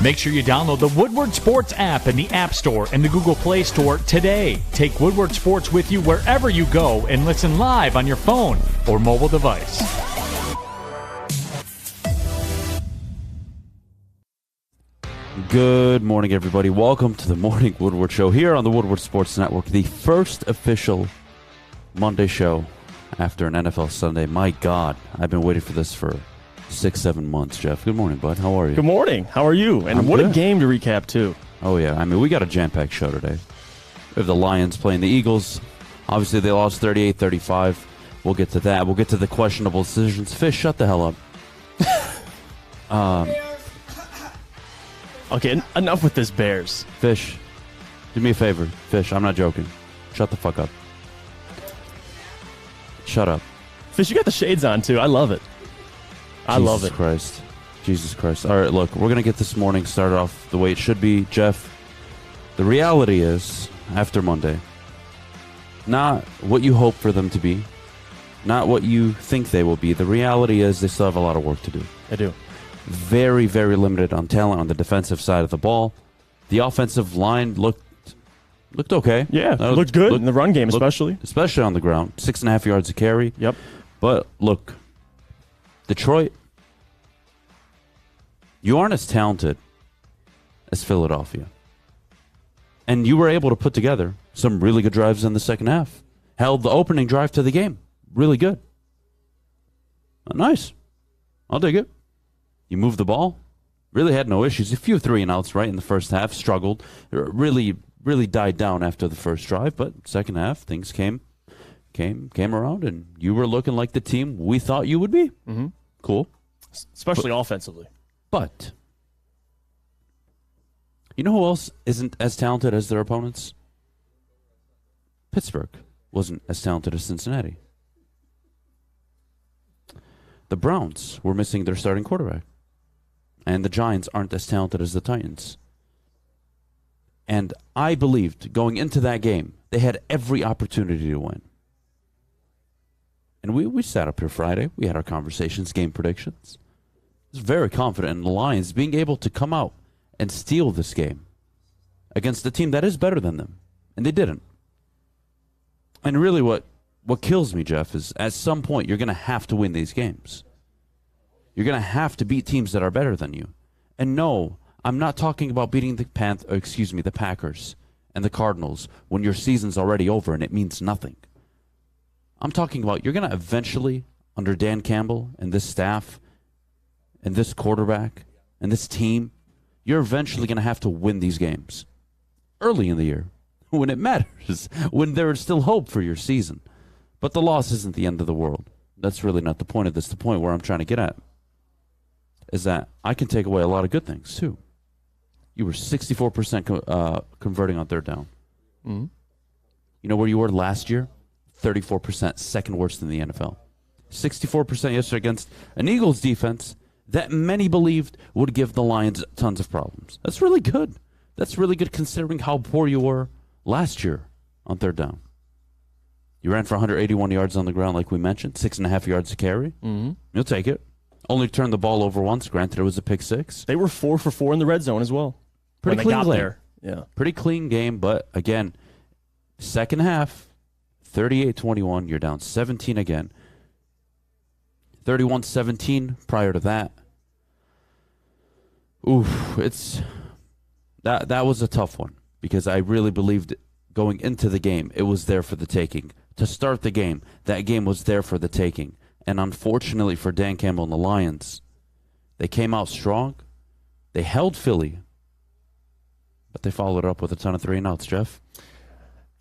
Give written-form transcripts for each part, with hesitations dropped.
Make sure you download the Woodward Sports app in the App Store and the Google Play Store today. Take Woodward Sports with you wherever you go and listen live on your phone or mobile device. Good morning, everybody. Welcome to the Morning Woodward Show here on the Woodward Sports Network, the first official Monday show after an NFL Sunday. My God, I've been waiting for this for 6-7 months, Jeff. Good morning, bud. How are you? Good morning. How are you? And what a game to recap, too. Oh, yeah. I mean, we got a jam-packed show today. We have the Lions playing the Eagles. Obviously, they lost 38-35. We'll get to that. We'll get to the questionable decisions. Fish, shut the hell up. Okay, enough with this Bears. Fish, do me a favor. Fish, I'm not joking. Shut the fuck up. Shut up. Fish, you got the shades on, too. I love it. I love it. Jesus Christ. All right, look, we're going to get this morning started off the way it should be. Jeff, the reality is, after Monday, not what you hope for them to be, not what you think they will be. The reality is they still have a lot of work to do. They do. Very, very limited on talent on the defensive side of the ball. The offensive line looked okay. Yeah, looked good in the run game, especially on the ground. 6.5 yards a carry. Yep. But look, Detroit, you aren't as talented as Philadelphia. And you were able to put together some really good drives in the second half. Held the opening drive to the game. Really good. Nice. I'll dig it. You moved the ball. Really had no issues. A few 3-and-outs right in the first half. Struggled. Really died down after the first drive. But second half, things came around, and you were looking like the team we thought you would be. Mm-hmm. Cool. Especially offensively. But you know who else isn't as talented as their opponents? Pittsburgh wasn't as talented as Cincinnati. The Browns were missing their starting quarterback. And the Giants aren't as talented as the Titans. And I believed going into that game, they had every opportunity to win. And we sat up here Friday. We had our conversations, game predictions. I was very confident in the Lions being able to come out and steal this game against a team that is better than them. And they didn't. And really what kills me, Jeff, is at some point you're going to have to win these games. You're going to have to beat teams that are better than you. And no, I'm not talking about beating the Packers and the Cardinals when your season's already over and it means nothing. I'm talking about you're going to eventually, under Dan Campbell and this staff and this quarterback and this team, you're eventually going to have to win these games early in the year when it matters, when there is still hope for your season. But the loss isn't the end of the world. That's really not the point of this. The point where I'm trying to get at is that I can take away a lot of good things, too. You were 64% converting on third down. Mm-hmm. You know where you were last year? 34%, second worst in the NFL. 64% yesterday against an Eagles defense that many believed would give the Lions tons of problems. That's really good. That's really good considering how poor you were last year on third down. You ran for 181 yards on the ground, like we mentioned, 6.5 yards to carry. Mm-hmm. You'll take it. Only turned the ball over once. Granted, it was a pick six. They were 4 for 4 in the red zone as well. Pretty clean game. There. Yeah. Pretty clean game, but again, second half, 38-21. You're down 17 again. 31-17 prior to that. Oof, that was a tough one because I really believed going into the game it was there for the taking. To start the game, that game was there for the taking. And unfortunately for Dan Campbell and the Lions, they came out strong. They held Philly, but they followed it up with a ton of 3-and-outs, Jeff.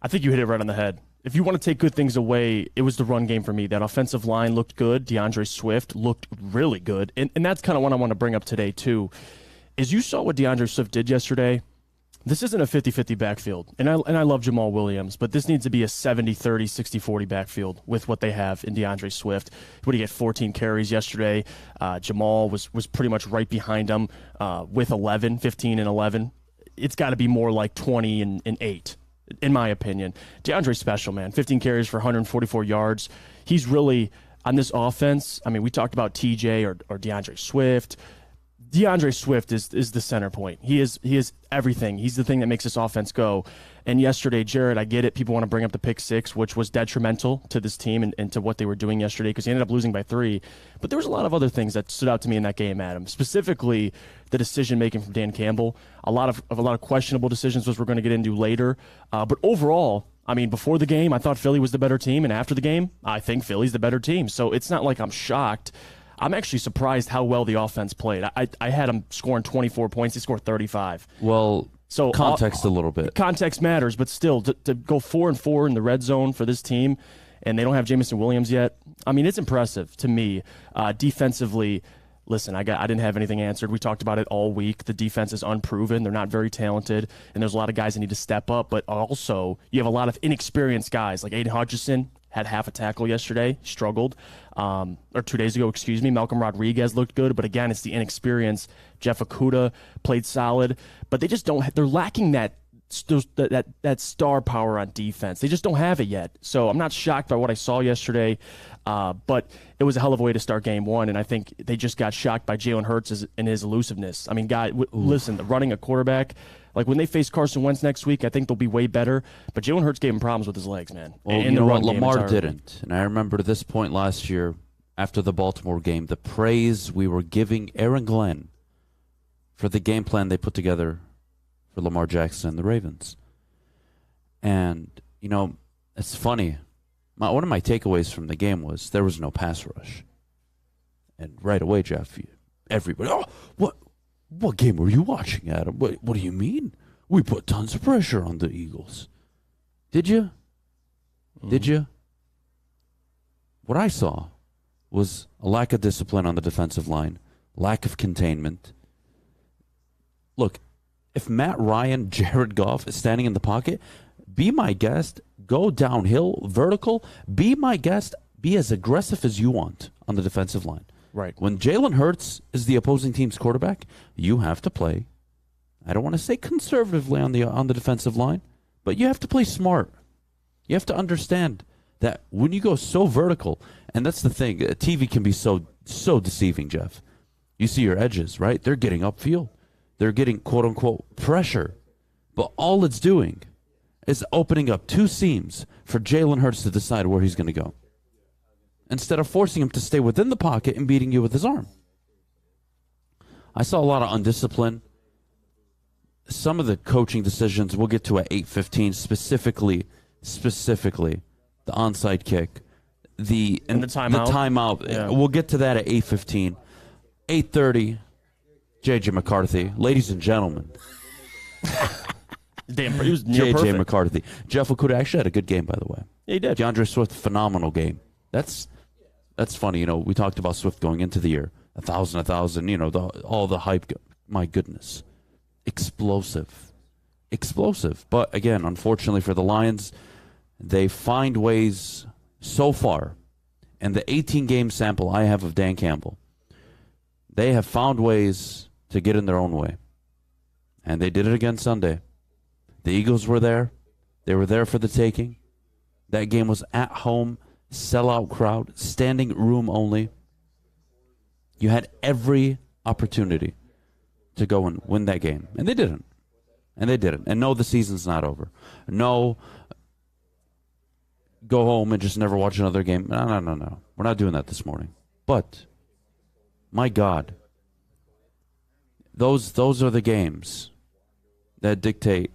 I think you hit it right on the head. If you want to take good things away, it was the run game for me. That offensive line looked good. DeAndre Swift looked really good. And that's kind of what I want to bring up today, too, is you saw what DeAndre Swift did yesterday. This isn't a 50-50 backfield, and I love Jamal Williams, but this needs to be a 70-30, 60-40 backfield with what they have in DeAndre Swift. What did he get? 14 carries yesterday. Jamal was pretty much right behind him with 15 and 11. It's got to be more like 20 and 8, in my opinion. DeAndre's special, man. 15 carries for 144 yards. He's really, on this offense, I mean, we talked about TJ or DeAndre Swift. DeAndre Swift is the center point. He is everything. He's the thing that makes this offense go. And yesterday, Jared, I get it. People want to bring up the pick six, which was detrimental to this team and to what they were doing yesterday because he ended up losing by 3. But there was a lot of other things that stood out to me in that game, Adam. Specifically, the decision making from Dan Campbell. A lot of questionable decisions, which we're going to get into later. But overall, I mean, before the game, I thought Philly was the better team, and after the game, I think Philly's the better team. So it's not like I'm shocked. I'm actually surprised how well the offense played. I had them scoring 24 points. They scored 35. Well, so context a little bit. Context matters, but still, to go 4-4 in the red zone for this team, and they don't have Jameson Williams yet, I mean, it's impressive to me. Defensively, listen, I didn't have anything answered. We talked about it all week. The defense is unproven. They're not very talented, and there's a lot of guys that need to step up, but also you have a lot of inexperienced guys like Aiden Hutchinson. Had half a tackle yesterday, struggled. Or 2 days ago, excuse me. Malcolm Rodriguez looked good, but again, it's the inexperience. Jeff Okudah played solid, but they just don't. They're lacking that star power on defense. They just don't have it yet. So I'm not shocked by what I saw yesterday, but it was a hell of a way to start game one, and I think they just got shocked by Jalen Hurts and his elusiveness. I mean, listen, running a quarterback. Like, when they face Carson Wentz next week, I think they'll be way better. But Jalen Hurts gave him problems with his legs, man. Well, you know what? Lamar didn't. And I remember this point last year, after the Baltimore game, the praise we were giving Aaron Glenn for the game plan they put together for Lamar Jackson and the Ravens. And, you know, it's funny. One of my takeaways from the game was there was no pass rush. And right away, Jeff, everybody, what game were you watching, Adam? What do you mean? We put tons of pressure on the Eagles. Did you? Did you? What I saw was a lack of discipline on the defensive line, lack of containment. Look, if Matt Ryan, Jared Goff is standing in the pocket, be my guest, go downhill, vertical, be my guest, be as aggressive as you want on the defensive line. Right. When Jalen Hurts is the opposing team's quarterback, you have to play. I don't want to say conservatively on the defensive line, but you have to play smart. You have to understand that when you go so vertical, and that's the thing, TV can be so deceiving, Jeff. You see your edges, right? They're getting upfield. They're getting quote-unquote pressure. But all it's doing is opening up 2 seams for Jalen Hurts to decide where he's going to go, instead of forcing him to stay within the pocket and beating you with his arm. I saw a lot of undiscipline. Some of the coaching decisions we'll get to at 8:15, specifically the onside kick, the timeout. Yeah. We'll get to that at 8:15. 8:30, J.J. McCarthy. Ladies and gentlemen. Damn, he was near J.J. perfect. McCarthy. Jeff Okudah actually had a good game, by the way. Yeah, he did. DeAndre Swift, phenomenal game. That's funny. You know, we talked about Swift going into the year. 1,000, you know, all the hype. My goodness. Explosive. But again, unfortunately for the Lions, they find ways so far, and the 18-game sample I have of Dan Campbell, they have found ways to get in their own way. And they did it again Sunday. The Eagles were there. They were there for the taking. That game was at home, sellout crowd, standing room only. You had every opportunity to go and win that game. And they didn't. And no, the season's not over. No, go home and just never watch another game. No. We're not doing that this morning. But, my God, those are the games that dictate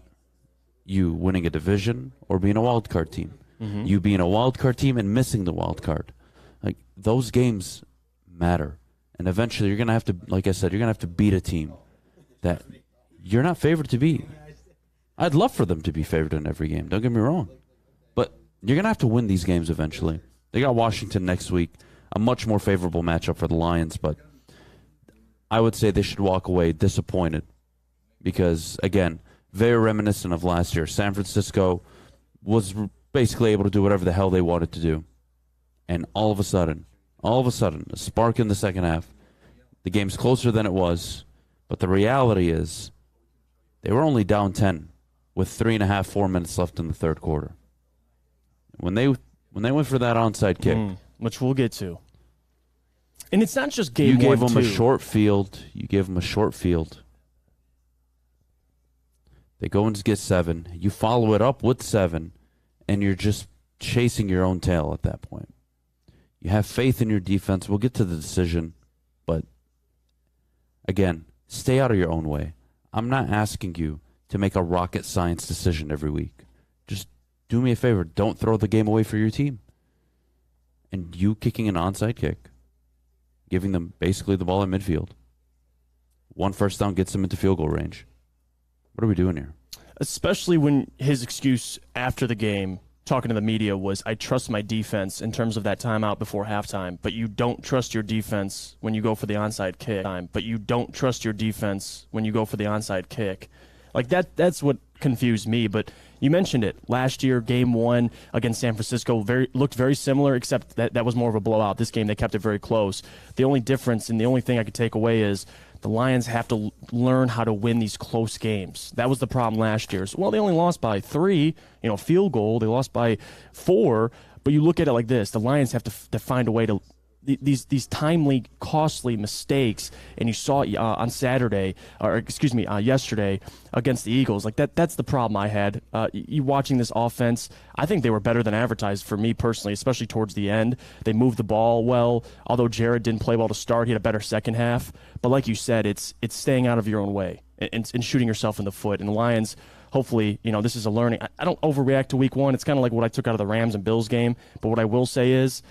you winning a division or being a wild card team. Mm-hmm. You being a wild card team and missing the wild card. Like, those games matter. And eventually you're going to have to, like I said, you're going to have to beat a team that you're not favored to beat. I'd love for them to be favored in every game. Don't get me wrong. But you're going to have to win these games eventually. They got Washington next week, a much more favorable matchup for the Lions, but I would say they should walk away disappointed because, again, very reminiscent of last year. San Francisco was basically able to do whatever the hell they wanted to do. And all of a sudden, a spark in the second half. The game's closer than it was, but the reality is they were only down 10 with 3.5, 4 minutes left in the third quarter. When they went for that onside kick, which we'll get to, And it's not just game You gave one, them too. a short field. You gave them a short field. They go and get 7. You follow it up with 7, and you're just chasing your own tail at that point. You have faith in your defense. We'll get to the decision, but again, stay out of your own way. I'm not asking you to make a rocket science decision every week. Just do me a favor. Don't throw the game away for your team. And you kicking an onside kick, giving them basically the ball in midfield. 1 first down gets them into field goal range. What are we doing here? Especially when his excuse after the game, talking to the media, was, I trust my defense in terms of that timeout before halftime, but you don't trust your defense when you go for the onside kick. But you don't trust your defense when you go for the onside kick. Like, that's what confused me. But you mentioned it. Last year, game 1 against San Francisco looked very similar, except that was more of a blowout. This game, they kept it very close. The only difference and the only thing I could take away is the Lions have to learn how to win these close games. That was the problem last year. So, well, they only lost by 3, field goal. They lost by 4. But you look at it like this. The Lions have to find a way to these timely, costly mistakes, and you saw it on Saturday, yesterday against the Eagles. Like that's the problem I had. You watching this offense, I think they were better than advertised for me personally, especially towards the end. They moved the ball well, although Jared didn't play well to start. He had a better second half. But like you said, it's staying out of your own way and shooting yourself in the foot. And the Lions, hopefully, this is a learning. I don't overreact to week 1. It's kind of like what I took out of the Rams and Bills game. But what I will say is,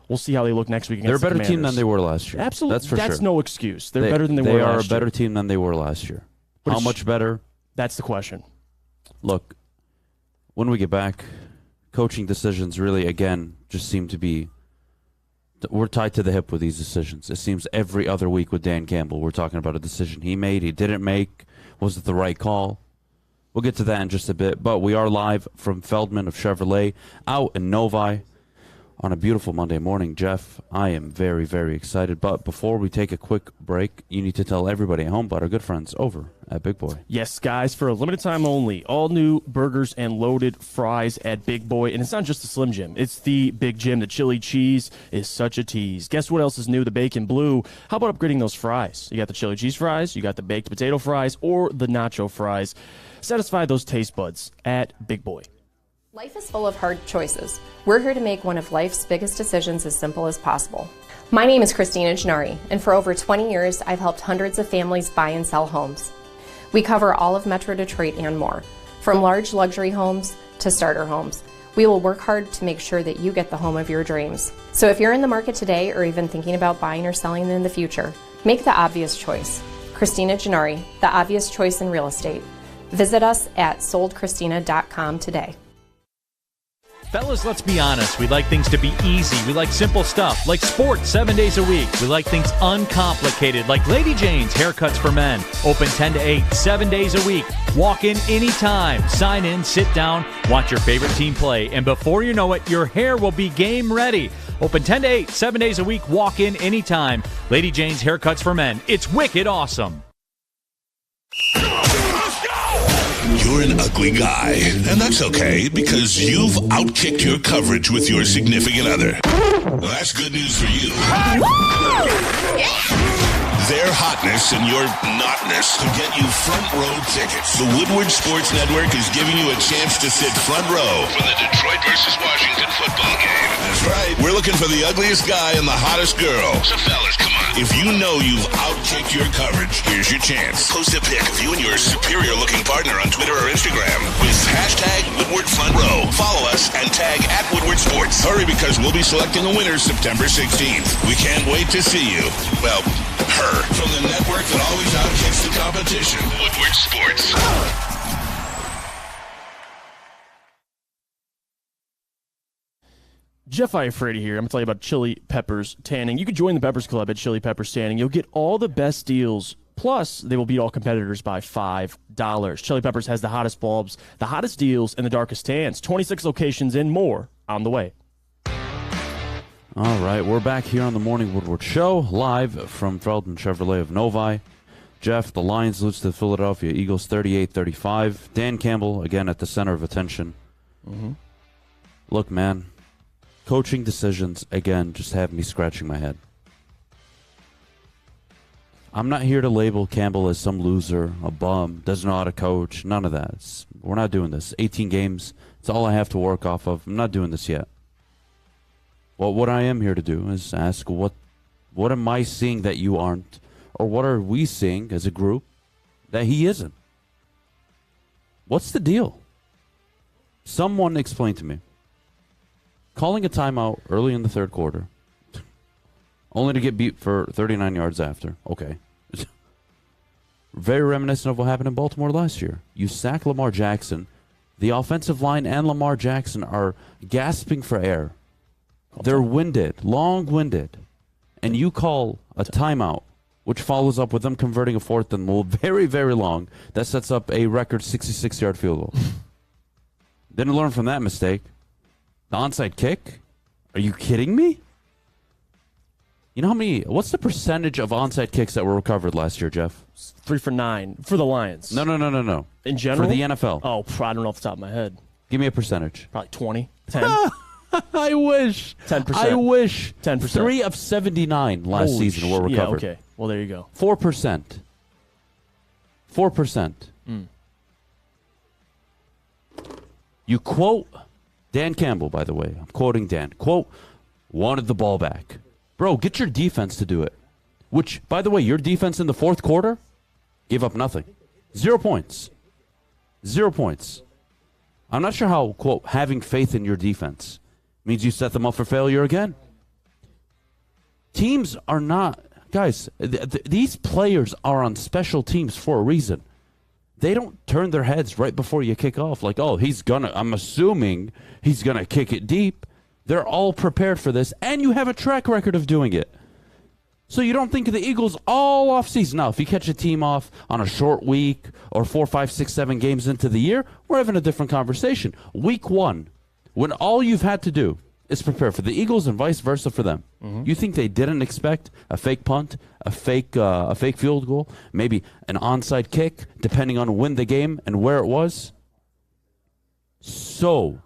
we'll see how they look next week against the Commanders. They're a better team than they were last year. Absolutely. That's for sure. That's no excuse. They're better than they were last year. They are a better team than they were last year. But how much better? That's the question. Look, when we get back, coaching decisions really, again, just seem to be, we're tied to the hip with these decisions. It seems every other week with Dan Campbell, we're talking about a decision he made, he didn't make. Was it the right call? We'll get to that in just a bit. But we are live from Feldman of Chevrolet out in Novi on a beautiful Monday morning. Jeff, I am very, very excited. But before we take a quick break, you need to tell everybody at home about our good friends over at Big Boy. Yes, guys, for a limited time only, all new burgers and loaded fries at Big Boy. And it's not just the Slim Jim. It's the Big Jim. The chili cheese is such a tease. Guess what else is new? The Bacon Blue. How about upgrading those fries? You got the chili cheese fries, you got the baked potato fries, or the nacho fries. Satisfy those taste buds at Big Boy. Life is full of hard choices. We're here to make one of life's biggest decisions as simple as possible. My name is Christina Gennari, and for over 20 years, I've helped hundreds of families buy and sell homes. We cover all of Metro Detroit and more, from large luxury homes to starter homes. We will work hard to make sure that you get the home of your dreams. So if you're in the market today or even thinking about buying or selling in the future, make the obvious choice. Christina Gennari, the obvious choice in real estate. Visit us at soldchristina.com today. Fellas, let's be honest. We like things to be easy. We like simple stuff, like sports 7 days a week. We like things uncomplicated, like Lady Jane's Haircuts for Men. Open 10 to 8, 7 days a week. Walk in anytime. Sign in, sit down, watch your favorite team play, and before you know it, your hair will be game ready. Open 10 to 8, 7 days a week. Walk in anytime. Lady Jane's Haircuts for Men. It's wicked awesome. You're an ugly guy, and that's okay because you've outkicked your coverage with your significant other. Well, that's good news for you. Their hotness and your notness could get you front row tickets. The Woodward Sports Network is giving you a chance to sit front row for the Detroit versus Washington football game. That's right. We're looking for the ugliest guy and the hottest girl. So fellas, come on. If you know you've outkicked your coverage, here's your chance. Post a pic of you and your superior-looking partner on Twitter or Instagram with hashtag Woodward Front Row. Follow us and tag at Woodward Sports. Hurry, because we'll be selecting a winner September 16th. We can't wait to see you. Well, her. From the network that always outkicks the competition. Woodward Sports. Jeff Iafrate here. I'm going to tell you about Chili Peppers Tanning. You can join the Peppers Club at Chili Peppers Tanning. You'll get all the best deals. Plus, they will beat all competitors by $5. Chili Peppers has the hottest bulbs, the hottest deals, and the darkest tans. 26 locations and more on the way. All right, we're back here on the Morning Woodward Show, live from Feldman Chevrolet of Novi. Jeff, the Lions lose to the Philadelphia Eagles 38-35. Dan Campbell, again, at the center of attention. Mm-hmm. Look, man, coaching decisions, again, just have me scratching my head. I'm not here to label Campbell as some loser, a bum, doesn't know how to coach, none of that. We're not doing this. 18 games, it's all I have to work off of. I'm not doing this yet. Well, what I am here to do is ask, what am I seeing that you aren't? Or what are we seeing as a group that he isn't? What's the deal? Someone explain to me. Calling a timeout early in the third quarter, only to get beat for 39 yards after. Okay. Very reminiscent of what happened in Baltimore last year. You sack Lamar Jackson. The offensive line and Lamar Jackson are gasping for air. They're winded, long-winded. And you call a timeout, which follows up with them converting a fourth and goal, very, very long. That sets up a record 66-yard field goal. Didn't learn from that mistake. The onside kick? Are you kidding me? You know what's the percentage of onside kicks that were recovered last year, Jeff? 3 for 9 for the Lions. No. In general? For the NFL. Oh, I don't know off the top of my head. Give me a percentage. Probably 20, 10. I wish. 10%. I wish. 10%. 3 of 79 last season were recovered. Yeah, okay. Well, there you go. 4%. 4%. You quote Dan Campbell, by the way. I'm quoting Dan. Quote, wanted the ball back. Bro, get your defense to do it. Which, by the way, your defense in the fourth quarter gave up nothing. 0 points. 0 points. I'm not sure how, quote, having faith in your defense means you set them up for failure again. Teams are not... Guys, these players are on special teams for a reason. They don't turn their heads right before you kick off like, oh, I'm assuming he's going to kick it deep. They're all prepared for this, and you have a track record of doing it. So you don't think of the Eagles all off season. Now, if you catch a team off on a short week or 4, 5, 6, 7 games into the year, we're having a different conversation. Week 1, when all you've had to do is prepare for the Eagles and vice versa for them. Mm-hmm. You think they didn't expect a fake punt, a fake field goal, maybe an onside kick, depending on when the game and where it was? So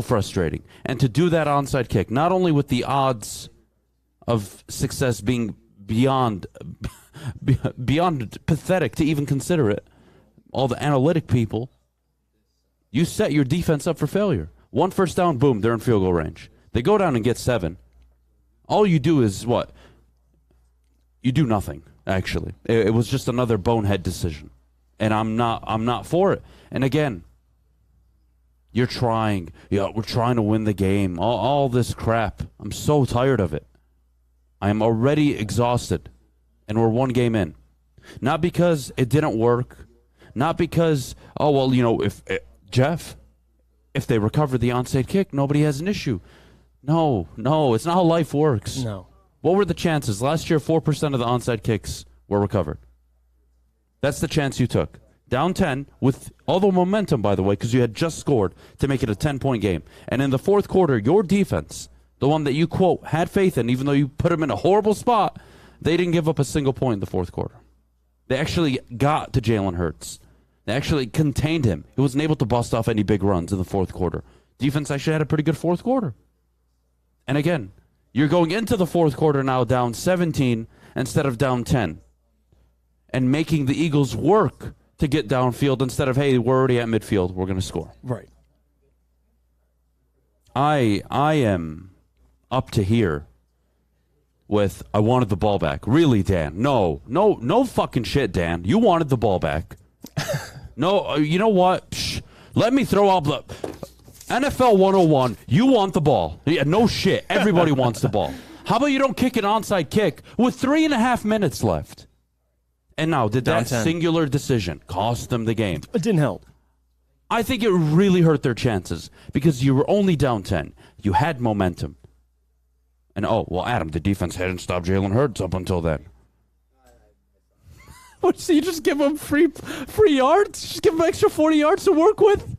frustrating. And to do that onside kick, not only with the odds of success being beyond pathetic to even consider it, all the analytic people, you set your defense up for failure. 1 first down, boom, they're in field goal range. They go down and get 7. All you do is what? You do nothing, actually. It was just another bonehead decision. And I'm not for it. And again, you're trying. We're trying to win the game. All this crap. I'm so tired of it. I am already exhausted. And we're 1 game in. Not because it didn't work. Not because, if they recover the onside kick, nobody has an issue. No, it's not how life works. No. What were the chances? Last year, 4% of the onside kicks were recovered. That's the chance you took. Down 10 with all the momentum, by the way, because you had just scored to make it a 10-point game. And in the fourth quarter, your defense, the one that you, quote, had faith in, even though you put them in a horrible spot, they didn't give up a single point in the fourth quarter. They actually got to Jalen Hurts. They actually contained him. He wasn't able to bust off any big runs in the fourth quarter. Defense actually had a pretty good fourth quarter. And again, you're going into the fourth quarter now down 17 instead of down 10. And making the Eagles work to get downfield instead of, hey, we're already at midfield, we're going to score. Right. I am up to here with I wanted the ball back. Really, Dan? No fucking shit, Dan. You wanted the ball back. No, you know what? Let me throw out the NFL 101. You want the ball. Yeah, no shit. Everybody wants the ball. How about you don't kick an onside kick with 3.5 minutes left? And now, did that singular decision cost them the game? It didn't help. I think it really hurt their chances because you were only down 10. You had momentum. And, Adam, the defense hadn't stopped Jalen Hurts up until then. So you just give them free yards? Just give them extra 40 yards to work with?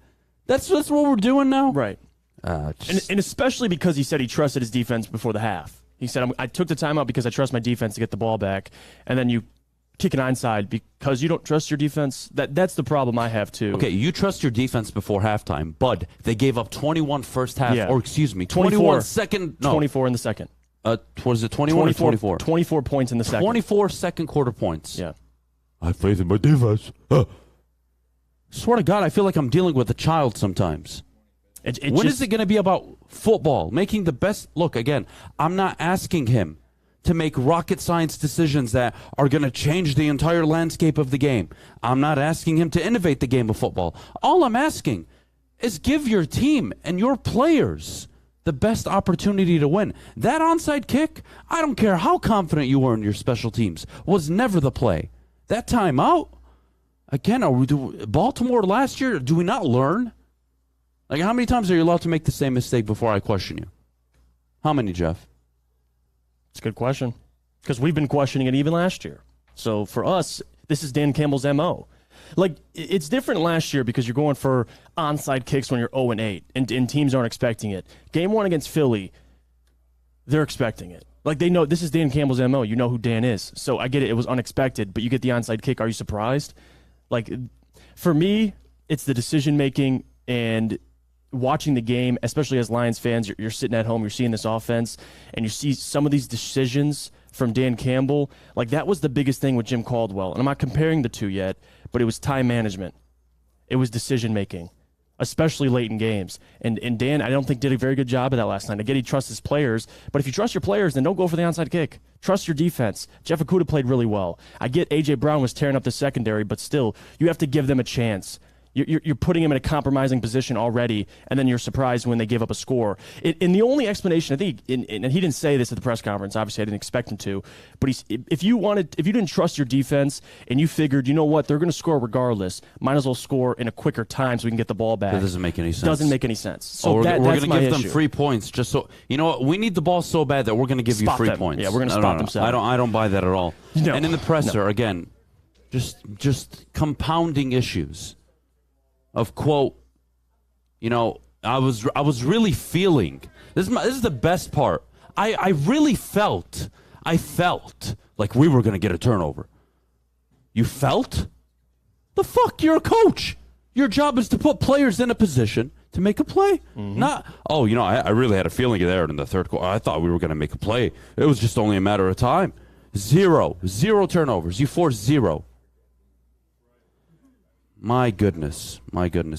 That's what we're doing now? Right. And especially because he said he trusted his defense before the half. He said, I took the timeout because I trust my defense to get the ball back. And then you kick an onside because you don't trust your defense. That's the problem I have, too. Okay, you trust your defense before halftime, but they gave up 21 first half, yeah. or excuse me, 21 second. No. 24 in the second. What is it, 21 or 24? 24 points in the second. 24 second quarter points. Yeah. I have faith in my defense. Swear to God, I feel like I'm dealing with a child sometimes. When is it going to be about football? Making the best... Look, again, I'm not asking him to make rocket science decisions that are going to change the entire landscape of the game. I'm not asking him to innovate the game of football. All I'm asking is give your team and your players the best opportunity to win. That onside kick, I don't care how confident you were in your special teams, was never the play. That timeout, again, Baltimore last year, do we not learn? Like, how many times are you allowed to make the same mistake before I question you? How many, Jeff? It's a good question. Because we've been questioning it even last year. So for us, this is Dan Campbell's MO. Like, it's different last year because you're going for onside kicks when you're 0-8, and teams aren't expecting it. Game 1 against Philly, they're expecting it. Like, they know this is Dan Campbell's MO. You know who Dan is. So I get it. It was unexpected, but you get the onside kick. Are you surprised? Like, for me, it's the decision-making and watching the game, especially as Lions fans. You're sitting at home, you're seeing this offense, and you see some of these decisions from Dan Campbell. Like, that was the biggest thing with Jim Caldwell. And I'm not comparing the two yet, but it was time management. It was decision-making, especially late in games. And Dan, I don't think, did a very good job of that last night. I get he trusts his players, but if you trust your players, then don't go for the onside kick. Trust your defense. Jeff Okudah played really well. I get A.J. Brown was tearing up the secondary, but still, you have to give them a chance. You're putting him in a compromising position already, and then you're surprised when they give up a score. And the only explanation, I think, and he didn't say this at the press conference, obviously I didn't expect him to, but if you didn't trust your defense and you figured, you know what, they're going to score regardless, might as well score in a quicker time so we can get the ball back. That doesn't make any sense. Doesn't make any sense. So we're that's going to give them issue. free points just so, you know what, we need the ball so bad that we're going to give you free points. Yeah, we're going to spot them. I don't buy that at all. No. And in the presser, again, just compounding issues. Of quote, you know, I was really feeling this is the best part. I really felt like we were gonna get a turnover. You felt? The fuck, you're a coach. Your job is to put players in a position to make a play. Not I really had a feeling there in the third quarter. I thought we were gonna make a play. It was just only a matter of time. Zero turnovers. You forced 0. My goodness.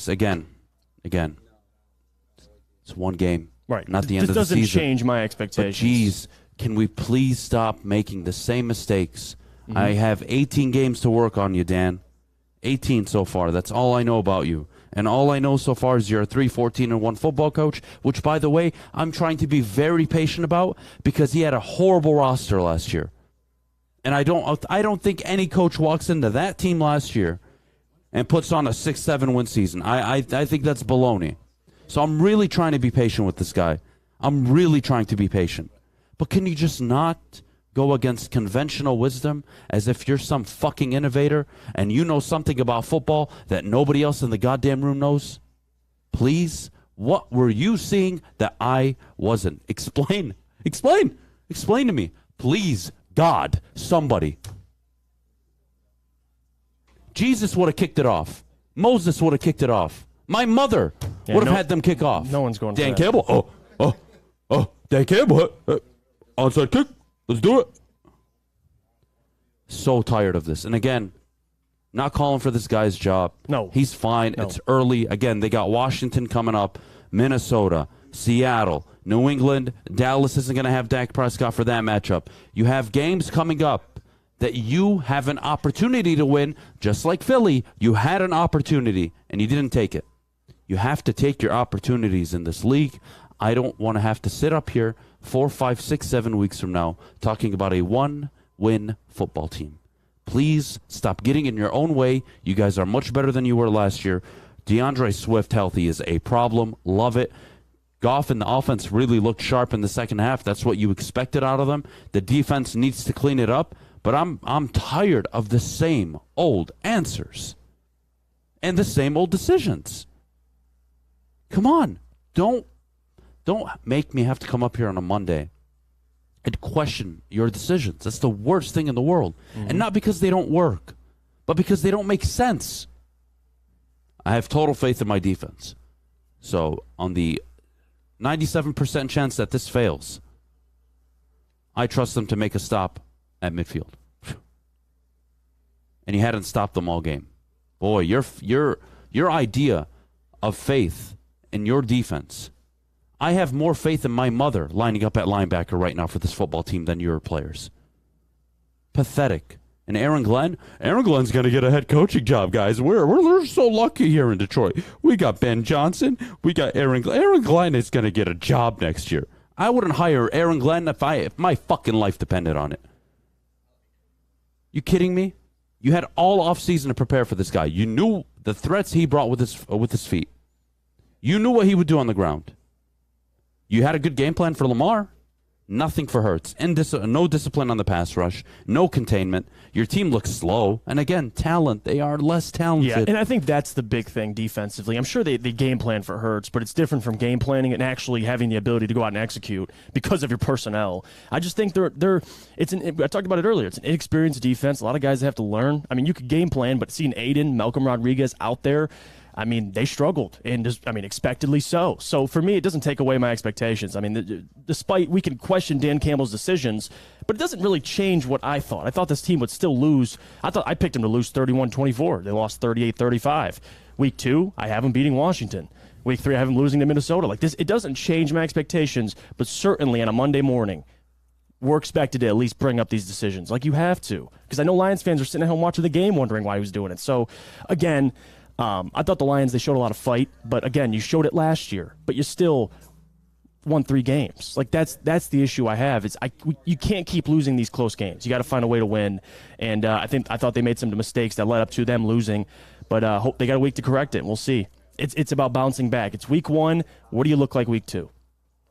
Again. It's one game. Right. Not the end of the season. This doesn't change my expectations. But geez, can we please stop making the same mistakes? I have 18 games to work on you, Dan. 18 so far. That's all I know about you. And all I know so far is you're a 3-14-1 football coach, which, by the way, I'm trying to be very patient about because he had a horrible roster last year. And I don't think any coach walks into that team last year and puts on a 6-7 win season. I think that's baloney. So I'm really trying to be patient with this guy. I'm really trying to be patient. But can you just not go against conventional wisdom as if you're some fucking innovator and you know something about football that nobody else in the goddamn room knows? Please? What were you seeing that I wasn't? Explain to me. Please, God, somebody. Jesus would have kicked it off. Moses would have kicked it off. My mother would have had them kick off. No one's going for Dan that. Campbell. Dan Campbell. Onside kick. Let's do it. So tired of this. And again, not calling for this guy's job. No. He's fine. No. It's early. Again, they got Washington coming up, Minnesota, Seattle, New England. Dallas isn't going to have Dak Prescott for that matchup. You have games coming up that you have an opportunity to win, just like Philly. You had an opportunity, and you didn't take it. You have to take your opportunities in this league. I don't want to have to sit up here 4, 5, 6, 7 weeks from now talking about a 1-win football team. Please stop getting in your own way. You guys are much better than you were last year. DeAndre Swift healthy is a problem. Love it. Goff and the offense really looked sharp in the second half. That's what you expected out of them. The defense needs to clean it up. But I'm tired of the same old answers and the same old decisions. Come on. Don't make me have to come up here on a Monday and question your decisions. That's the worst thing in the world. And not because they don't work, but because they don't make sense. I have total faith in my defense. So on the 97% chance that this fails, I trust them to make a stop at midfield. And you hadn't stopped them all game. Boy, your idea of faith in your defense. I have more faith in my mother lining up at linebacker right now for this football team than your players. Pathetic. And Aaron Glenn's going to get a head coaching job, guys. We're so lucky here in Detroit. We got Ben Johnson. We got Aaron Glenn. Aaron Glenn is going to get a job next year. I wouldn't hire Aaron Glenn if my fucking life depended on it. You kidding me? You had all offseason to prepare for this guy. You knew the threats he brought with his feet. You knew what he would do on the ground. You had a good game plan for Lamar. Nothing for Hurts. No discipline on the pass rush. No containment. Your team looks slow. And again, talent. They are less talented. Yeah, and I think that's the big thing defensively. I'm sure they game plan for Hurts, but it's different from game planning and actually having the ability to go out and execute because of your personnel. I just think I talked about it earlier. It's an inexperienced defense. A lot of guys have to learn. I mean, you could game plan, but seeing Aiden, Malcolm Rodriguez out there, I mean, they struggled, and expectedly so. So for me, it doesn't take away my expectations. I mean, despite we can question Dan Campbell's decisions, but it doesn't really change what I thought. I thought this team would still lose. I picked them to lose 31-24. They lost 38-35. Week 2, I have them beating Washington. Week 3, I have them losing to Minnesota. Like this, it doesn't change my expectations, but certainly on a Monday morning, we're expected to at least bring up these decisions. Like you have to, because I know Lions fans are sitting at home watching the game wondering why he was doing it. So, again, I thought the Lions, they showed a lot of fight, but again, you showed it last year, but you still won 3 games. Like that's the issue I have. You can't keep losing these close games. You got to find a way to win, and I thought they made some mistakes that led up to them losing, but hope they got a week to correct it. We'll see. It's about bouncing back. It's week 1. What do you look like week 2?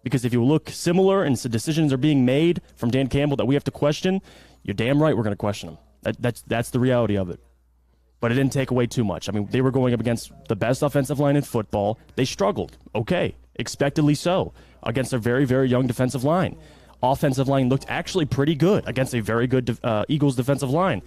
Because if you look similar and some decisions are being made from Dan Campbell that we have to question, you're damn right we're going to question them. That's the reality of it. But it didn't take away too much. I mean, they were going up against the best offensive line in football. They struggled. Okay, expectedly so, against a very, very young defensive line. Offensive line looked actually pretty good against a very good Eagles defensive line.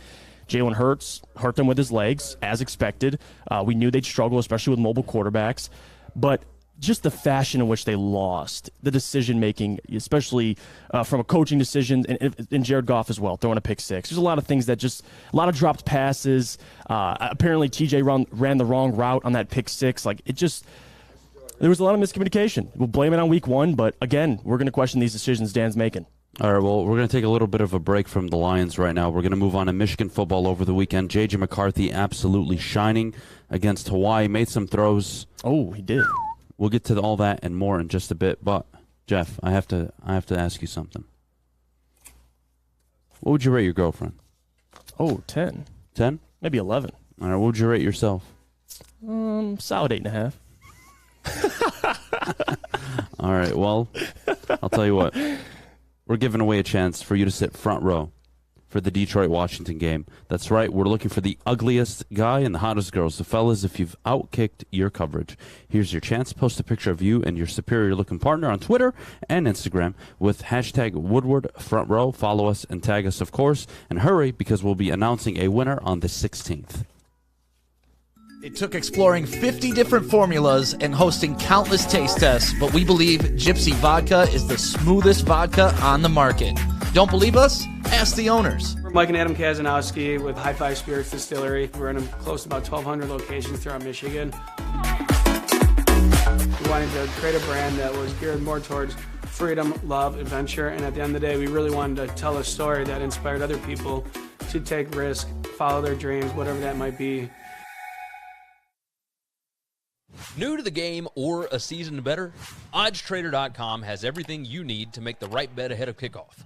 Jalen Hurts hurt them with his legs, as expected. We knew they'd struggle, especially with mobile quarterbacks. But just the fashion in which they lost, the decision-making, especially from a coaching decision, and Jared Goff as well, throwing a pick 6. There's a lot of things that a lot of dropped passes. Apparently, TJ ran the wrong route on that pick 6. Like, there was a lot of miscommunication. We'll blame it on week 1, but again, we're going to question these decisions Dan's making. All right, well, we're going to take a little bit of a break from the Lions right now. We're going to move on to Michigan football over the weekend. J.J. McCarthy absolutely shining against Hawaii. Made some throws. Oh, he did. We'll get to all that and more in just a bit. But, Jeff, I have to ask you something. What would you rate your girlfriend? Oh, 10. 10? Maybe 11. All right, what would you rate yourself? Solid 8.5. All right, well, I'll tell you what. We're giving away a chance for you to sit front row for the Detroit-Washington game. That's right, we're looking for the ugliest guy and the hottest girls. So, fellas, if you've outkicked your coverage, here's your chance. Post a picture of you and your superior-looking partner on Twitter and Instagram with hashtag Woodward Front Row. Follow us and tag us, of course. And hurry, because we'll be announcing a winner on the 16th. It took exploring 50 different formulas and hosting countless taste tests, but we believe Gypsy Vodka is the smoothest vodka on the market. Don't believe us? Ask the owners. We're Mike and Adam Kazanowski with High Five Spirits Distillery. We're in close to about 1,200 locations throughout Michigan. We wanted to create a brand that was geared more towards freedom, love, adventure, and at the end of the day, we really wanted to tell a story that inspired other people to take risks, follow their dreams, whatever that might be. New to the game or a season better? OddsTrader.com has everything you need to make the right bet ahead of kickoff.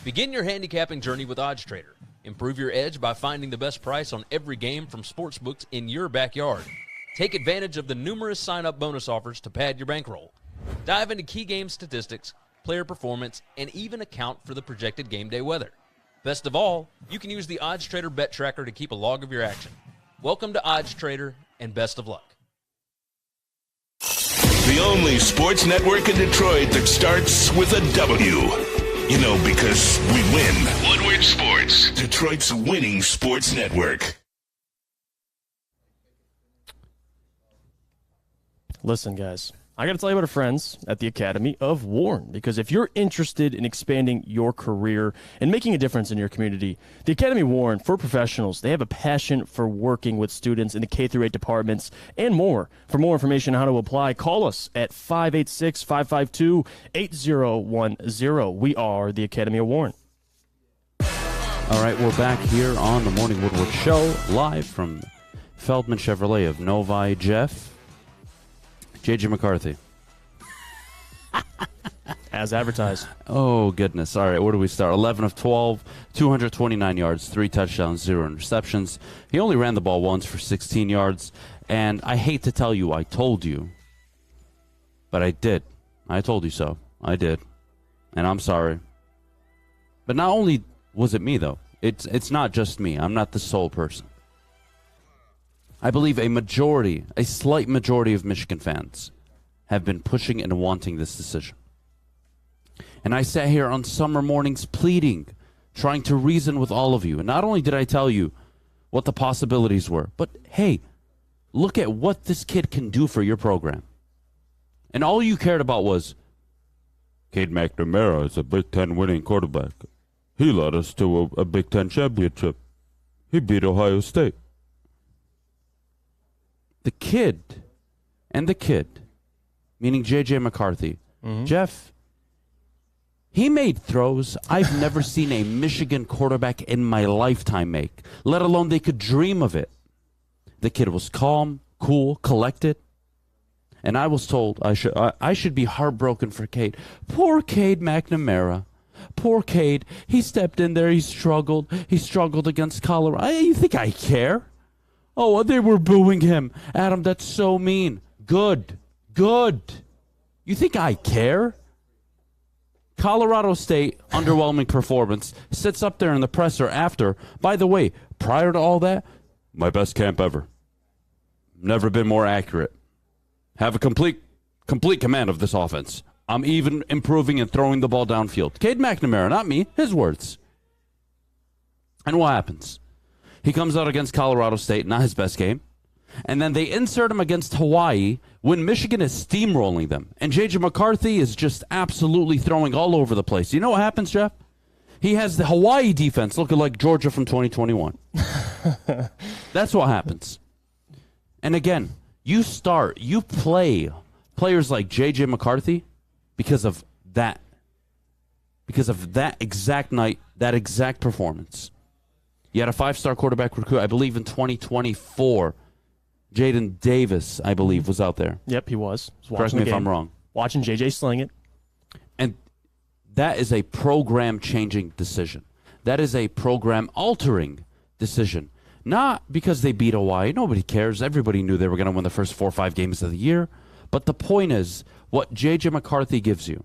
Begin your handicapping journey with OddsTrader. Improve your edge by finding the best price on every game from sportsbooks in your backyard. Take advantage of the numerous sign-up bonus offers to pad your bankroll. Dive into key game statistics, player performance, and even account for the projected game day weather. Best of all, you can use the OddsTrader bet tracker to keep a log of your action. Welcome to OddsTrader, and best of luck. The only sports network in Detroit that starts with a W. You know, because we win. Woodward Sports, Detroit's winning sports network. Listen, guys, I got to tell you about our friends at the Academy of Warren, because if you're interested in expanding your career and making a difference in your community, the Academy of Warren, for professionals, they have a passion for working with students in the K-8 departments and more. For more information on how to apply, call us at 586-552-8010. We are the Academy of Warren. All right, we're back here on the Morning Woodward Show, live from Feldman Chevrolet of Novi. Jeff, J.J. McCarthy. As advertised. Oh, goodness. All right, where do we start? 11 of 12, 229 yards, 3 touchdowns, 0 interceptions. He only ran the ball once for 16 yards, and I hate to tell you I told you, but I did. I told you so. I did. And I'm sorry. But not only was it me, though. It's not just me. I'm not the sole person. I believe a slight majority of Michigan fans have been pushing and wanting this decision. And I sat here on summer mornings pleading, trying to reason with all of you. And not only did I tell you what the possibilities were, but hey, look at what this kid can do for your program. And all you cared about was, Cade McNamara is a Big Ten winning quarterback. He led us to a Big Ten championship. He beat Ohio State. The kid, meaning J.J. McCarthy, Jeff, he made throws I've never seen a Michigan quarterback in my lifetime make, let alone they could dream of it. The kid was calm, cool, collected. And I was told I should be heartbroken for Cade. Poor Cade McNamara. Poor Cade. He stepped in there. He struggled. He struggled against Colorado. You think I care? Oh, they were booing him. Adham, that's so mean. Good. You think I care? Colorado State, underwhelming performance, sits up there in the presser after. By the way, prior to all that, my best camp ever. Never been more accurate. Have a complete command of this offense. I'm even improving and throwing the ball downfield. Cade McNamara, not me, his words. And what happens? He comes out against Colorado State, not his best game. And then they insert him against Hawaii when Michigan is steamrolling them. And J.J. McCarthy is just absolutely throwing all over the place. You know what happens, Jeff? He has the Hawaii defense looking like Georgia from 2021. That's what happens. And again, you play players like J.J. McCarthy because of that exact night, that exact performance. You had a 5-star quarterback recruit, I believe, in 2024. Jaden Davis, I believe, was out there. Yep, he was. Correct me if I'm wrong. Watching JJ sling it. And that is a program-changing decision. That is a program-altering decision. Not because they beat Hawaii. Nobody cares. Everybody knew they were going to win the first 4 or 5 games of the year. But the point is, what J.J. McCarthy gives you,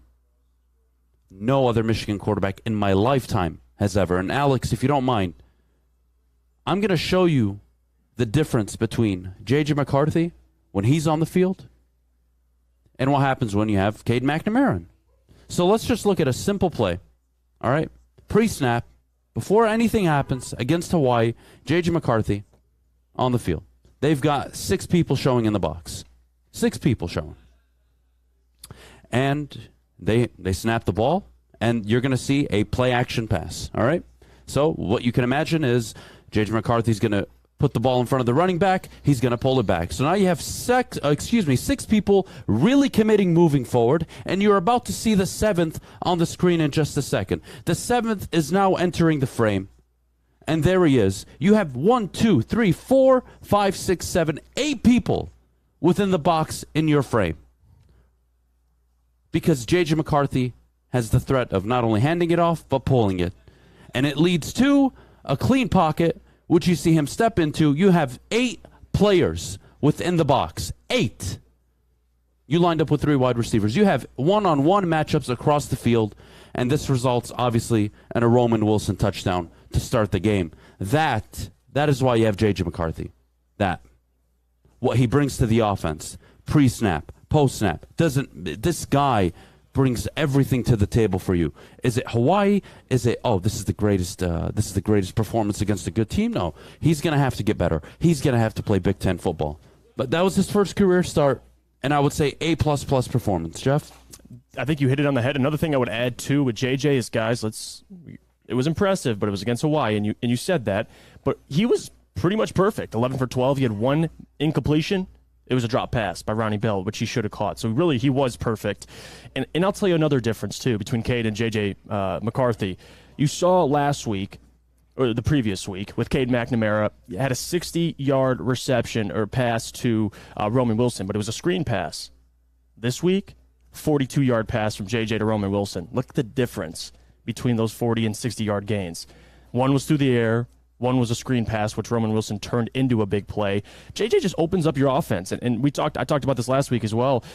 no other Michigan quarterback in my lifetime has ever. And Alex, if you don't mind, I'm going to show you the difference between J.J. McCarthy when he's on the field and what happens when you have Cade McNamara. So let's just look at a simple play. All right? Pre-snap, before anything happens against Hawaii, J.J. McCarthy on the field. They've got 6 people showing in the box. 6 people showing. And they snap the ball, and you're going to see a play-action pass. All right? So what you can imagine is J.J. McCarthy's going to put the ball in front of the running back. He's going to pull it back. So now you have 6 people really committing moving forward, and you're about to see the 7th on the screen in just a second. The 7th is now entering the frame, and there he is. You have 1, 2, 3, 4, 5, 6, 7, 8 people within the box in your frame. Because J.J. McCarthy has the threat of not only handing it off, but pulling it. And it leads to a clean pocket, which you see him step into. You have 8 players within the box. 8. You lined up with 3 wide receivers. You have one-on-one matchups across the field, and this results, obviously, in a Roman Wilson touchdown to start the game. That is why you have J.J. McCarthy. What he brings to the offense, pre-snap, post-snap. This guy brings everything to the table for you. Is it Hawaii? Is it, this is the greatest performance against a good team? No. He's going to have to get better. He's going to have to play Big Ten football. But that was his first career start And I would say A++ performance. Jeff? I think you hit it on the head. Another thing I would add, too, with JJ is, guys, it was impressive, but it was against Hawaii, and you said that. But he was pretty much perfect. 11 for 12. He had one incompletion. It was a drop pass by Ronnie Bell, which he should have caught. So really, he was perfect. And I'll tell you another difference, too, between Cade and J.J. McCarthy. You saw last week, or the previous week, with Cade McNamara, had a 60-yard reception or pass to Roman Wilson, but it was a screen pass. This week, 42-yard pass from J.J. to Roman Wilson. Look at the difference between those 40 and 60-yard gains. One was through the air. One was a screen pass, which Roman Wilson turned into a big play. JJ just opens up your offense, and I talked about this last week as well.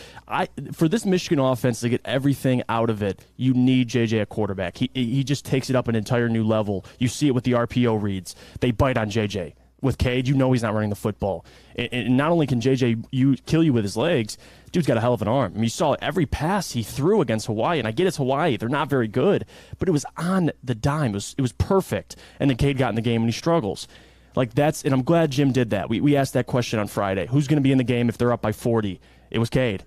For this Michigan offense to get everything out of it, you need JJ at quarterback. He just takes it up an entire new level. You see it with the RPO reads. They bite on JJ. With Cade, you know he's not running the football. And not only can JJ kill you with his legs, dude's got a hell of an arm. I mean, you saw every pass he threw against Hawaii, and I get it's Hawaii. They're not very good, but it was on the dime. It was perfect. And then Cade got in the game, and he struggles. And I'm glad Jim did that. We asked that question on Friday. Who's going to be in the game if they're up by 40? It was Cade,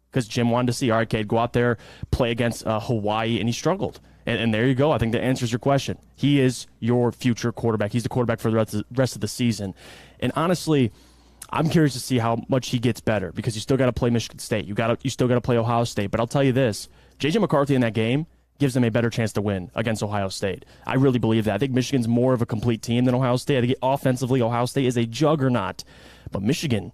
because Jim wanted to see, all right, Cade, go out there, play against Hawaii, and he struggled. And there you go. I think that answers your question. He is your future quarterback. He's the quarterback for the rest of the season. And honestly, I'm curious to see how much he gets better, because you still got to play Michigan State. You still got to play Ohio State. But I'll tell you this, J.J. McCarthy in that game gives them a better chance to win against Ohio State. I really believe that. I think Michigan's more of a complete team than Ohio State. I think offensively, Ohio State is a juggernaut. But Michigan,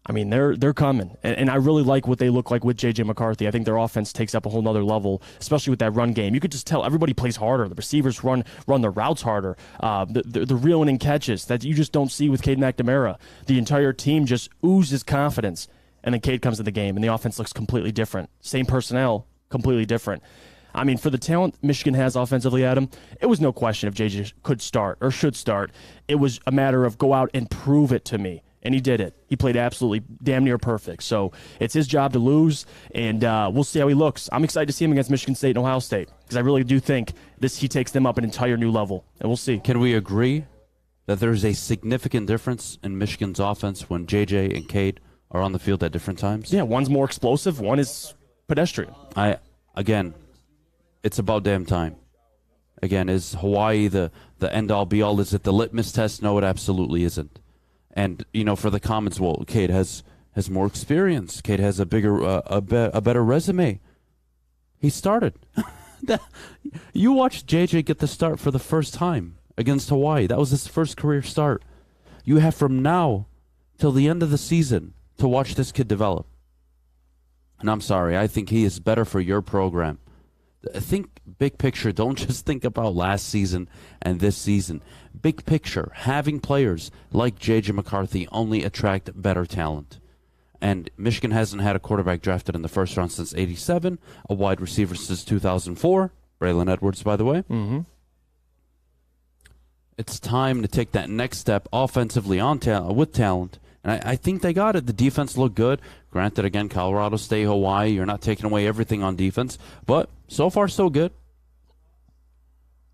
I mean, they're coming. And I really like what they look like with J.J. McCarthy. I think their offense takes up a whole nother level, especially with that run game. You could just tell everybody plays harder. The receivers run their routes harder. The reeling in catches that you just don't see with Cade McNamara. The entire team just oozes confidence. And then Cade comes to the game, and the offense looks completely different. Same personnel, completely different. I mean, for the talent Michigan has offensively, Adam, it was no question if J.J. could start or should start. It was a matter of go out and prove it to me. And he did it. He played absolutely damn near perfect. So it's his job to lose, and we'll see how he looks. I'm excited to see him against Michigan State and Ohio State, because I really do think he takes them up an entire new level, and we'll see. Can we agree that there's a significant difference in Michigan's offense when JJ and Cade are on the field at different times? Yeah, one's more explosive, one is pedestrian. Again, it's about damn time. Again, is Hawaii the end-all, be-all? Is it the litmus test? No, it absolutely isn't. And, for the comments, well, Cade has more experience. Cade has a better resume. He started. You watched JJ get the start for the first time against Hawaii. That was his first career start. You have from now till the end of the season to watch this kid develop. And I'm sorry, I think he is better for your program. Think big picture. Don't just think about last season and this season. Big picture, having players like J.J. McCarthy only attract better talent. And Michigan hasn't had a quarterback drafted in the first round since 87, a wide receiver since 2004. Braylon Edwards, by the way. Mm-hmm. It's time to take that next step offensively with talent. And I think they got it. The defense looked good. Granted, again, Colorado State, Hawaii, you're not taking away everything on defense. But so far, so good.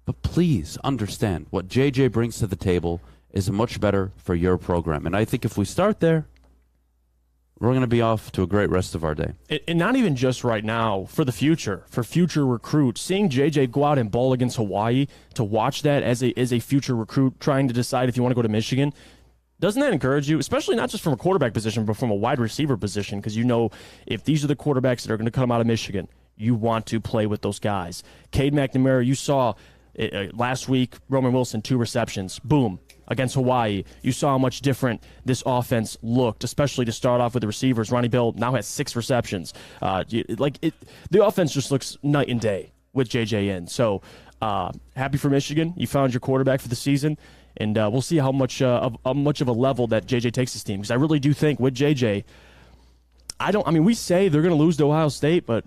But please understand what JJ brings to the table is much better for your program. And I think if we start there, we're going to be off to a great rest of our day. And not even just right now, for the future, for future recruits. Seeing JJ go out and ball against Hawaii, to watch that as a future recruit trying to decide if you want to go to Michigan, doesn't that encourage you, especially not just from a quarterback position, but from a wide receiver position? Because if these are the quarterbacks that are going to come out of Michigan, you want to play with those guys. Cade McNamara, you saw last week, Roman Wilson, 2 receptions. Boom. Against Hawaii, you saw how much different this offense looked, especially to start off with the receivers. Ronnie Bell now has 6 receptions. The offense just looks night and day with JJ in. So happy for Michigan. You found your quarterback for the season. And we'll see how much of a level that JJ takes his team. Because I really do think with JJ, we say they're going to lose to Ohio State, but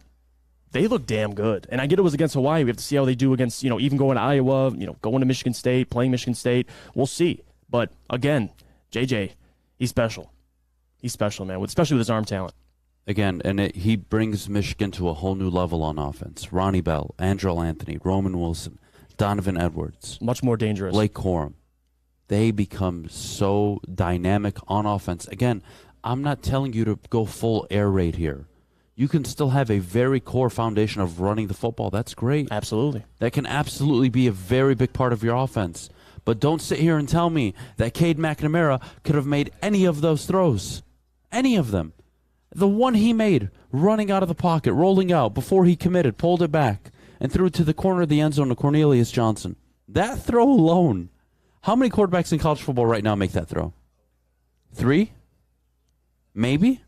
they look damn good. And I get it was against Hawaii. We have to see how they do against, even going to Iowa, going to Michigan State, playing Michigan State. We'll see. But again, JJ, he's special. He's special, man, especially with his arm talent. Again, and he brings Michigan to a whole new level on offense. Ronnie Bell, Andrel Anthony, Roman Wilson, Donovan Edwards. Much more dangerous. Blake Corum. They become so dynamic on offense. Again, I'm not telling you to go full air raid here. You can still have a very core foundation of running the football. That's great. Absolutely. That can absolutely be a very big part of your offense. But don't sit here and tell me that Cade McNamara could have made any of those throws. Any of them. The one he made, running out of the pocket, rolling out before he committed, pulled it back, and threw it to the corner of the end zone to Cornelius Johnson. That throw alone. How many quarterbacks in college football right now make that throw? 3? Maybe?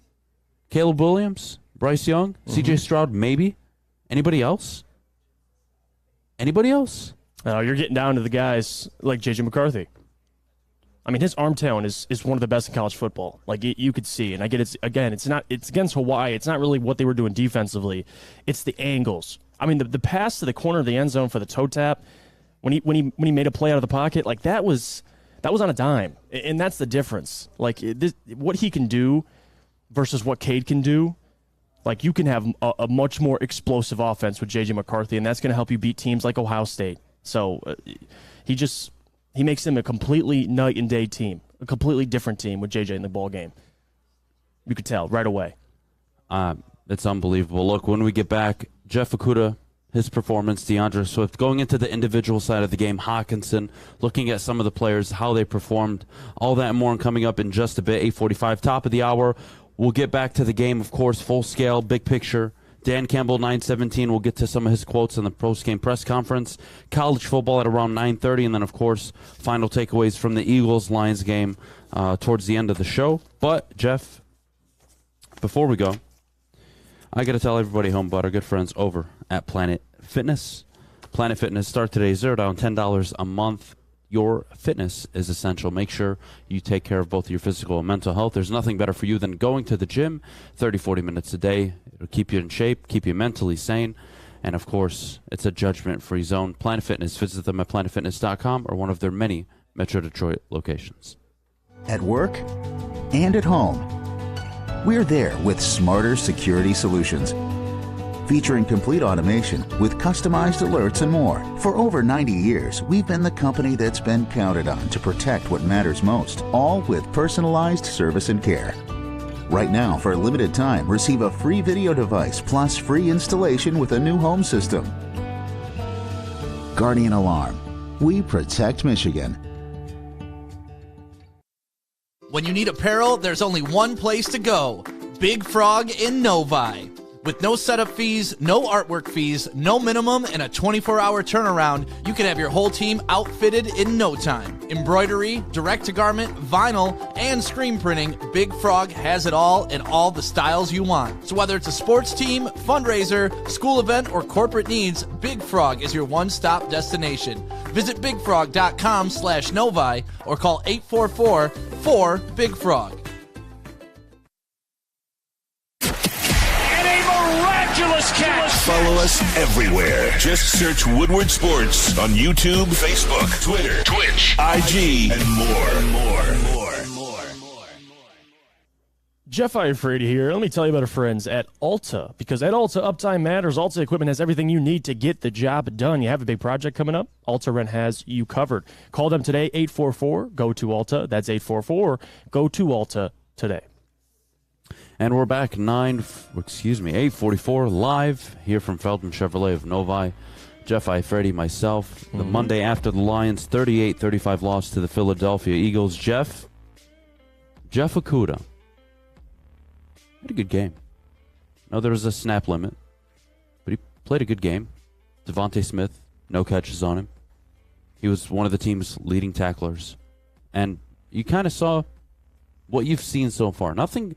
Caleb Williams? Bryce Young? C.J. Stroud? Maybe? Anybody else? Anybody else? You're getting down to the guys like J.J. McCarthy. I mean, his arm talent is one of the best in college football. Like, you could see. And I get it's against Hawaii. It's not really what they were doing defensively. It's the angles. I mean, the pass to the corner of the end zone for the toe tap, when he made a play out of the pocket, like that was on a dime. And that's the difference. Like, what he can do versus what Cade can do. Like, you can have a much more explosive offense with J.J. McCarthy, and that's going to help you beat teams like Ohio State. So he makes them a completely night and day team, a completely different team with J.J. in the ball game. You could tell right away. It's unbelievable. Look, when we get back, Jeff Okudah, his performance, DeAndre Swift, going into the individual side of the game, Hawkinson, looking at some of the players, how they performed, all that and more coming up in just a bit, 8:45, top of the hour. We'll get back to the game, of course, full scale, big picture. Dan Campbell, 9:17. We'll get to some of his quotes in the post-game press conference. College football at around 9:30. And then, of course, final takeaways from the Eagles-Lions game towards the end of the show. But, Jeff, before we go, I got to tell everybody home about our good friends over at Planet Fitness. Planet Fitness, start today, $0 down, $10 a month. Your fitness is essential. Make sure you take care of both your physical and mental health. There's nothing better for you than going to the gym 30, 40 minutes a day. It'll keep you in shape, keep you mentally sane. And, of course, it's a judgment-free zone. Planet Fitness. Visit them at planetfitness.com or one of their many Metro Detroit locations. At work and at home, we're there with smarter security solutions. Featuring complete automation with customized alerts and more. For over 90 years, we've been the company that's been counted on to protect what matters most, all with personalized service and care. Right now, for a limited time, receive a free video device plus free installation with a new home system. Guardian Alarm. We protect Michigan. When you need apparel, there's only one place to go. Big Frog in Novi. With no setup fees, no artwork fees, no minimum, and a 24-hour turnaround, you can have your whole team outfitted in no time. Embroidery, direct-to-garment, vinyl, and screen printing, Big Frog has it all in all the styles you want. So whether it's a sports team, fundraiser, school event, or corporate needs, Big Frog is your one-stop destination. Visit bigfrog.com/Novi or call 844-4-BIG-FROG. Catch. Follow us everywhere. Just search Woodward Sports on YouTube, Facebook, Twitter, Twitch, IG, and more. Jeff Iafrate here. Let me tell you about our friends at Alta, because at Alta, uptime matters. Alta Equipment has everything you need to get the job done. You have a big project coming up? Alta Rent has you covered. Call them today, 844-GO-TO-ALTA. That's 844-GO-TO-ALTA today. And we're back 8:44 live here from Feldman Chevrolet of Novi. Jeff Iafrate, myself. The Monday after the Lions 38-35 loss to the Philadelphia Eagles. Jeff Okudah had a good game. No, there was a snap limit, but he played a good game. Devontae Smith, no catches on him. He was one of the team's leading tacklers. And you kind of saw what you've seen so far. Nothing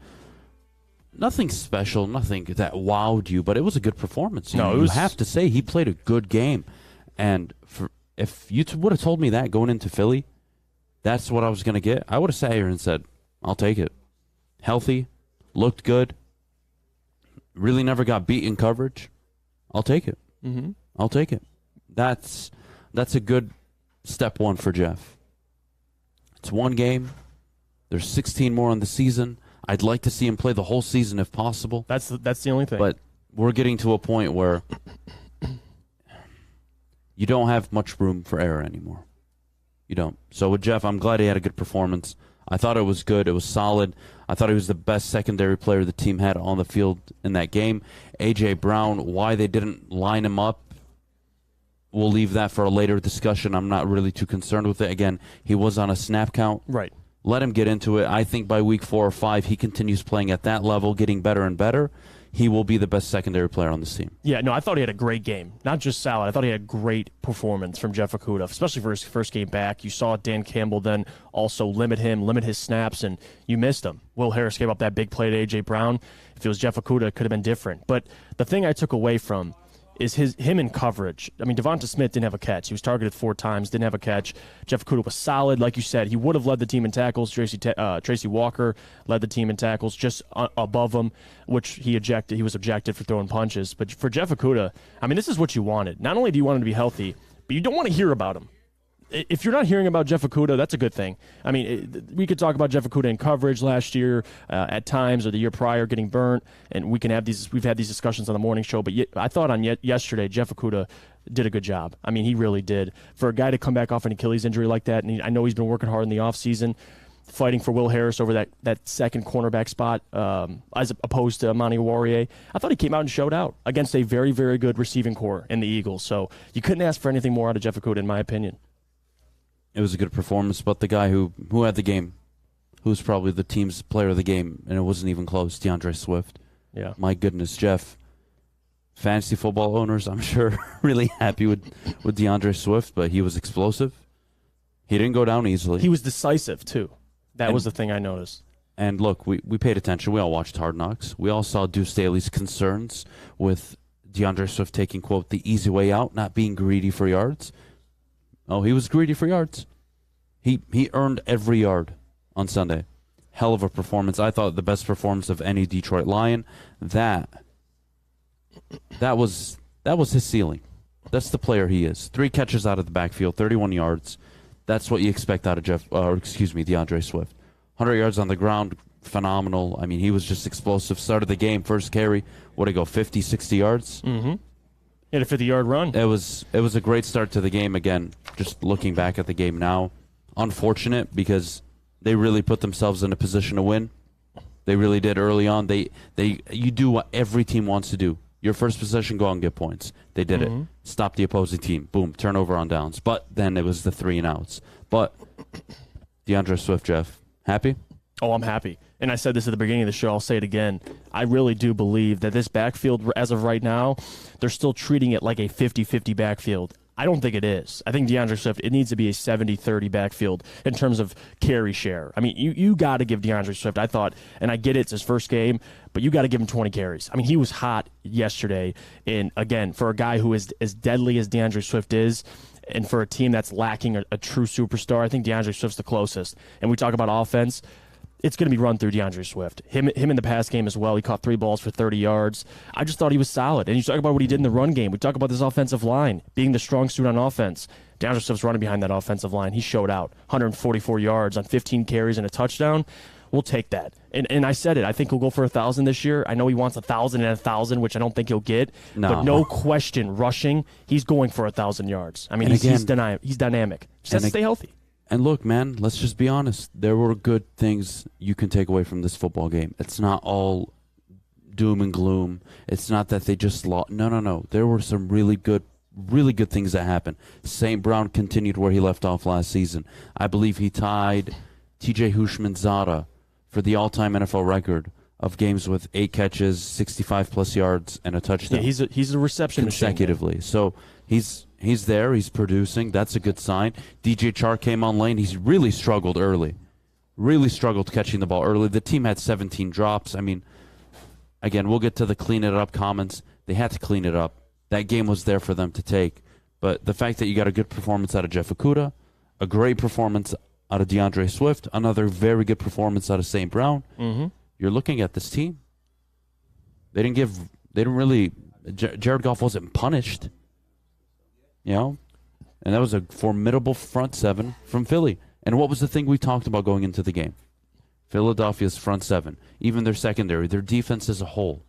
special, nothing that wowed you, but it was a good performance. You have to say he played a good game. And if you would have told me that going into Philly, that's what I was going to get, I would have sat here and said, I'll take it. Healthy, looked good, really never got beat in coverage. I'll take it. I'll take it. That's a good step one for Jeff. It's one game. There's 16 more on the season. I'd like to see him play the whole season if possible. That's the only thing. But we're getting to a point where you don't have much room for error anymore. You don't. So with Jeff, I'm glad he had a good performance. I thought it was good. It was solid. I thought he was the best secondary player the team had on the field in that game. A.J. Brown, why they didn't line him up, we'll leave that for a later discussion. I'm not really too concerned with it. Again, he was on a snap count. Right. Let him get into it. I think by week 4 or 5, he continues playing at that level, getting better and better. He will be the best secondary player on this team. Yeah, no, I thought he had a great game. Not just solid. I thought he had a great performance from Jeff Okudah, especially for his first game back. You saw Dan Campbell then also limit his snaps, and you missed him. Will Harris gave up that big play to A.J. Brown. If it was Jeff Okudah, it could have been different. But the thing I took away from is him in coverage. I mean, Devonta Smith didn't have a catch. He was targeted 4 times, didn't have a catch. Jeff Okudah was solid. Like you said, he would have led the team in tackles. Tracy Walker led the team in tackles just above him, which he was ejected for throwing punches. But for Jeff Okudah, I mean, this is what you wanted. Not only do you want him to be healthy, but you don't want to hear about him. If you're not hearing about Jeff Okudah, that's a good thing. I mean, we could talk about Jeff Okudah in coverage last year at times, or the year prior getting burnt, and we've had these discussions on the morning show. But I thought on yesterday, Jeff Okudah did a good job. I mean, he really did. For a guy to come back off an Achilles injury like that, and I know he's been working hard in the offseason, fighting for Will Harris over that second cornerback spot as opposed to Amani Warrior. I thought he came out and showed out against a very, very good receiving core in the Eagles. So you couldn't ask for anything more out of Jeff Okudah, in my opinion. It was a good performance, but the guy who had the game, who was probably the team's player of the game, and it wasn't even close, DeAndre Swift. Yeah. My goodness, Jeff. Fantasy football owners, I'm sure, really happy with DeAndre Swift, but he was explosive. He didn't go down easily. He was decisive, too. That was the thing I noticed. And look, we paid attention. We all watched Hard Knocks. We all saw Deuce Staley's concerns with DeAndre Swift taking, quote, the easy way out, not being greedy for yards. Oh, he was greedy for yards. He earned every yard on Sunday. Hell of a performance. I thought the best performance of any Detroit Lion. That was his ceiling. That's the player he is. 3 catches out of the backfield, 31 yards. That's what you expect out of DeAndre Swift. 100 yards on the ground, phenomenal. I mean, he was just explosive. Started the game, first carry, what did he go, 50, 60 yards? Mm-hmm. Hit a 50-yard run. It was a great start to the game. Again, just looking back at the game now, unfortunate because they really put themselves in a position to win. They really did early on. You do what every team wants to do. Your first possession, go out and get points. They did it. Stop the opposing team. Boom, turnover on downs. But then it was the 3 and outs. But DeAndre Swift, Jeff, happy? Oh, I'm happy. And I said this at the beginning of the show. I'll say it again. I really do believe that this backfield, as of right now, they're still treating it like a 50-50 backfield. I don't think it is. I think DeAndre Swift, it needs to be a 70-30 backfield in terms of carry share. I mean, you got to give DeAndre Swift, I thought, and I get it's his first game, but you got to give him 20 carries. I mean, he was hot yesterday. And, again, for a guy who is as deadly as DeAndre Swift is, and for a team that's lacking a true superstar, I think DeAndre Swift's the closest. And we talk about offense. It's going to be run through DeAndre Swift. Him in the pass game as well. He caught 3 balls for 30 yards. I just thought he was solid. And you talk about what he did in the run game. We talk about this offensive line being the strong suit on offense. DeAndre Swift's running behind that offensive line. He showed out. 144 yards on 15 carries and a touchdown. We'll take that. And I said it. I think he'll go for 1,000 this year. I know he wants 1,000 and 1,000, which I don't think he'll get. No. But no question, rushing, he's going for 1,000 yards. I mean, he's dynamic. Just has to stay healthy. And look, man, let's just be honest. There were good things you can take away from this football game. It's not all doom and gloom. It's not that they just lost. No. There were some really good things that happened. St. Brown continued where he left off last season. I believe he tied T.J. Hushmanzada for the all-time NFL record of games with 8 catches, 65-plus yards, and a touchdown. Yeah, he's a reception consecutively. machine. So he's there. He's producing. That's a good sign. DJ Chark came on lane. He's really struggled early. Really struggled catching the ball early. The team had 17 drops. I mean, again, we'll get to the clean it up comments. They had to clean it up. That game was there for them to take. But the fact that you got a good performance out of Jeff Okudah, a great performance out of DeAndre Swift, another very good performance out of St. Brown, you're looking at this team. Jared Goff wasn't punished. You know, and that was a formidable front 7 from Philly. And what was the thing we talked about going into the game? Philadelphia's front 7, even their secondary, their defense as a whole.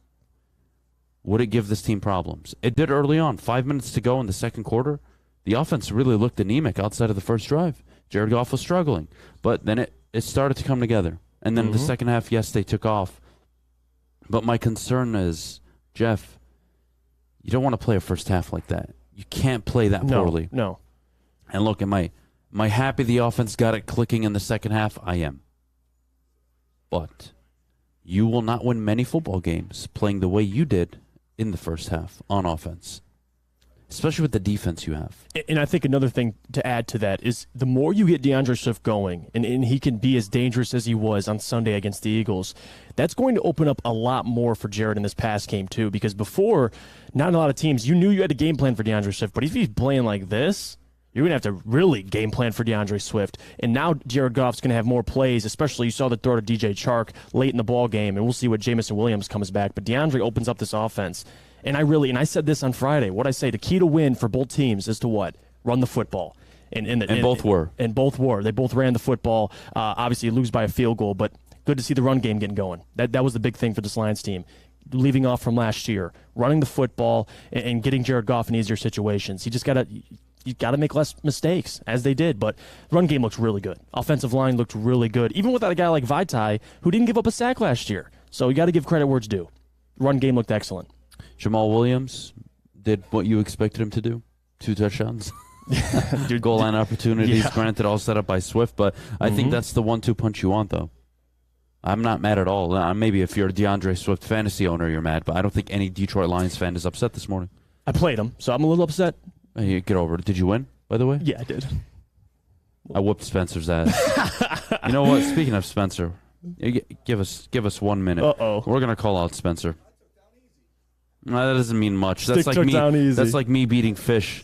Would it give this team problems? It did early on. 5 minutes to go in the second quarter. The offense really looked anemic outside of the first drive. Jared Goff was struggling. But then it it started to come together. And then the second half, yes, they took off. But my concern is, Jeff, you don't want to play a first half like that. You can't play that poorly. No. And look, am I happy the offense got it clicking in the second half? I am. But you will not win many football games playing the way you did in the first half on offense, especially with the defense you have. And I think another thing to add to that is the more you get DeAndre Swift going, and he can be as dangerous as he was on Sunday against the Eagles, that's going to open up a lot more for Jared in this pass game too, because before, not a lot of teams, you knew you had a game plan for DeAndre Swift, but if he's playing like this, you're going to have to really game plan for DeAndre Swift. And now Jared Goff's going to have more plays, especially you saw the throw to DJ Chark late in the ball game, and we'll see what Jamison Williams comes back. But DeAndre opens up this offense. And I said this on Friday, what I say, the key to win for both teams is to what? Run the football. And both were. And both were. They both ran the football. Obviously, you lose by a field goal, but good to see the run game getting going. That was the big thing for this Lions team. Leaving off from last year, running the football and getting Jared Goff in easier situations. You got to make less mistakes, as they did. But the run game looks really good. Offensive line looked really good, even without a guy like Vaitai, who didn't give up a sack last year. So you got to give credit where it's due. Run game looked excellent. Jamal Williams did what you expected him to do. 2 touchdowns. Goal line opportunities, granted, all set up by Swift. But I think that's the 1-2 punch you want, though. I'm not mad at all. Maybe if you're a DeAndre Swift fantasy owner, you're mad. But I don't think any Detroit Lions fan is upset this morning. I played him, so I'm a little upset. Hey, get over it. Did you win, by the way? Yeah, I did. I whooped Spencer's ass. You know what? Speaking of Spencer, give us 1 minute. Uh-oh. We're going to call out Spencer. No, that doesn't mean much. Stick took down easy. That's like me beating Fish.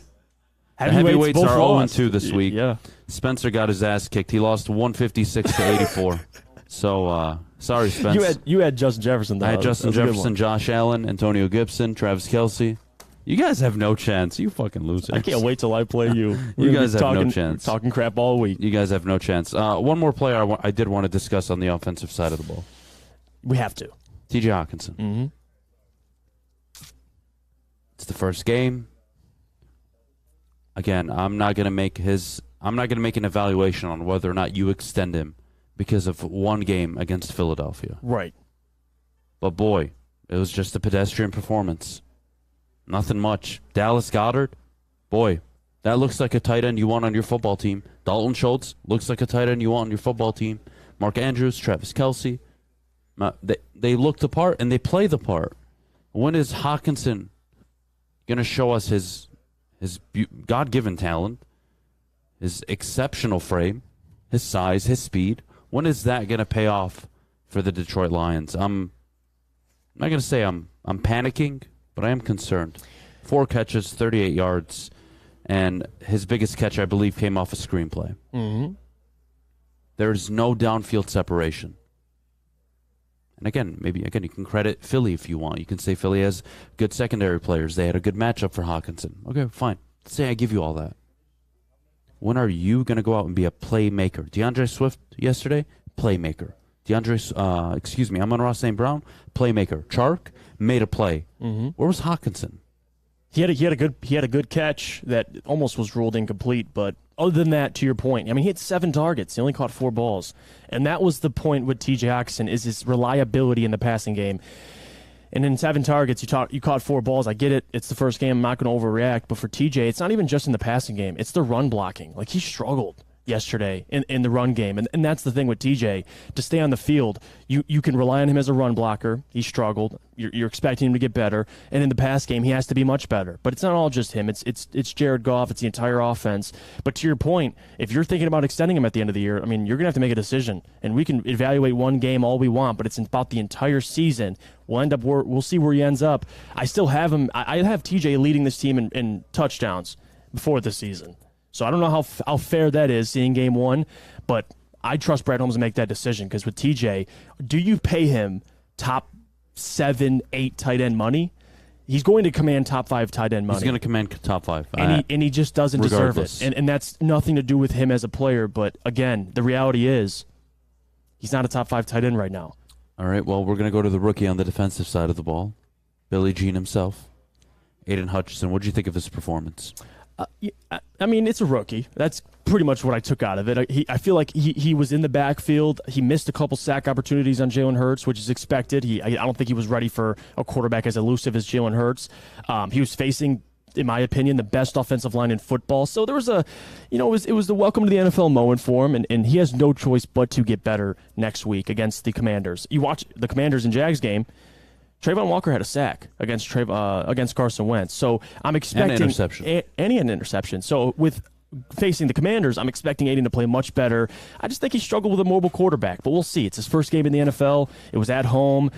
Heavyweights are lost. 0-2 this week. Yeah. Spencer got his ass kicked. He lost 156 to 84. So, sorry, Spencer. You had Justin Jefferson, though. I had Justin Jefferson, Josh Allen, Antonio Gibson, Travis Kelce. You guys have no chance. You fucking losers. I can't wait till I play you. You guys have no chance. Talking crap all week. You guys have no chance. One more player I did want to discuss on the offensive side of the ball. We have to. T.J. Hockenson. Mm-hmm. It's the first game. Again, I'm not going to make an evaluation on whether or not you extend him because of one game against Philadelphia. Right. But boy, it was just a pedestrian performance. Nothing much. Dallas Goedert, boy, that looks like a tight end you want on your football team. Dalton Schultz looks like a tight end you want on your football team. Mark Andrews, Travis Kelce, they look the part and they play the part. When is Hockenson going to show us his God-given talent, his exceptional frame, his size, his speed? When is that going to pay off for the Detroit Lions? I'm not going to say I'm panicking, but I am concerned. 4 catches, 38 yards, and his biggest catch, I believe, came off a screenplay. Mm-hmm. There's no downfield separation. And again, you can credit Philly if you want. You can say Philly has good secondary players. They had a good matchup for Hockenson. Okay, fine. Let's say I give you all that. When are you going to go out and be a playmaker? DeAndre Swift yesterday, playmaker. Amon-Ra St. Brown, playmaker. Chark made a play. Mm-hmm. Where was Hockenson? He had a good catch that almost was ruled incomplete, but other than that, to your point, I mean, he had 7 targets. He only caught 4 balls. And that was the point with T.J. Hockenson, is his reliability in the passing game. And in 7 targets, you caught 4 balls. I get it. It's the first game. I'm not going to overreact. But for TJ, it's not even just in the passing game. It's the run blocking. Like, he struggled yesterday in the run game. And that's the thing with TJ. To stay on the field, you can rely on him as a run blocker. He struggled. You're expecting him to get better. And in the pass game, he has to be much better. But it's not all just him. It's Jared Goff. It's the entire offense. But to your point, if you're thinking about extending him at the end of the year, I mean, you're going to have to make a decision. And we can evaluate one game all we want, but it's about the entire season. We'll see where he ends up. I still have him. I have TJ leading this team in touchdowns before the season. So I don't know how fair that is, seeing game 1, but I trust Brad Holmes to make that decision, because with TJ, do you pay him top 7, 8 tight end money? He's going to command top 5 tight end money. He's going to command top 5. And he just doesn't deserve it. And that's nothing to do with him as a player, but again, the reality is he's not a top 5 tight end right now. All right, well, we're going to go to the rookie on the defensive side of the ball, Billie Jean himself, Aiden Hutchinson. What did you think of his performance? I mean, it's a rookie. That's pretty much what I took out of it. I feel like he was in the backfield. He missed a couple sack opportunities on Jalen Hurts, which is expected. I don't think he was ready for a quarterback as elusive as Jalen Hurts. He was facing, in my opinion, the best offensive line in football. So there was it was the welcome to the NFL moment for him, and he has no choice but to get better next week against the Commanders. You watch the Commanders and Jags game, Trayvon Walker had a sack against Carson Wentz. So I'm expecting an interception. And an interception. So with facing the Commanders, I'm expecting Aiden to play much better. I just think he struggled with a mobile quarterback, but we'll see. It's his first game in the NFL. It was at home,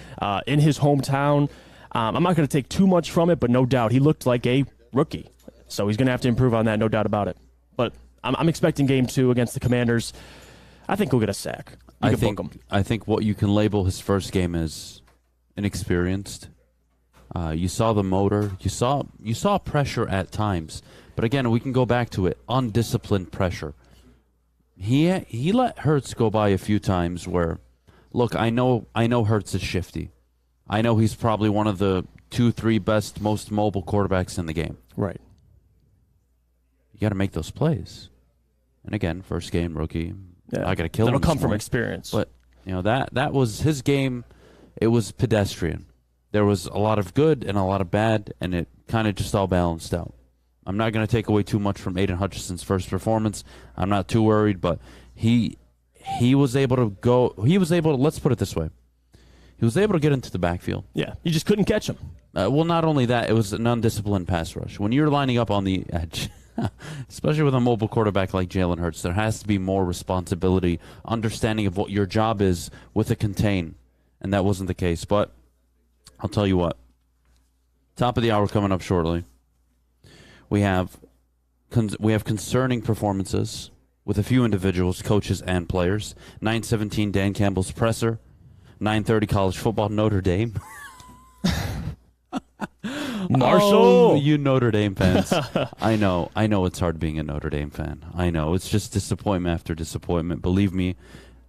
in his hometown. I'm not going to take too much from it, but no doubt he looked like a rookie. So he's going to have to improve on that, no doubt about it. But I'm expecting game 2 against the Commanders. I think he'll get a sack. I think what you can label his first game as inexperienced. You saw the motor. You saw pressure at times. But again, we can go back to it. Undisciplined pressure. He let Hurts go by a few times where, look, I know Hurts is shifty. I know he's probably one of the 2-3 best, most mobile quarterbacks in the game. Right. You got to make those plays. And again, first game, rookie. Yeah. I got to kill him. That'll come from experience. But that was his game. It was pedestrian. There was a lot of good and a lot of bad, and it kind of just all balanced out. I'm not going to take away too much from Aiden Hutchinson's first performance. I'm not too worried, but he was able to go. He was able to. Let's put it this way. He was able to get into the backfield. Yeah, you just couldn't catch him. Well, not only that, it was an undisciplined pass rush. When you're lining up on the edge, especially with a mobile quarterback like Jalen Hurts, there has to be more responsibility, understanding of what your job is with a contain, and that wasn't the case. But I'll tell you what, top of the hour coming up shortly. We have concerning performances with a few individuals, coaches, and players. 9:17 Dan Campbell's presser. 9:30 college football, Notre Dame. Marshall! Oh, you Notre Dame fans. I know it's hard being a Notre Dame fan. I know. It's just disappointment after disappointment. Believe me,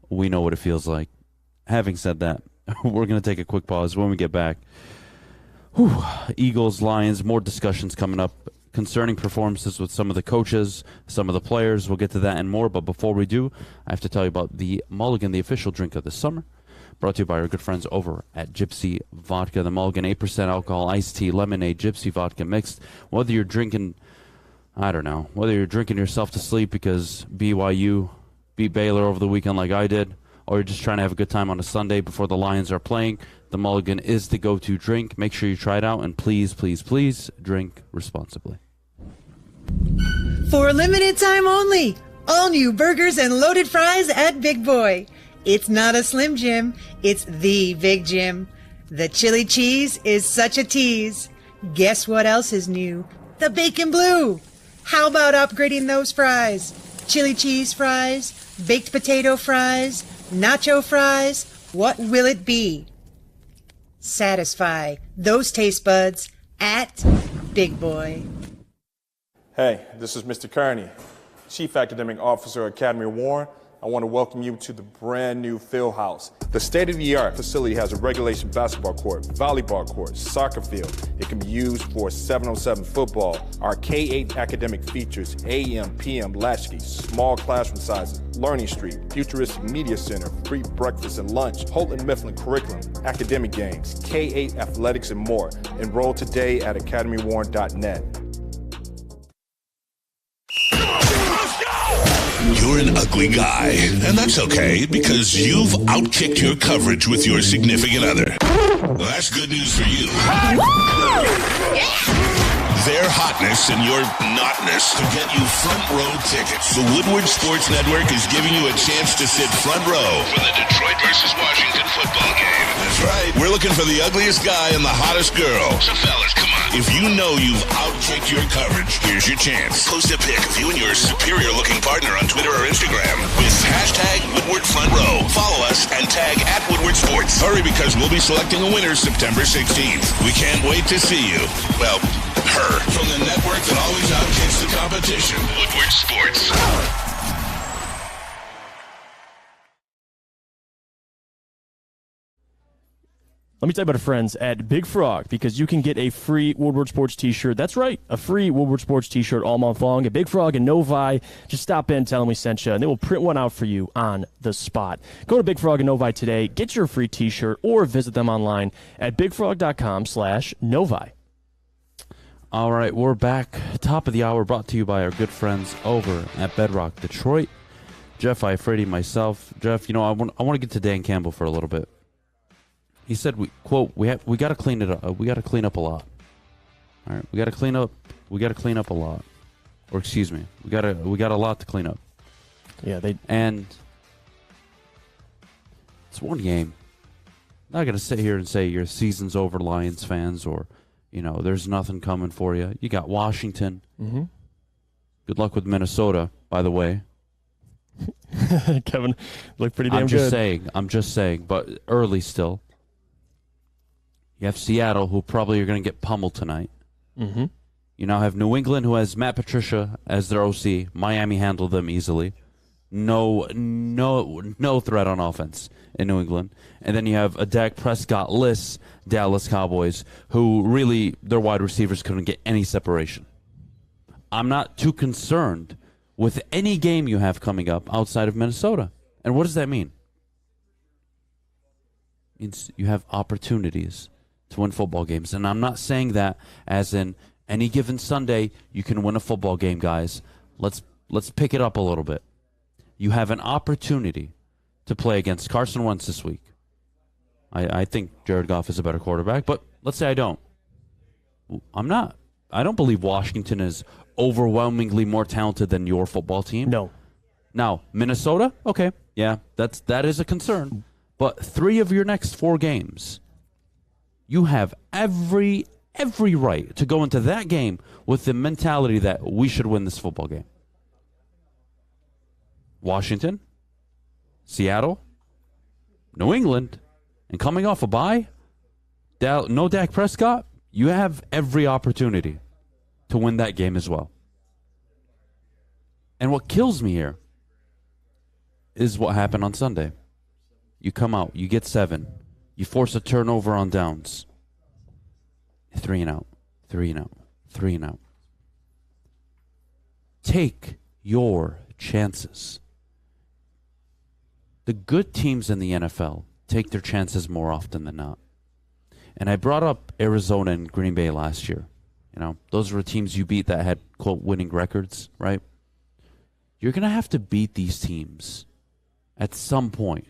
we know what it feels like. Having said that, we're going to take a quick pause. When we get back, Eagles, Lions, more discussions coming up concerning performances with some of the coaches, some of the players. We'll get to that and more. But before we do, I have to tell you about the Mulligan, the official drink of the summer. Brought to you by our good friends over at Gypsy Vodka. The Mulligan, 8% alcohol, iced tea, lemonade, Gypsy Vodka mixed. Whether you're drinking, whether you're drinking yourself to sleep because BYU beat Baylor over the weekend like I did, or you're just trying to have a good time on a Sunday before the Lions are playing, the Mulligan is the go-to drink. Make sure you try it out, and please, please, please drink responsibly. For a limited time only, all new burgers and loaded fries at Big Boy. It's not a Slim Jim, it's the Big Jim. The chili cheese is such a tease. Guess what else is new? The bacon blue. How about upgrading those fries? Chili cheese fries, baked potato fries, nacho fries. What will it be? Satisfy those taste buds at Big Boy. Hey, this is Mr. Kearney, Chief Academic Officer, Academy of Warren. I want to welcome you to the brand new Field House. The state-of-the-art facility has a regulation basketball court, volleyball court, soccer field. It can be used for 7-on-7 football. Our K-8 academic features AM, PM, latchkey, small classroom sizes, Learning Street, futuristic media center, free breakfast and lunch, Holton Mifflin curriculum, academic games, K-8 athletics, and more. Enroll today at academywarren.net. You're an ugly guy, and that's okay because you've outkicked your coverage with your significant other. Well, that's good news for you. Their hotness and your notness to get you front row tickets. The Woodward Sports Network is giving you a chance to sit front row for the Detroit versus Washington football game. That's right. We're looking for the ugliest guy and the hottest girl. So fellas, come on. If you know you've outkicked your coverage, here's your chance. Post a pic of you and your superior-looking partner on Twitter or Instagram with hashtag Woodward Front Row. Follow us and tag at Woodward Sports. Hurry because we'll be selecting a winner September 16th. We can't wait to see you. Well, her. From the network that always outkicks the competition. Woodward Sports. Let me tell you about our friends at Big Frog, because you can get a free Woodward Sports t-shirt. That's right, a free Woodward Sports t-shirt all month long at Big Frog and Novi. Just stop in, tell them we sent you, and they will print one out for you on the spot. Go to Big Frog and Novi today, get your free t-shirt, or visit them online at bigfrog.com/Novi. All right, we're back. Top of the hour, brought to you by our good friends over at Bedrock Detroit. Jeff Iafrate, myself. Jeff, I want to get to Dan Campbell for a little bit. He said, "We got to clean it up. We got to clean up a lot. All right, we got to clean up. We got to clean up a lot. Or excuse me, we got a lot to clean up." Yeah, and it's one game. I'm not gonna sit here and say your season's over, Lions fans, or there's nothing coming for you. You got Washington. Mm-hmm. Good luck with Minnesota, by the way. Kevin looked pretty damn good. I'm just saying, but early still. You have Seattle, who probably are going to get pummeled tonight. Mm-hmm. You now have New England, who has Matt Patricia as their OC. Miami handled them easily. No threat on offense in New England. And then you have a Dak Prescott-less Dallas Cowboys, who really, their wide receivers couldn't get any separation. I'm not too concerned with any game you have coming up outside of Minnesota. And what does that mean? It means you have opportunities to win football games. And I'm not saying that as in any given Sunday you can win a football game, guys. Let's pick it up a little bit. You have an opportunity to play against Carson Wentz this week. I think Jared Goff is a better quarterback, but let's say I don't. I don't believe Washington is overwhelmingly more talented than your football team. No. Now, Minnesota, okay, yeah, that is a concern. But 3 of your next 4 games, you have every right to go into that game with the mentality that we should win this football game. Washington, Seattle, New England, and coming off a bye, no Dak Prescott, you have every opportunity to win that game as well. And what kills me here is what happened on Sunday. You come out, you get 7, you force a turnover on downs. 3 and out, 3 and out, 3 and out. Take your chances. The good teams in the NFL take their chances more often than not. And I brought up Arizona and Green Bay last year. Those were teams you beat that had, quote, winning records, right? You're going to have to beat these teams at some point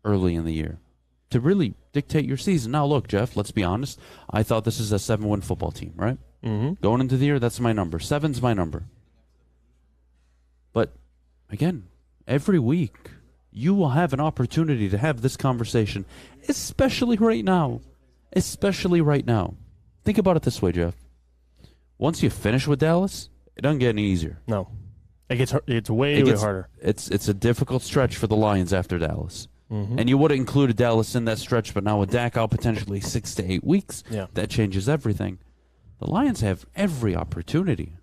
early in the year to really dictate your season. Now, look, Jeff, let's be honest. I thought this is a 7-win football team, right? Mm-hmm. Going into the year, that's my number. 7's my number. But, again, every week, you will have an opportunity to have this conversation, especially right now. Especially right now. Think about it this way, Jeff. Once you finish with Dallas, it doesn't get any easier. No. It's way harder. It's a difficult stretch for the Lions after Dallas. Mm-hmm. And you would have included Dallas in that stretch, but now with Dak out potentially 6 to 8 weeks, that changes everything. The Lions have every opportunity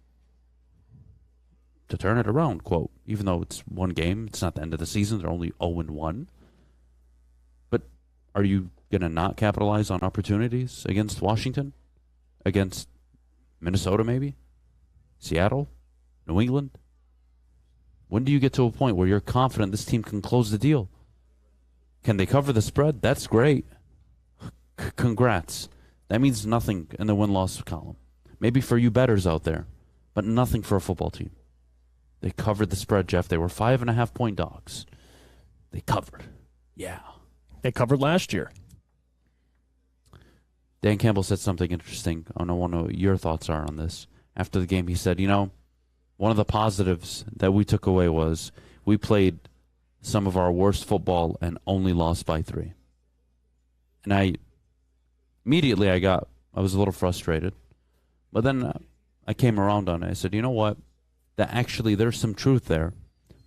to turn it around, quote, even though it's one game, it's not the end of the season, they're only 0-1. But are you going to not capitalize on opportunities against Washington? Against Minnesota, maybe? Seattle? New England? When do you get to a point where you're confident this team can close the deal? Can they cover the spread? That's great. Congrats. That means nothing in the win-loss column. Maybe for you bettors out there, but nothing for a football team. They covered the spread, Jeff. They were 5.5-point dogs. They covered. Yeah. They covered last year. Dan Campbell said something interesting. I don't know what your thoughts are on this. After the game, he said, one of the positives that we took away was we played some of our worst football and only lost by 3. And I was a little frustrated. But then I came around on it. I said, you know what? That actually there's some truth there,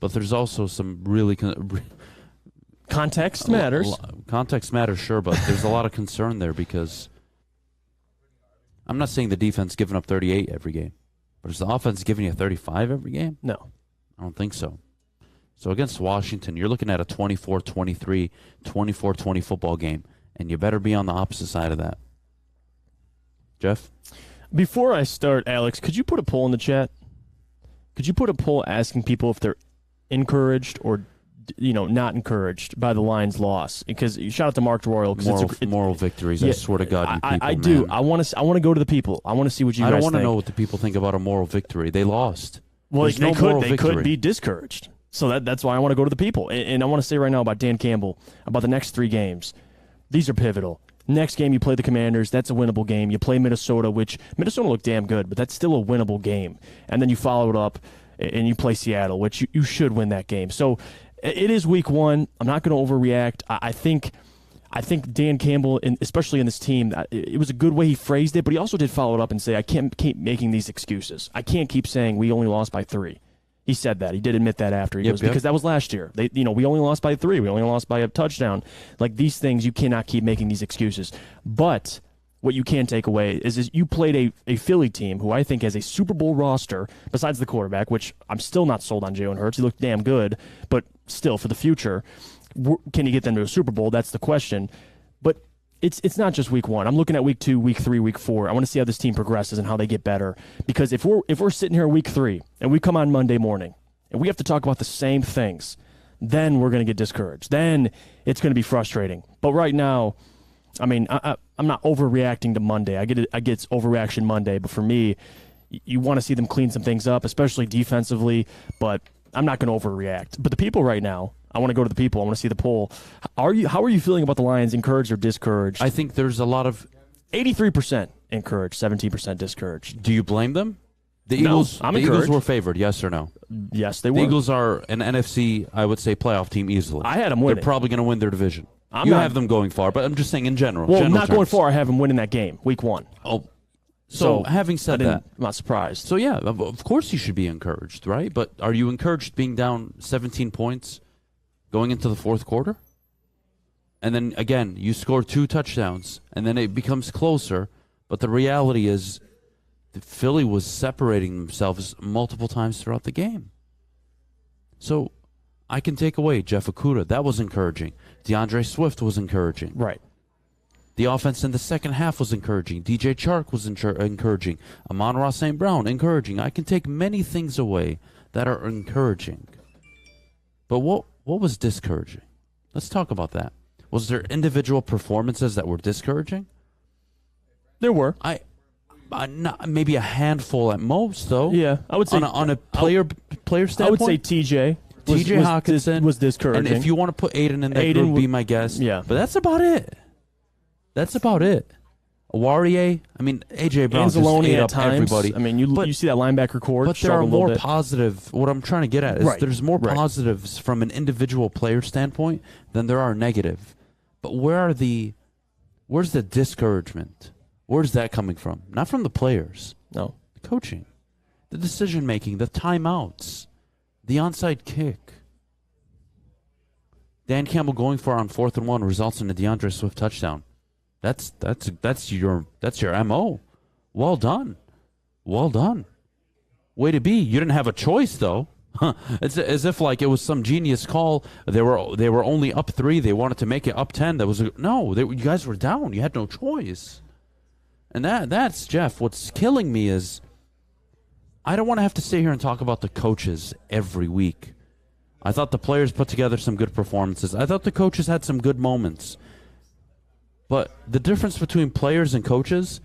but there's also some really context matters. Context matters, sure, but there's a lot of concern there because I'm not saying the defense giving up 38 every game, but is the offense giving you 35 every game? No. I don't think so. So against Washington, you're looking at a 24-23, 24-20 football game. and you better be on the opposite side of that. Jeff? Before I start, Alex, could you put a poll in the chat? Could you put a poll asking people if they're encouraged or, not encouraged by the Lions' loss? Because shout out to Mark Royal. Moral victories. I swear to God, you people, I do. man. I want to go to the people. I want to see what you guys think. I don't want to know what the people think about a moral victory. They lost. Well, they could be discouraged. So that's why I want to go to the people. And I want to say right now about Dan Campbell, about the next 3 games. These are pivotal. Next game, you play the Commanders. That's a winnable game. You play Minnesota, which Minnesota looked damn good, but that's still a winnable game. And then you follow it up, and you play Seattle, which you should win that game. So it is week 1. I'm not going to overreact. I think Dan Campbell, especially in this team, it was a good way he phrased it, but he also did follow it up and say, I can't keep making these excuses. I can't keep saying we only lost by 3. He said that. He did admit that after. He goes, because that was last year. We only lost by 3. We only lost by a touchdown. Like, these things, you cannot keep making these excuses. But what you can take away is you played a Philly team who I think has a Super Bowl roster, besides the quarterback, which I'm still not sold on Jalen Hurts. He looked damn good, but still, for the future, can you get them to a Super Bowl? That's the question. But it's not just week 1. I'm looking at week 2, week 3, week 4. I want to see how this team progresses and how they get better. Because if we're sitting here week 3 and we come on Monday morning and we have to talk about the same things, then we're going to get discouraged. Then it's going to be frustrating. But right now, I mean, I'm not overreacting to Monday. I get it's overreaction Monday. But for me, you want to see them clean some things up, especially defensively. But I'm not going to overreact. But the people right now, I want to go to the people. I want to see the poll. How are you feeling about the Lions? Encouraged or discouraged? I think there's a lot of 83% encouraged, 17% discouraged. Do you blame them? The Eagles were favored, yes or no? Yes, they were. The Eagles are an NFC, I would say, playoff team easily. I had them winning. They're probably going to win their division. You have them going far, but I'm just saying in general. Well, not going far. I have them winning that game, week 1. Oh, so having said that, I'm not surprised. So yeah, of course you should be encouraged, right? But are you encouraged being down 17 points going into the 4th quarter? And then, again, you score 2 touchdowns, and then it becomes closer. But the reality is that Philly was separating themselves multiple times throughout the game. So I can take away Jeff Okudah. That was encouraging. DeAndre Swift was encouraging. Right. The offense in the second half was encouraging. DJ Chark was encouraging. Amon-Ra St. Brown, encouraging. I can take many things away that are encouraging. But what was discouraging? Let's talk about that. Was there individual performances that were discouraging? There were. Maybe a handful at most, though. Yeah, I would say on a player standpoint. I would say TJ Hawkinson was discouraging. And if you want to put Aiden in that group, be my guest. Yeah, but that's about it. Awarie, I mean, AJ Brown just ate up everybody. I mean, you see that linebacker core. But there are more positive. What I'm trying to get at is there's more positives from an individual player standpoint than there are negative. But where's the discouragement? Where's that coming from? Not from the players. No. The coaching, the decision making, the timeouts, the onside kick. Dan Campbell going for on 4th and 1 results in a DeAndre Swift touchdown. That's your MO. Well done. Way to be. You didn't have a choice though. It's as if like it was some genius call. They were only up 3. They wanted to make it up 10. You guys were down. You had no choice. And that's Jeff. What's killing me is I don't want to have to sit here and talk about the coaches every week. I thought the players put together some good performances. I thought the coaches had some good moments. But the difference between players and coaches,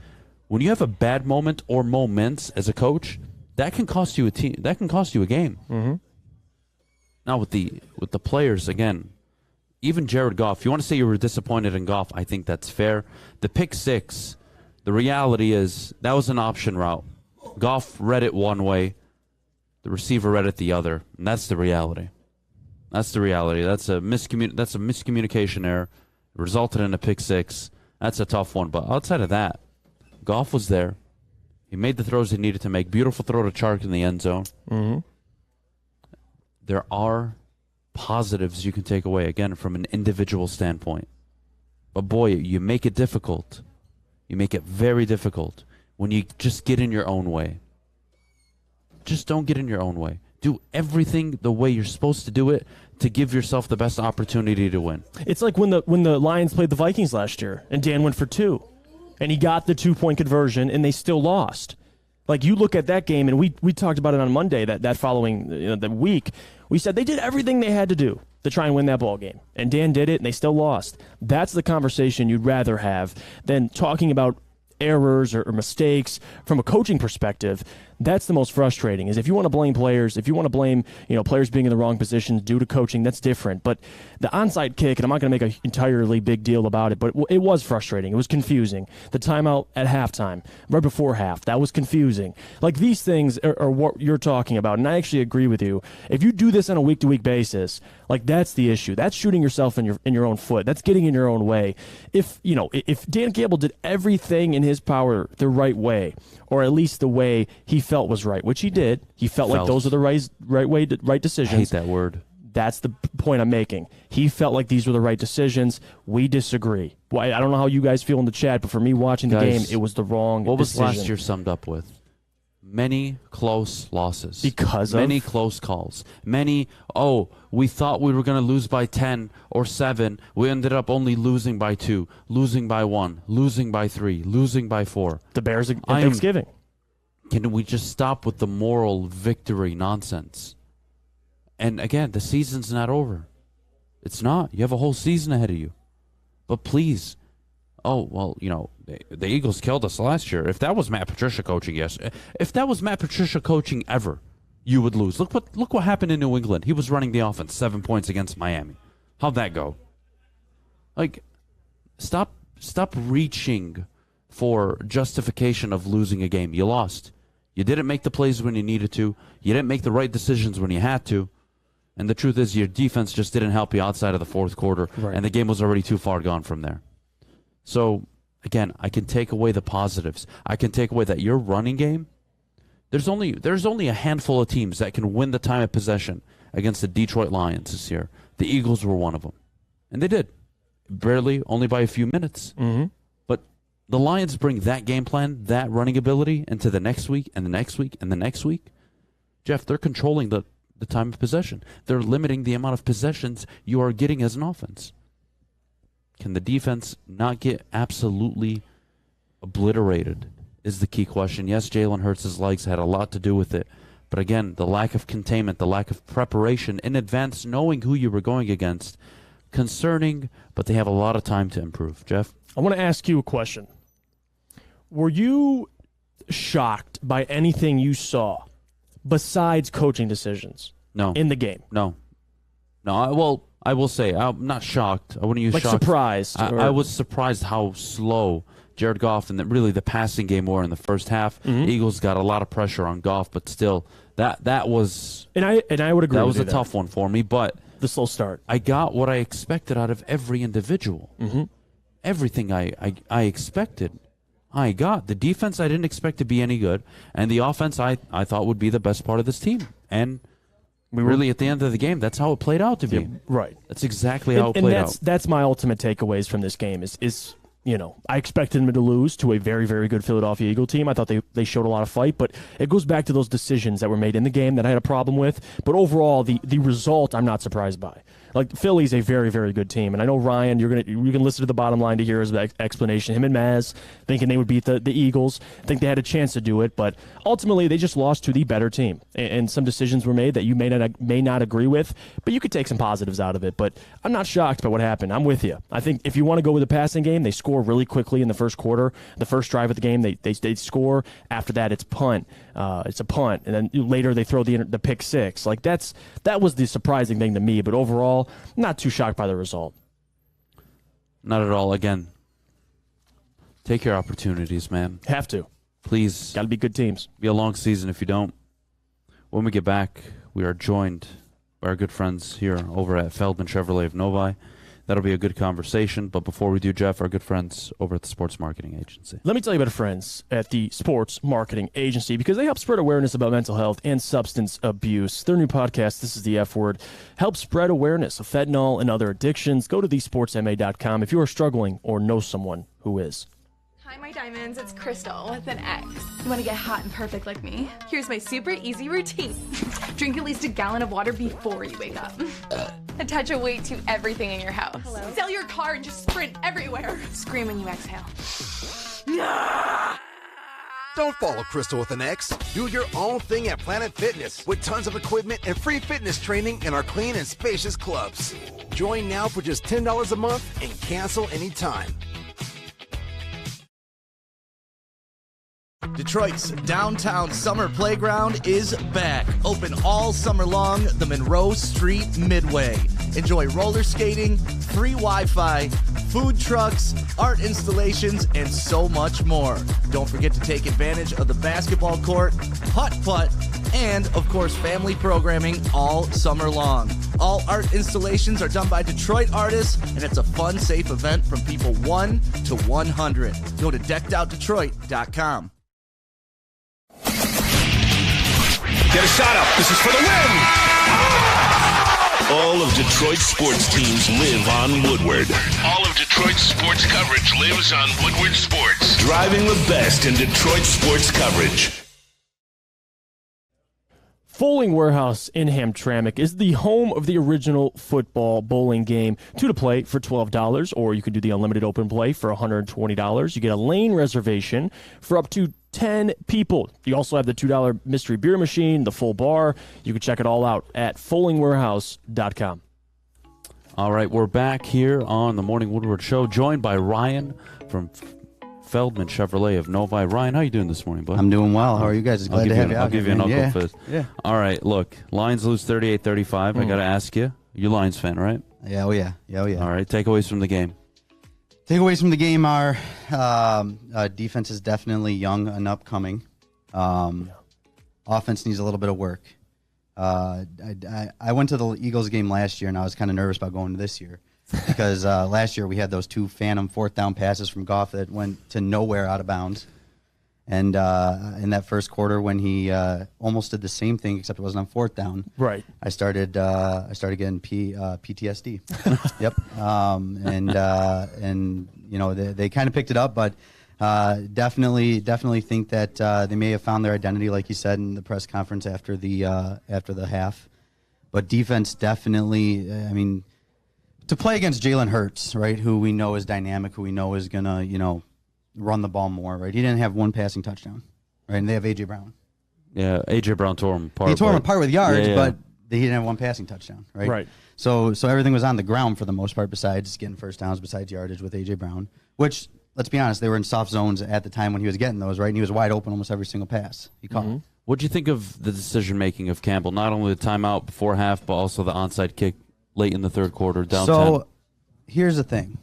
when you have a bad moment or moments as a coach, that can cost you a team. That can cost you a game. Mm-hmm. Now with the players, again, even Jared Goff, you want to say you were disappointed in Goff, I think that's fair. The pick 6, the reality is that was an option route. Goff read it one way, the receiver read it the other, and that's the reality. That's the reality. That's a miscommunication error. It resulted in a pick 6. That's a tough one. But outside of that, Goff was there. He made the throws he needed to make. Beautiful throw to Chark in the end zone. Mm-hmm. There are positives you can take away, again, from an individual standpoint. But boy, you make it difficult. You make it very difficult when you just get in your own way. Just don't get in your own way. Do everything the way you're supposed to do it to give yourself the best opportunity to win. It's like when the Lions played the Vikings last year, and Dan went for 2, and he got the 2-point conversion, and they still lost. Like, you look at that game, and we talked about it on Monday, that following the week. We said they did everything they had to do to try and win that ball game. And Dan did it, and they still lost. That's the conversation you'd rather have than talking about errors or mistakes from a coaching perspective. That's the most frustrating, is if you want to blame players, if you want to blame players being in the wrong positions due to coaching, that's different. But the onside kick, and I'm not going to make an entirely big deal about it, but it was frustrating. It was confusing. The timeout at halftime, right before half, that was confusing. Like, these things are what you're talking about, and I actually agree with you. If you do this on a week-to-week basis, like, that's the issue. That's shooting yourself in your own foot. That's getting in your own way. If Dan Campbell did everything in his power the right way, or at least the way he felt was right, which he did. He felt like those are the right decisions. I hate that word. That's the point I'm making. He felt like these were the right decisions. We disagree. Well, I don't know how you guys feel in the chat, but for me watching the game, it was the wrong What decision. was last year summed up with? Many close losses. Because many close calls. Many, we thought we were going to lose by 10 or 7. We ended up only losing by 2, losing by 1, losing by 3, losing by 4. The Bears at Thanksgiving. Can we just stop with the moral victory nonsense? And again, the season's not over. It's not. You have a whole season ahead of you. But please, the Eagles killed us last year. If that was Matt Patricia coaching, yes. If that was Matt Patricia coaching ever, you would lose. Look what happened in New England. He was running the offense, 7 points against Miami. How'd that go? Like, stop reaching for justification of losing a game. You lost. You didn't make the plays when you needed to. You didn't make the right decisions when you had to. And the truth is, your defense just didn't help you outside of the fourth quarter, and the game was already too far gone from there. So, again, I can take away the positives. I can take away that your running game, there's only a handful of teams that can win the time of possession against the Detroit Lions this year. The Eagles were one of them. And they did. Barely, only by a few minutes. Mm-hmm. But the Lions bring that game plan, that running ability, into the next week and the next week and the next week. Jeff, they're controlling the time of possession. They're limiting the amount of possessions you are getting as an offense. Can the defense not get absolutely obliterated is the key question. Yes, Jalen Hurts' legs had a lot to do with it. But again, the lack of containment, the lack of preparation in advance, knowing who you were going against, concerning, but they have a lot of time to improve. Jeff? I want to ask you a question. Were you shocked by anything you saw besides coaching decisions? No. In the game? No. I will say, I'm not shocked. I wouldn't use like shocked. Surprised? I was surprised how slow Jared Goff and really the passing game were in the first half. Mm-hmm. Eagles got a lot of pressure on Goff, but still, that was... And I would agree that with was a tough one for me, but... The slow start. I got what I expected out of every individual. Mm-hmm. Everything I expected, I got. The defense I didn't expect to be any good, and the offense I thought would be the best part of this team. And really, at the end of the game, that's how it played out to be. Yeah, right. That's exactly how it played out. That's my ultimate takeaways from this game is I expected them to lose to a very, very good Philadelphia Eagle team. I thought they showed a lot of fight, but it goes back to those decisions that were made in the game that I had a problem with. But overall, the result I'm not surprised by. Like, Philly's a very, very good team, and I know Ryan, you can listen to the bottom line to hear his explanation. Him and Maz thinking they would beat the Eagles. I think they had a chance to do it, but ultimately they just lost to the better team. And some decisions were made that you may not agree with, but you could take some positives out of it. But I'm not shocked by what happened. I'm with you. I think if you want to go with the passing game, they score really quickly in the first quarter. The first drive of the game, they score. After that, it's punt. It's a punt, and then later they throw the pick six. Like that was the surprising thing to me. But overall, not too shocked by the result. Not at all. Again, take your opportunities, man. Have to. Please. Got to be good teams. Be a long season if you don't. When we get back, we are joined by our good friends here over at Feldman Chevrolet of Novi. That'll be a good conversation. But before we do, Jeff, our good friends over at the Sports Marketing Agency. Let me tell you about our friends at the Sports Marketing Agency because they help spread awareness about mental health and substance abuse. Their new podcast, This is the F Word, helps spread awareness of fentanyl and other addictions. Go to thesportsma.com if you are struggling or know someone who is. Hi, my diamonds. It's Crystal with an X. You want to get hot and perfect like me? Here's my super easy routine. Drink at least a gallon of water before you wake up. Attach a weight to everything in your house. Hello? Sell your car and just sprint everywhere. Scream when you exhale. Don't follow Crystal with an X. Do your own thing at Planet Fitness with tons of equipment and free fitness training in our clean and spacious clubs. Join now for just $10 a month and cancel anytime. Detroit's downtown summer playground is back. Open all summer long, the Monroe Street Midway. Enjoy roller skating, free Wi-Fi, food trucks, art installations, and so much more. Don't forget to take advantage of the basketball court, putt-putt, and, of course, family programming all summer long. All art installations are done by Detroit artists, and it's a fun, safe event from people 1 to 100. Go to deckedoutdetroit.com. Get a shot up. This is for the win. All of Detroit's sports teams live on Woodward. All of Detroit's sports coverage lives on Woodward Sports. Driving the best in Detroit sports coverage. Fowling Warehouse in Hamtramck is the home of the original football bowling game. 2 to play for $12, or you can do the unlimited open play for $120. You get a lane reservation for up to 10 people. You also have the $2 mystery beer machine, the full bar. You can check it all out at fowlingwarehouse.com. All right, we're back here on the Morning Woodward Show, joined by Ryan from Feldman Chevrolet of Novi. Ryan, how you doing this morning, bud? I'm doing well. How are you guys? Glad to have you out. I'll give you an uncle fist. Yeah. All right, look, Lions lose 38-35. I got to ask you, you're a Lions fan, right? Yeah, oh yeah. All right, takeaways from the game. Takeaways from the game are defense is definitely young and upcoming. Offense needs a little bit of work. I went to the Eagles game last year, and I was kind of nervous about going to this year because last year we had those 2 phantom 4th down passes from Goff that went to nowhere out of bounds. And in that first quarter, when he almost did the same thing, except it wasn't on 4th down. Right. I started getting PTSD. Yep. And you know they kind of picked it up, but definitely think that they may have found their identity, like you said in the press conference after the half. But defense definitely. I mean, to play against Jalen Hurts, right, who we know is dynamic, who we know is gonna run the ball more, right? He didn't have 1 passing touchdown, right? And they have A.J. Brown. Yeah, A.J. Brown tore him apart. He tore him apart with yards, but he didn't have 1 passing touchdown, right? Right. So everything was on the ground for the most part, besides getting first downs, besides yardage with A.J. Brown, which, let's be honest, they were in soft zones at the time when he was getting those, right? And he was wide open almost every single pass he caught. Mm-hmm. What do you think of the decision-making of Campbell? Not only the timeout before half, but also the onside kick late in the third quarter, down 10. Here's the thing.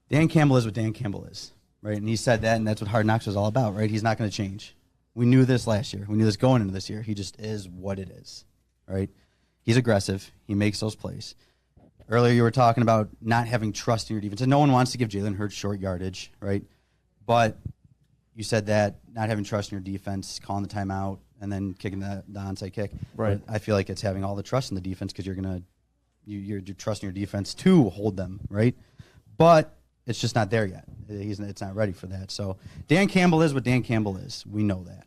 Dan Campbell is what Dan Campbell is. Right, and he said that, and that's what Hard Knocks was all about, right? He's not going to change. We knew this last year. We knew this going into this year. He just is what it is, right? He's aggressive. He makes those plays. Earlier you were talking about not having trust in your defense, and no one wants to give Jalen Hurts short yardage, right? But you said that, not having trust in your defense, calling the timeout, and then kicking the onside kick. Right. But I feel like it's having all the trust in the defense because you're trusting your defense to hold them, right? But it's just not there yet. It's not ready for that. So Dan Campbell is what Dan Campbell is. We know that.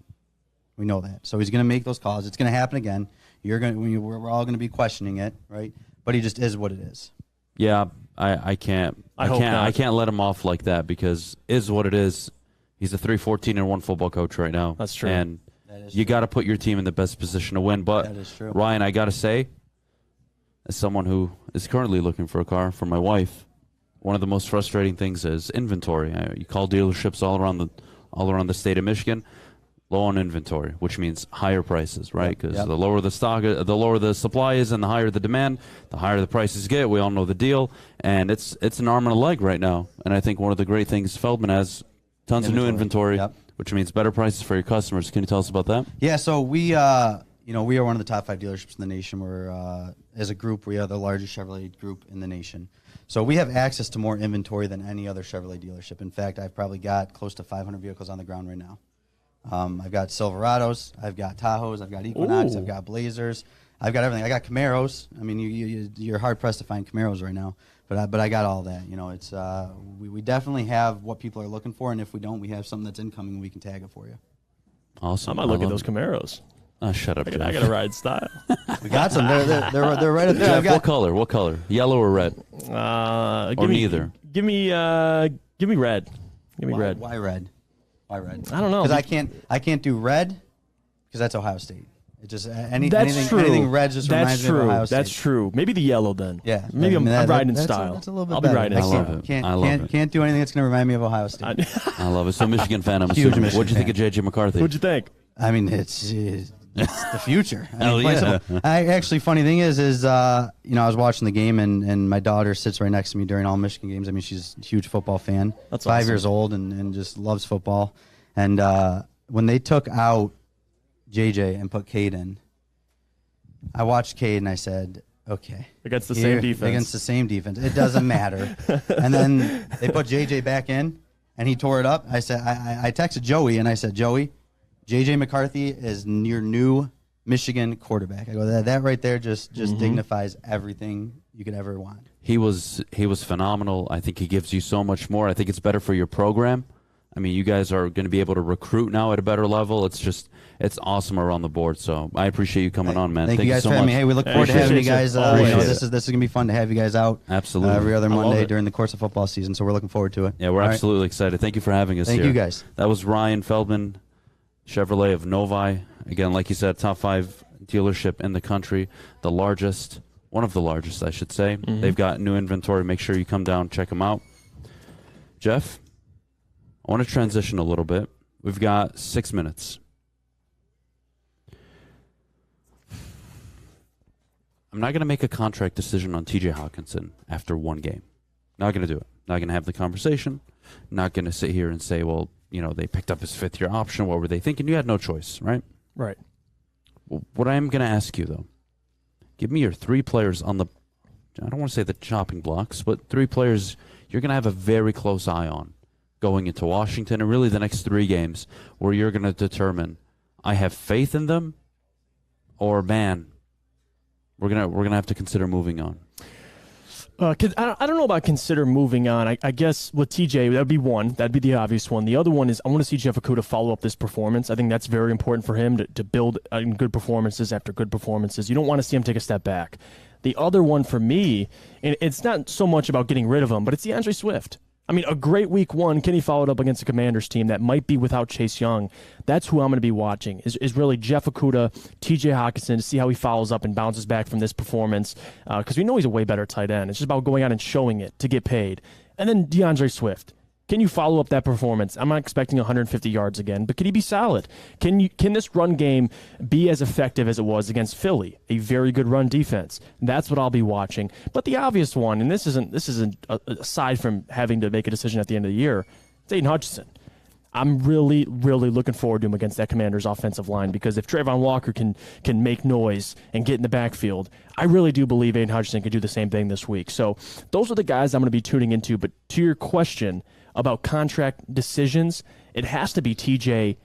So he's going to make those calls. It's going to happen again. We're all going to be questioning it, right? But he just is what it is. Yeah, I can't let him off like that because is what it is. He's a 3-14-1 football coach right now. That's true. And you got to put your team in the best position to win. But that is true. Ryan, I got to say, as someone who is currently looking for a car for my wife, one of the most frustrating things is inventory. You call dealerships all around the state of Michigan, low on inventory, which means higher prices, right? Because the lower the stock, the lower the supply is, and the higher the demand, the higher the prices get. We all know the deal, and it's an arm and a leg right now. And I think one of the great things Feldman has tons of new inventory, which means better prices for your customers. Can you tell us about that? Yeah, so we are one of the top 5 dealerships in the nation. We're as a group, we are the largest Chevrolet group in the nation. So we have access to more inventory than any other Chevrolet dealership. In fact, I've probably got close to 500 vehicles on the ground right now. I've got Silverados, I've got Tahoes, I've got Equinox, I've got Blazers, I've got everything. I got Camaros. I mean, you're hard-pressed to find Camaros right now. But I got all that. It's we definitely have what people are looking for, and if we don't, we have something that's incoming. We can tag it for you. Awesome. I might look at those Camaros. Oh, shut up, Jeff. I got to ride style. We got some. They're right up there. Jeff, what color? What color? Yellow or red? Or neither? Give me red. Give me red. Why red? Why red? I don't know. Because I can't do red because that's Ohio State. It just anything red just reminds me of Ohio State. That's true. Maybe the yellow then. Yeah. Maybe I'm riding in style. That's a little bit I'll better. be riding in style. Can't do anything that's going to remind me of Ohio State. I love it. So Michigan fan, I'm Huge assuming. Michigan What'd you think of J.J. McCarthy? What'd you think? I mean, it's the future. Hell yeah. Actually, funny thing is I was watching the game and my daughter sits right next to me during all Michigan games. I mean, she's a huge football fan. That's 5 awesome. years old and just loves football. And when they took out JJ and put Cade in, I watched Cade and I said, okay. Against the same defense. Against the same defense. It doesn't matter. And then they put JJ back in and he tore it up. I said, I texted Joey and I said, Joey, JJ McCarthy is your new Michigan quarterback. I go, that right there just dignifies everything you could ever want. He was phenomenal. I think he gives you so much more. I think it's better for your program. I mean, you guys are going to be able to recruit now at a better level. It's awesome around the board. So I appreciate you coming on, man. Thank you guys so for having me. much. Hey, we look forward to having you guys. This is going to be fun to have you guys out. Absolutely. Every other I love Monday it. during the course of football season. So we're looking forward to it. Yeah, we're absolutely excited. Thank you for having us Thank here. you, guys. That was Ryan Feldman, Chevrolet of Novi. Again, like you said, top 5 dealership in the country, the largest, one of the largest, I should say. They've got new inventory. Make sure you come down, check them out. Jeff, I want to transition a little bit. We've got 6 minutes. I'm not going to make a contract decision on TJ Hawkinson after one game. Not going to do it. Not going to have the conversation. Not going to sit here and say, well, they picked up his 5th-year option. What were they thinking? You had no choice, right? Right. Well, what I am going to ask you, though, give me your 3 players on the, I don't want to say the chopping blocks, but 3 players you're going to have a very close eye on going into Washington and really the next 3 games where you're going to determine, I have faith in them, or, man, we're gonna have to consider moving on. I don't know about consider moving on. I guess with TJ, that would be one. That would be the obvious one. The other one is I want to see Jeff Okudah follow up this performance. I think that's very important for him to build good performances after good performances. You don't want to see him take a step back. The other one for me, and it's not so much about getting rid of him, but it's DeAndre Swift. I mean, a great week 1. Kenny followed up against the Commanders team that might be without Chase Young. That's who I'm going to be watching, is really Jeff Okudah, TJ Hawkinson, to see how he follows up and bounces back from this performance. Because we know he's a way better tight end. It's just about going out and showing it to get paid. And then DeAndre Swift. Can you follow up that performance? I'm not expecting 150 yards again, but could he be solid? Can this run game be as effective as it was against Philly? A very good run defense. That's what I'll be watching. But the obvious one, and this isn't aside from having to make a decision at the end of the year, it's Aiden Hutchinson. I'm really, really looking forward to him against that Commanders offensive line, because if Trayvon Walker can make noise and get in the backfield, I really do believe Aiden Hutchinson could do the same thing this week. So those are the guys I'm going to be tuning into. But to your question about contract decisions, it has to be TJ,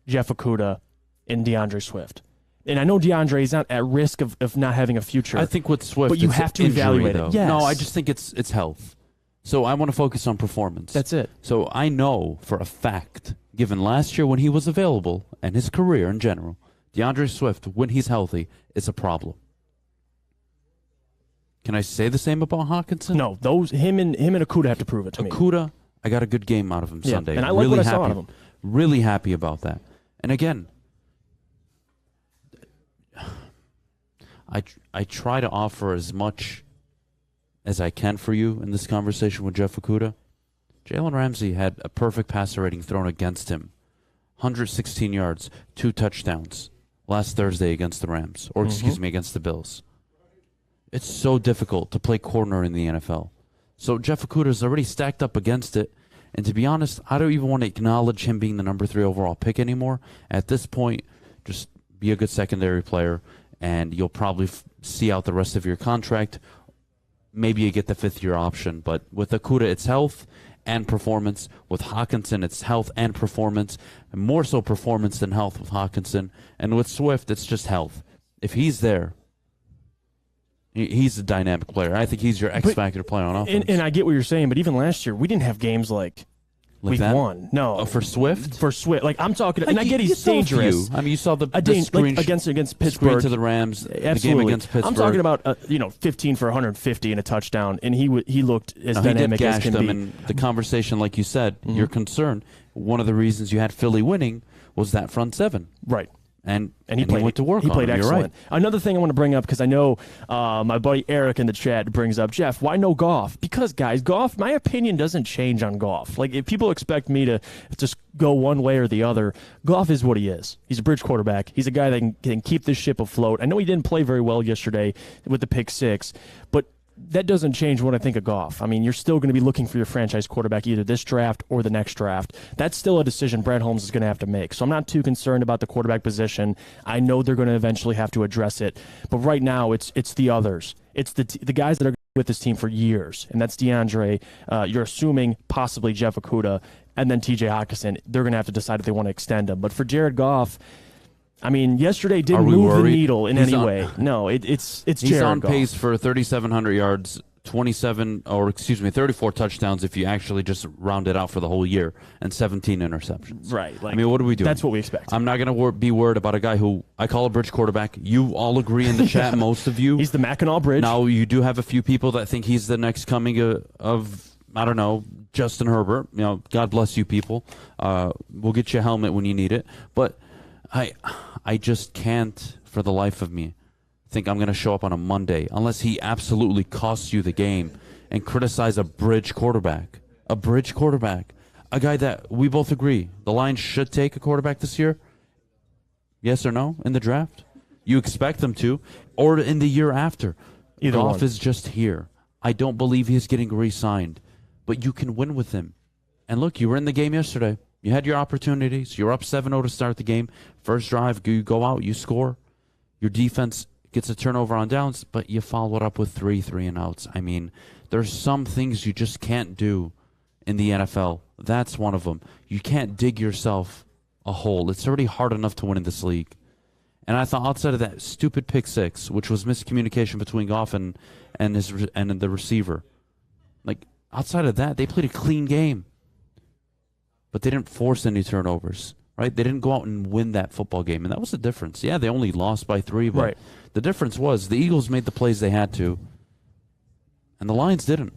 Jeff Okudah, and DeAndre Swift. And I know DeAndre is not at risk of not having a future. I think with Swift, but you it's have to injury, evaluate though. it. Yes. No, I just think it's health. So I want to focus on performance. That's it. So I know for a fact, given last year when he was available and his career in general, DeAndre Swift, when he's healthy, is a problem. Can I say the same about Hawkinson? No, him and Okudah have to prove it to me. Okudah, I got a good game out of him Sunday. And I like what I saw out of him. Really happy about that. And again, I try to offer as much as I can for you in this conversation with Jeff Okudah. Jalen Ramsey had a perfect passer rating thrown against him. 116 yards, 2 touchdowns last Thursday against the Rams, or excuse me, against the Bills. It's so difficult to play corner in the NFL. So Jeff Okudah is already stacked up against it. And to be honest, I don't even want to acknowledge him being the number 3 overall pick anymore. At this point, just be a good secondary player, and you'll probably see out the rest of your contract. Maybe you get the 5th-year option. But with Okudah, it's health and performance. With Hawkinson, it's health and performance. And more so performance than health with Hawkinson. And with Swift, it's just health. If he's there, He's a dynamic player. I think he's your X factor player on offense. And I get what you're saying, but even last year we didn't have games like week that? 1. No. For Swift? For Swift. Like, I'm talking, and I get he's dangerous. I mean, you saw the screen like against Pittsburgh. Screen to the Rams, Absolutely. the game against Pittsburgh. I'm talking about, 15 for 150 and a touchdown, and he looked as dynamic as can be. And the conversation, like you said, you're concerned. One of the reasons you had Philly winning was that front seven. Right. And he went to work He on played it. excellent. You're right. Another thing I want to bring up, because I know my buddy Eric in the chat brings up, Jeff, why no Goff? Because, guys, Goff, my opinion doesn't change on Goff. Like, if people expect me to just go one way or the other, Goff is what he is. He's a bridge quarterback. He's a guy that can keep this ship afloat. I know he didn't play very well yesterday with the pick 6, but that doesn't change what I think of Goff. I mean, you're still going to be looking for your franchise quarterback either this draft or the next draft. That's still a decision Brad Holmes is going to have to make. So I'm not too concerned about the quarterback position. I know they're going to eventually have to address it. But right now, it's the others. It's the guys that are with this team for years, and that's DeAndre. You're assuming possibly Jeff Okudah, and then TJ Hockenson. They're going to have to decide if they want to extend him. But for Jared Goff, I mean, yesterday didn't move the needle in any way. No, it's Jared Goff. He's on pace for 3,700 yards, 34 touchdowns if you actually just round it out for the whole year, and 17 interceptions. Right. I mean, what are we doing? That's what we expect. I'm not going to be worried about a guy who I call a bridge quarterback. You all agree in the chat, most of you. He's the Mackinac Bridge. Now, you do have a few people that think he's the next coming of I don't know, Justin Herbert. God bless you people. We'll get you a helmet when you need it. But I just can't, for the life of me, think I'm going to show up on a Monday unless he absolutely costs you the game and criticize a bridge quarterback. A bridge quarterback. A guy that we both agree the Lions should take a quarterback this year. Yes or no in the draft? You expect them to, or in the year after. Either Goff one. is just here. I don't believe he's getting re-signed, but you can win with him. And look, you were in the game yesterday. You had your opportunities. You're up 7-0 to start the game. First drive, you go out, you score. Your defense gets a turnover on downs, but you follow it up with 3 and outs. I mean, there's some things you just can't do in the NFL. That's one of them. You can't dig yourself a hole. It's already hard enough to win in this league. And I thought outside of that stupid pick 6, which was miscommunication between Goff and the receiver, like outside of that, they played a clean game. But they didn't force any turnovers, right? They didn't go out and win that football game, and that was the difference. Yeah, they only lost by 3, but the difference was the Eagles made the plays they had to, and the Lions didn't.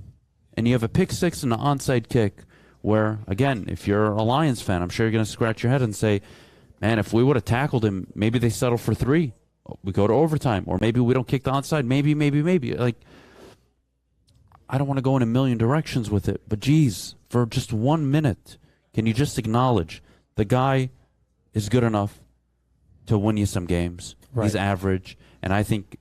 And you have a pick 6 and an onside kick where, again, if you're a Lions fan, I'm sure you're going to scratch your head and say, man, if we would have tackled him, maybe they settle for 3. We go to overtime, or maybe we don't kick the onside. Maybe. Like, I don't want to go in a million directions with it, but geez, for just 1 minute, can you just acknowledge the guy is good enough to win you some games? Right. He's average, and I think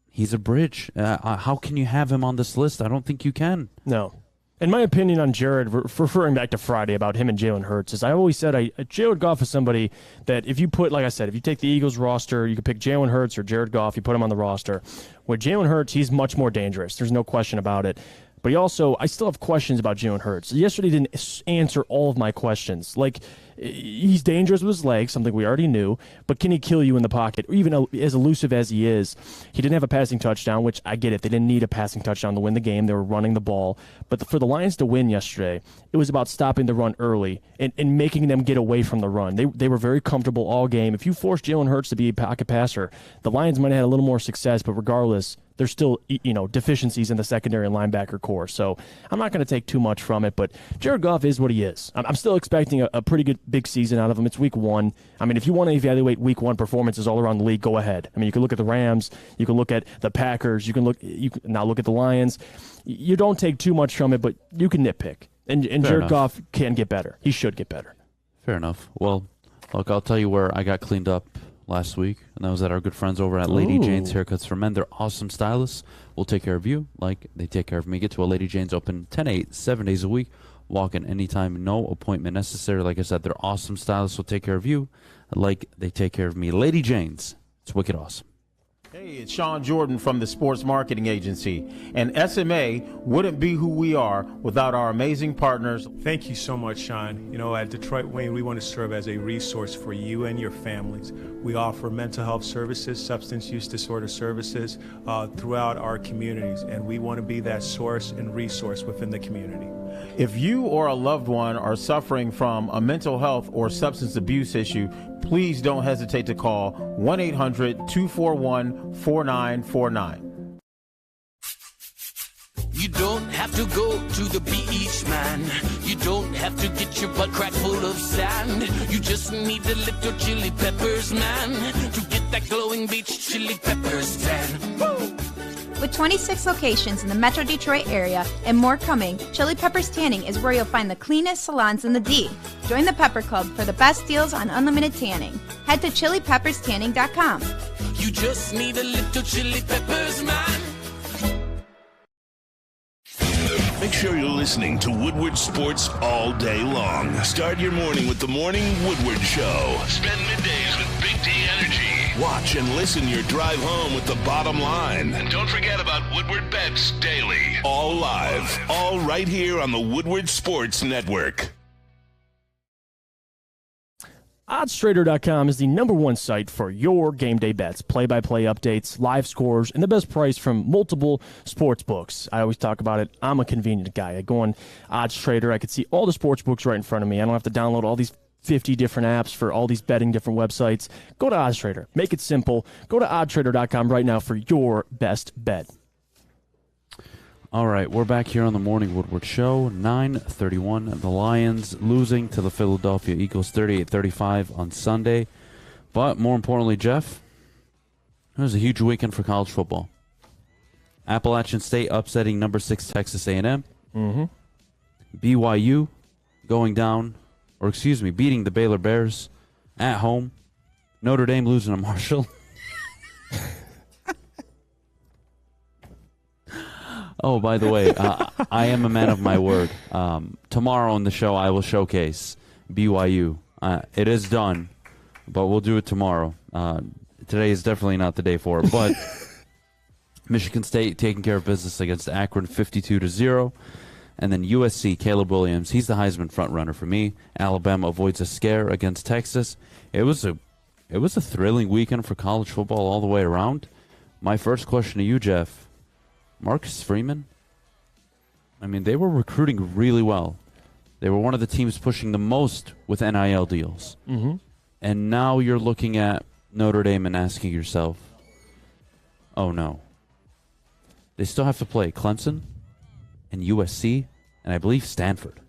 he's a bridge. How can you have him on this list? I don't think you can. No. In my opinion on Jared, referring back to Friday about him and Jalen Hurts, is I always said Jared Goff is somebody that if you put, like I said, if you take the Eagles roster, you could pick Jalen Hurts or Jared Goff, you put him on the roster. With Jalen Hurts, he's much more dangerous. There's no question about it. But I still have questions about Jalen Hurts. Yesterday didn't answer all of my questions. Like, he's dangerous with his legs, something we already knew, but can he kill you in the pocket? Even as elusive as he is, he didn't have a passing touchdown, which I get it. They didn't need a passing touchdown to win the game. They were running the ball. But for the Lions to win yesterday, it was about stopping the run early and making them get away from the run. They were very comfortable all game. If you force Jalen Hurts to be a pocket passer, the Lions might have had a little more success, but regardless, there's still, deficiencies in the secondary and linebacker core. So I'm not going to take too much from it, but Jared Goff is what he is. I'm still expecting a pretty good big season out of him. It's week 1. I mean, if you want to evaluate week 1 performances all around the league, go ahead. I mean, you can look at the Rams. You can look at the Packers. You can now look at the Lions. You don't take too much from it, but you can nitpick. And Jared Goff can get better. He should get better. Fair enough. Well, look, I'll tell you where I got cleaned up last week, and that was at our good friends over at Lady Jane's Haircuts for Men. They're awesome stylists. We'll take care of you like they take care of me. Get to a Lady Jane's open 10-8, 7 days a week. Walk in anytime, no appointment necessary. Like I said, they're awesome stylists. Will take care of you like they take care of me. Lady Jane's. It's wicked awesome. Hey, it's Sean Jordan from the Sports Marketing Agency, and SMA wouldn't be who we are without our amazing partners. Thank you so much, Sean. You know, at Detroit Wayne, we want to serve as a resource for you and your families. We offer mental health services, substance use disorder services throughout our communities, and we want to be that source and resource within the community. If you or a loved one are suffering from a mental health or substance abuse issue, please don't hesitate to call 1-800-241-4949. You don't have to go to the beach, man. You don't have to get your butt crack full of sand. You just need a little chili peppers, man, to get that glowing beach chili peppers tan. Woo! With 26 locations in the Metro Detroit area and more coming, Chili Peppers Tanning is where you'll find the cleanest salons in the D. Join the Pepper Club for the best deals on unlimited tanning. Head to chilipepperstanning.com. You just need a little chili peppers, man. Make sure you're listening to Woodward Sports all day long. Start your morning with the Morning Woodward Show. Spend middays with Big D Energy. Watch and listen your drive home with the bottom line. And don't forget about Woodward Bets Daily. All live, all right here on the Woodward Sports Network. OddsTrader.com is the #1 site for your game day bets, play-by-play updates, live scores, and the best price from multiple sports books. I always talk about it. I'm a convenient guy. I go on OddsTrader. I can see all the sports books right in front of me. I don't have to download all these 50 different apps for all these betting different websites. Go to OddsTrader. Make it simple. Go to OddsTrader.com right now for your best bet. All right, we're back here on the Morning Woodward Show. 9:31. The Lions losing to the Philadelphia Eagles 38-35 on Sunday. But more importantly, Jeff, it was a huge weekend for college football. Appalachian State upsetting number 6 Texas A&M. BYU beating the Baylor Bears at home. Notre Dame losing to Marshall. Oh, by the way, I am a man of my word. Tomorrow on the show, I will showcase BYU. It is done, but we'll do it tomorrow. Today is definitely not the day for it, but Michigan State taking care of business against Akron 52-0. And then USC, Caleb Williams, he's the Heisman front-runner for me. Alabama avoids a scare against Texas. It was a thrilling weekend for college football all the way around. My first question to you, Jeff, Marcus Freeman, I mean, they were recruiting really well. They were one of the teams pushing the most with NIL deals. And now you're looking at Notre Dame and asking yourself, oh no. They still have to play Clemson and USC, and I believe Stanford.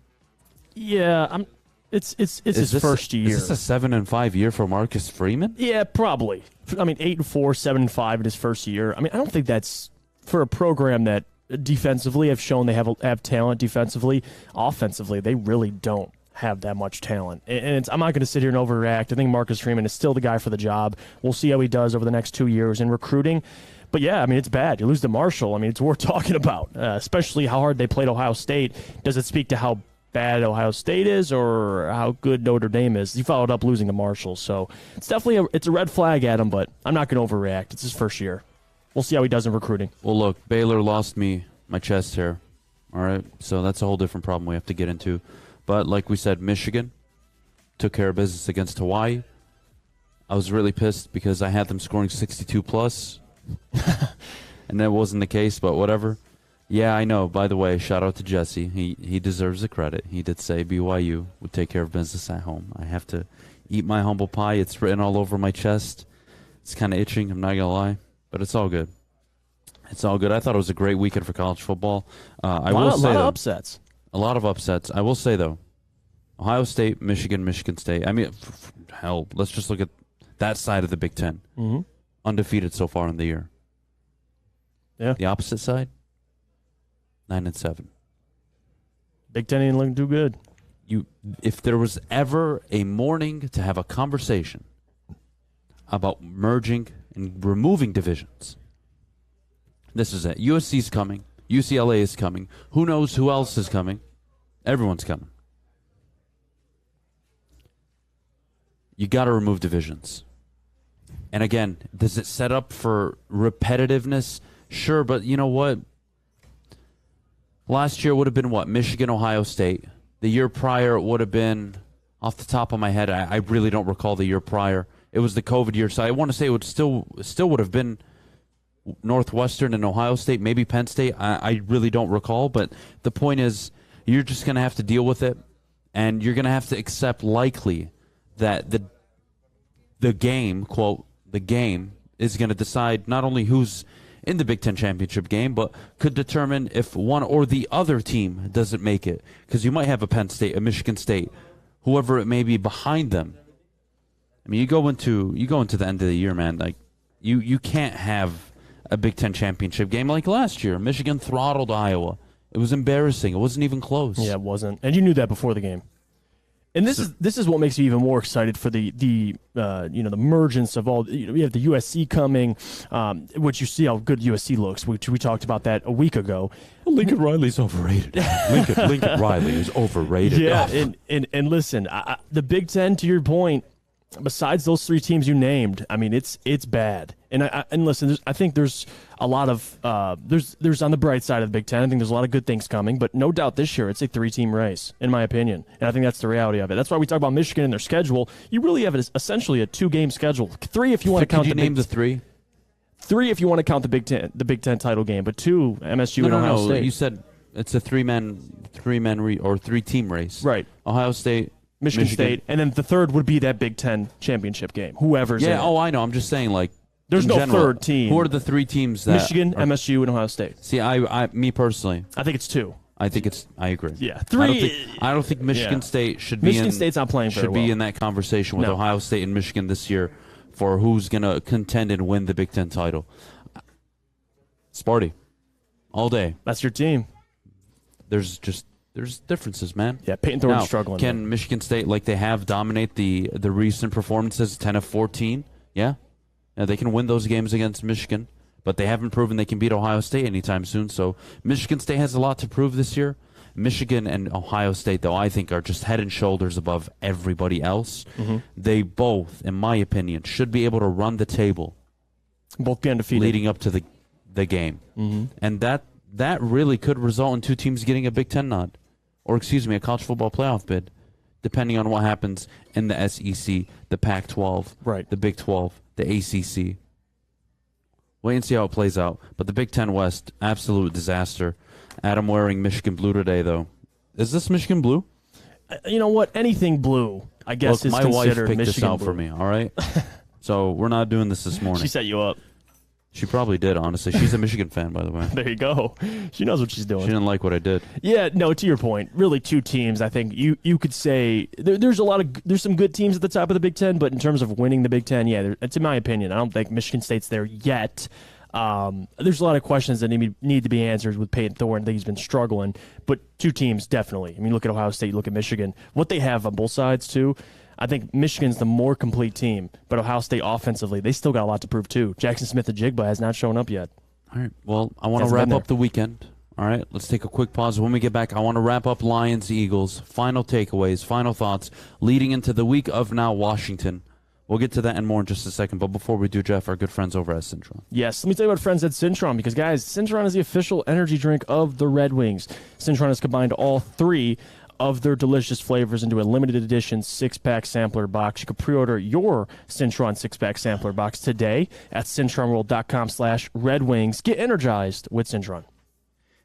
Yeah, it's his first year. Is this a 7-5 year for Marcus Freeman? Yeah, probably. I mean, 8-4, 7-5 in his first year. I mean, I don't think that's for a program that defensively have shown they have talent defensively. Offensively, they really don't have that much talent. And I'm not going to sit here and overreact. I think Marcus Freeman is still the guy for the job. We'll see how he does over the next 2 years in recruiting. But yeah, I mean, it's bad. You lose to Marshall. I mean, it's worth talking about, especially how hard they played Ohio State. Does it speak to how bad Ohio State is or how good Notre Dame is? He followed up losing to Marshall. So it's definitely a red flag at him, but I'm not going to overreact. It's his first year. We'll see how he does in recruiting. Well, look, Baylor lost me my chest hair. All right, so that's a whole different problem we have to get into. But like we said, Michigan took care of business against Hawaii. I was really pissed because I had them scoring 62+. And that wasn't the case, but whatever. Yeah, I know. By the way, shout out to Jesse. He deserves the credit. He did say BYU would take care of business at home. I have to eat my humble pie. It's written all over my chest. It's kind of itching, I'm not going to lie. But it's all good. It's all good. I thought it was a great weekend for college football. A lot of upsets. A lot of upsets. I will say, though, Ohio State, Michigan State. I mean, hell, let's just look at that side of the Big Ten. Undefeated so far in the year. Yeah. The opposite side, 9-7. Big Ten ain't looking too good. If there was ever a morning to have a conversation about merging and removing divisions, this is it. USC's coming. UCLA is coming. Who knows who else is coming? Everyone's coming. You got to remove divisions. And again, does it set up for repetitiveness? Sure, but you know what? Last year would have been what? Michigan, Ohio State. The year prior it would have been, off the top of my head, I really don't recall the year prior. It was the COVID year, so I want to say it would still would have been Northwestern and Ohio State, maybe Penn State. I really don't recall, but the point is you're just going to have to deal with it, and you're going to have to accept likely that the game, quote, the game is going to decide not only who's in the Big Ten championship game, but could determine if one or the other team doesn't make it. Because you might have a Penn State, a Michigan State, whoever it may be behind them. I mean, you go into the end of the year, man. Like you can't have a Big Ten championship game like last year. Michigan throttled Iowa. It was embarrassing. It wasn't even close. Yeah, it wasn't, and you knew that before the game. And this is what makes me even more excited for the emergence of all. We have the USC coming, which you see how good USC looks. Which we talked about that a week ago. Lincoln Riley's overrated. Lincoln Riley is overrated. Yeah, and listen, the Big Ten, to your point, besides those three teams you named, I mean, it's bad. And listen, I think there's a lot of there's on the bright side of the Big Ten. I think there's a lot of good things coming, but no doubt this year it's a 3-team race, in my opinion. And I think that's the reality of it. That's why we talk about Michigan and their schedule. You really have essentially a 2-game schedule. 3 if you want to count. Could you name the 3? 3 if you want to count the Big Ten title game, but 2 MSU and Ohio State. You said it's a 3-team race, right? Ohio State, Michigan State, and then the third would be that Big Ten championship game. Whoever's in it. I know. I'm just saying, like, there's no general, third team. Who are the 3 teams that Michigan, MSU, and Ohio State? See, me personally, I think it's 2. I agree. Yeah, 3. I don't think Michigan State should be. Michigan State's not playing very well. Be in that conversation with Ohio State and Michigan this year for who's going to contend and win the Big Ten title. Sparty, all day. That's your team. There's differences, man. Yeah, Peyton Thorne's struggling. Can Michigan State, like they have, dominate the recent performances, 10 of 14? Yeah. Now, they can win those games against Michigan, but they haven't proven they can beat Ohio State anytime soon. So Michigan State has a lot to prove this year. Michigan and Ohio State, though, I think are just head and shoulders above everybody else. Mm-hmm. They both, in my opinion, should be able to run the table. Both be undefeated. Leading up to the game. Mm-hmm. And that really could result in 2 teams getting a Big Ten nod. Or, a college football playoff bid, depending on what happens in the SEC, the Pac-12, right, the Big 12, the ACC. Wait and see how it plays out. But the Big Ten West, absolute disaster. Adham wearing Michigan blue today, though. Is this Michigan blue? You know what? Anything blue, I guess, is considered Michigan blue. My wife picked this out for me, all right? So we're not doing this morning. She set you up. She probably did, honestly. She's a Michigan fan, by the way. There you go. She knows what she's doing. She didn't like what I did. Yeah, no, to your point, really 2 teams. I think you could say there's some good teams at the top of the Big Ten, but in terms of winning the Big Ten, yeah, it's in my opinion. I don't think Michigan State's there yet. There's a lot of questions that need to be answered with Peyton Thorne. I think he's been struggling, but 2 teams definitely. I mean, look at Ohio State, look at Michigan. What they have on both sides too. I think Michigan's the more complete team, but Ohio State offensively, they still got a lot to prove too. Jackson Smith-Njigba has not shown up yet. All right. Well, I want to wrap up the weekend. All right. Let's take a quick pause. When we get back, I want to wrap up Lions, Eagles, final takeaways, final thoughts, leading into the week of now Washington. We'll get to that and more in just a second. But before we do, Jeff, our good friends over at Cintron. Yes, let me tell you about friends at Cintron, because, guys, Cintron is the official energy drink of the Red Wings. Cintron has combined all 3 of their delicious flavors into a limited edition 6-pack sampler box. You can pre-order your Cintron 6-pack sampler box today at cintronworld.com/Red Wings. Get energized with Cintron.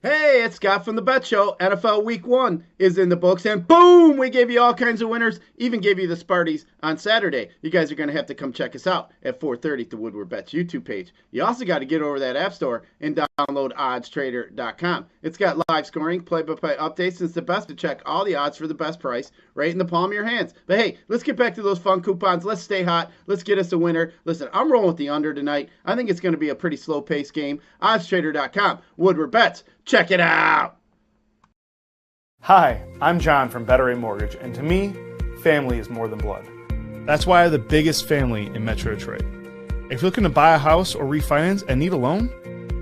Hey, it's Scott from the Bet Show. NFL Week 1 is in the books, and boom, we gave you all kinds of winners, even gave you the Sparties on Saturday. You guys are going to have to come check us out at 4:30 at the Woodward Bets YouTube page. You also got to get over that App Store and download oddstrader.com. It's got live scoring, play-by-play updates, and it's the best to check all the odds for the best price right in the palm of your hands. But hey, let's get back to those fun coupons. Let's stay hot. Let's get us a winner. Listen, I'm rolling with the under tonight. I think it's going to be a pretty slow-paced game. oddstrader.com. Woodward Bets. Check it out. Hi, I'm John from Better Rate Mortgage, and to me, family is more than blood. That's why I have the biggest family in Metro Detroit. If you're looking to buy a house or refinance and need a loan,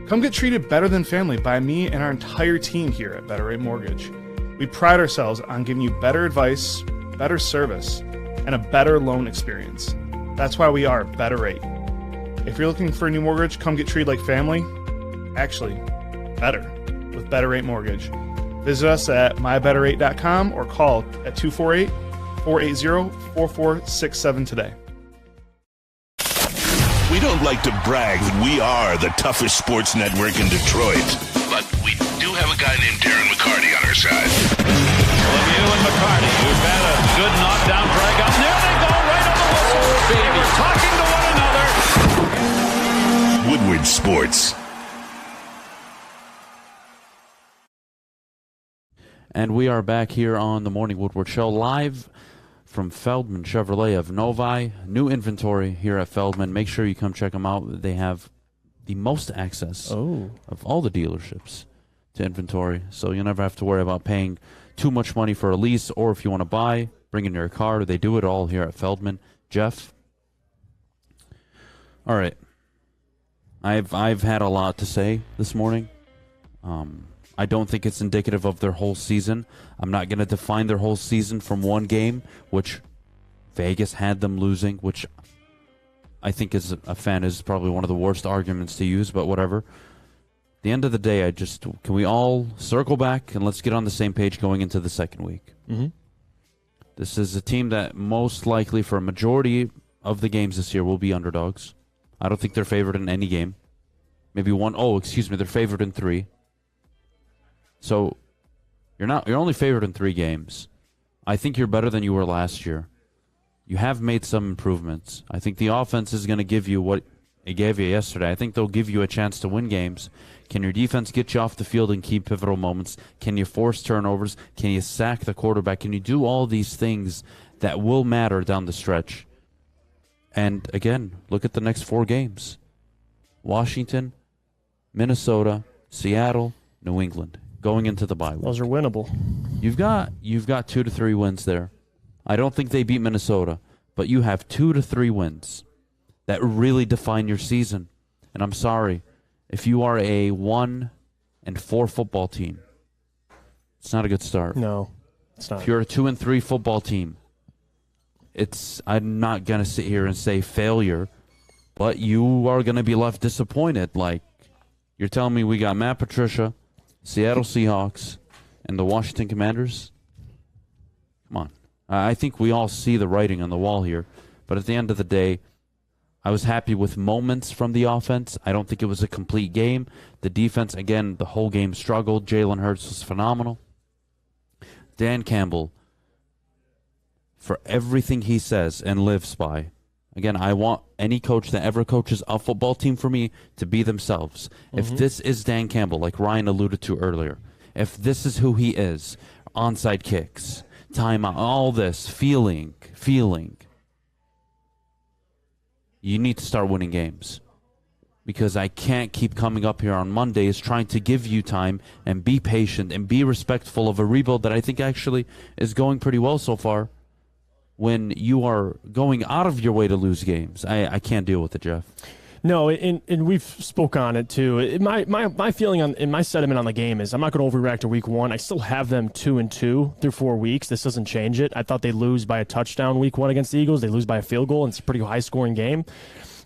come get treated better than family by me and our entire team here at Better Rate Mortgage. We pride ourselves on giving you better advice, better service, and a better loan experience. That's why we are Better Rate. If you're looking for a new mortgage, come get treated like family. Actually, better with Better Rate Mortgage. Visit us at mybetterrate.com or call at 248-480-4467 today. We don't like to brag that we are the toughest sports network in Detroit, but we do have a guy named Darren McCarthy on our side. Lemieux and McCarthy, who've had a good knockdown drag up. There they go, right on the whistle. They were talking to one another. Woodward Sports. And we are back here on the Morning Woodward Show, live from Feldman Chevrolet of Novi. New inventory here at Feldman. Make sure you come check them out. They have the most access of all the dealerships to inventory, so you'll never have to worry about paying too much money for a lease, or if you want to buy, bring in your car. They do it all here at Feldman. Jeff? All right. I've had a lot to say this morning. I don't think it's indicative of their whole season. I'm not going to define their whole season from one game, which Vegas had them losing, which I think as a fan is probably one of the worst arguments to use, but whatever. At the end of the day, can we all circle back and let's get on the same page going into the second week? Mm-hmm. This is a team that most likely for a majority of the games this year will be underdogs. I don't think they're favored in any game. Maybe one. Oh, excuse me, they're favored in 3. So you're only favored in 3 games. I think you're better than you were last year. You have made some improvements. I think the offense is going to give you what it gave you yesterday. I think they'll give you a chance to win games. Can your defense get you off the field in key pivotal moments? Can you force turnovers? Can you sack the quarterback? Can you do all these things that will matter down the stretch? And again, look at the next 4 games. Washington, Minnesota, Seattle, New England. Going into the bye week. Those are winnable. You've got 2 to 3 wins there. I don't think they beat Minnesota, but you have 2 to 3 wins that really define your season. And I'm sorry, if you are a 1-4 football team, it's not a good start. No, it's not. If you're a 2-3 football team, I'm not gonna sit here and say failure, but you are gonna be left disappointed. Like, you're telling me we got Matt Patricia, Seattle Seahawks, and the Washington Commanders? Come on. I think we all see the writing on the wall here. But at the end of the day, I was happy with moments from the offense. I don't think it was a complete game. The defense, again, the whole game struggled. Jalen Hurts was phenomenal. Dan Campbell, for everything he says and lives by, again, I want any coach that ever coaches a football team for me to be themselves. If this is Dan Campbell, like Ryan alluded to earlier, if this is who he is, onside kicks, timeout, all this, feeling, you need to start winning games. Because I can't keep coming up here on Mondays trying to give you time and be patient and be respectful of a rebuild that I think actually is going pretty well so far, when you are going out of your way to lose games. I can't deal with it, Jeff. No, and we've spoke on it too. My feeling in my sentiment on the game is I'm not going to overreact to week 1. I still have them 2-2 through 4 weeks. This doesn't change it. I thought they'd lose by a touchdown week 1 against the Eagles. They lose by a field goal, and it's a pretty high-scoring game.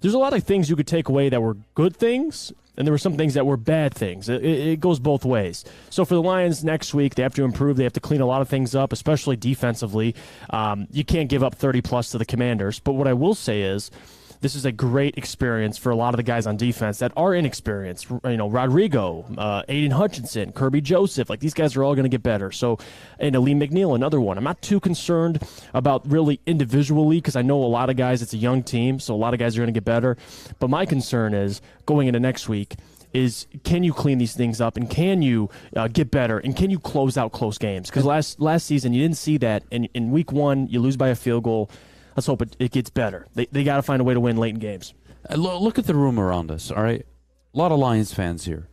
There's a lot of things you could take away that were good things, and there were some things that were bad things. It goes both ways. So for the Lions next week, they have to improve. They have to clean a lot of things up, especially defensively. You can't give up 30-plus to the Commanders. But what I will say is this is a great experience for a lot of the guys on defense that are inexperienced. Rodrigo, Aiden Hutchinson, Kirby Joseph. Like, these guys are all going to get better. So, and Aleem McNeil, another one. I'm not too concerned about really individually, because I know a lot of guys, it's a young team, so a lot of guys are going to get better. But my concern is, going into next week, is can you clean these things up, and can you get better, and can you close out close games? Because last season, you didn't see that. In week 1, you lose by a field goal. Let's hope it gets better. They got to find a way to win late in games. Look at the room around us, all right? A lot of Lions fans here.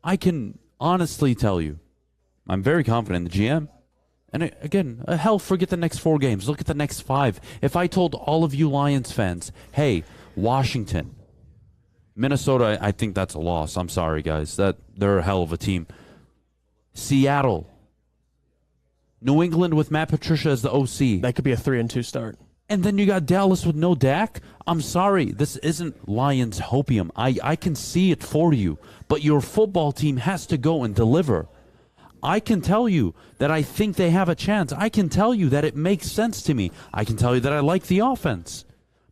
I can honestly tell you, I'm very confident in the GM. And again, hell, forget the next 4 games. Look at the next 5. If I told all of you Lions fans, hey, Washington, Minnesota, I think that's a loss. I'm sorry, guys. They're a hell of a team. Seattle, New England with Matt Patricia as the OC. That could be a 3-2 start. And then you got Dallas with no Dak. I'm sorry, this isn't Lions hopium. I can see it for you, but your football team has to go and deliver. I can tell you that I think they have a chance. I can tell you that it makes sense to me. I can tell you that I like the offense.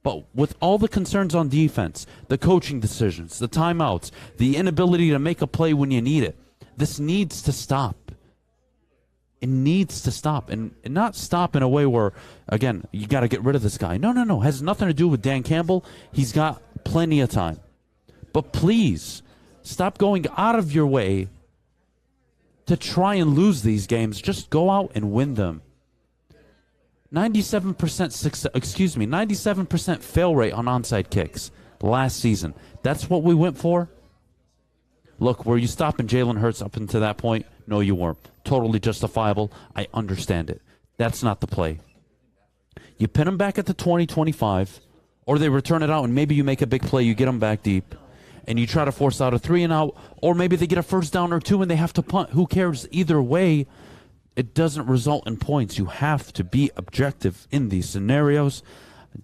But with all the concerns on defense, the coaching decisions, the timeouts, the inability to make a play when you need it, this needs to stop. It needs to stop. And not stop in a way where, again, you got to get rid of this guy. No. It has nothing to do with Dan Campbell. He's got plenty of time. But please, stop going out of your way to try and lose these games. Just go out and win them. 97% fail rate on onside kicks last season. That's what we went for. Look, were you stopping Jalen Hurts up until that point? No, you weren't. Totally justifiable. I understand it. That's not the play. You pin them back at the 20-25, or they return it out, and maybe you make a big play. You get them back deep, and you try to force out a 3-and-out, or maybe they get a first down or two, and they have to punt. Who cares? Either way, it doesn't result in points. You have to be objective in these scenarios.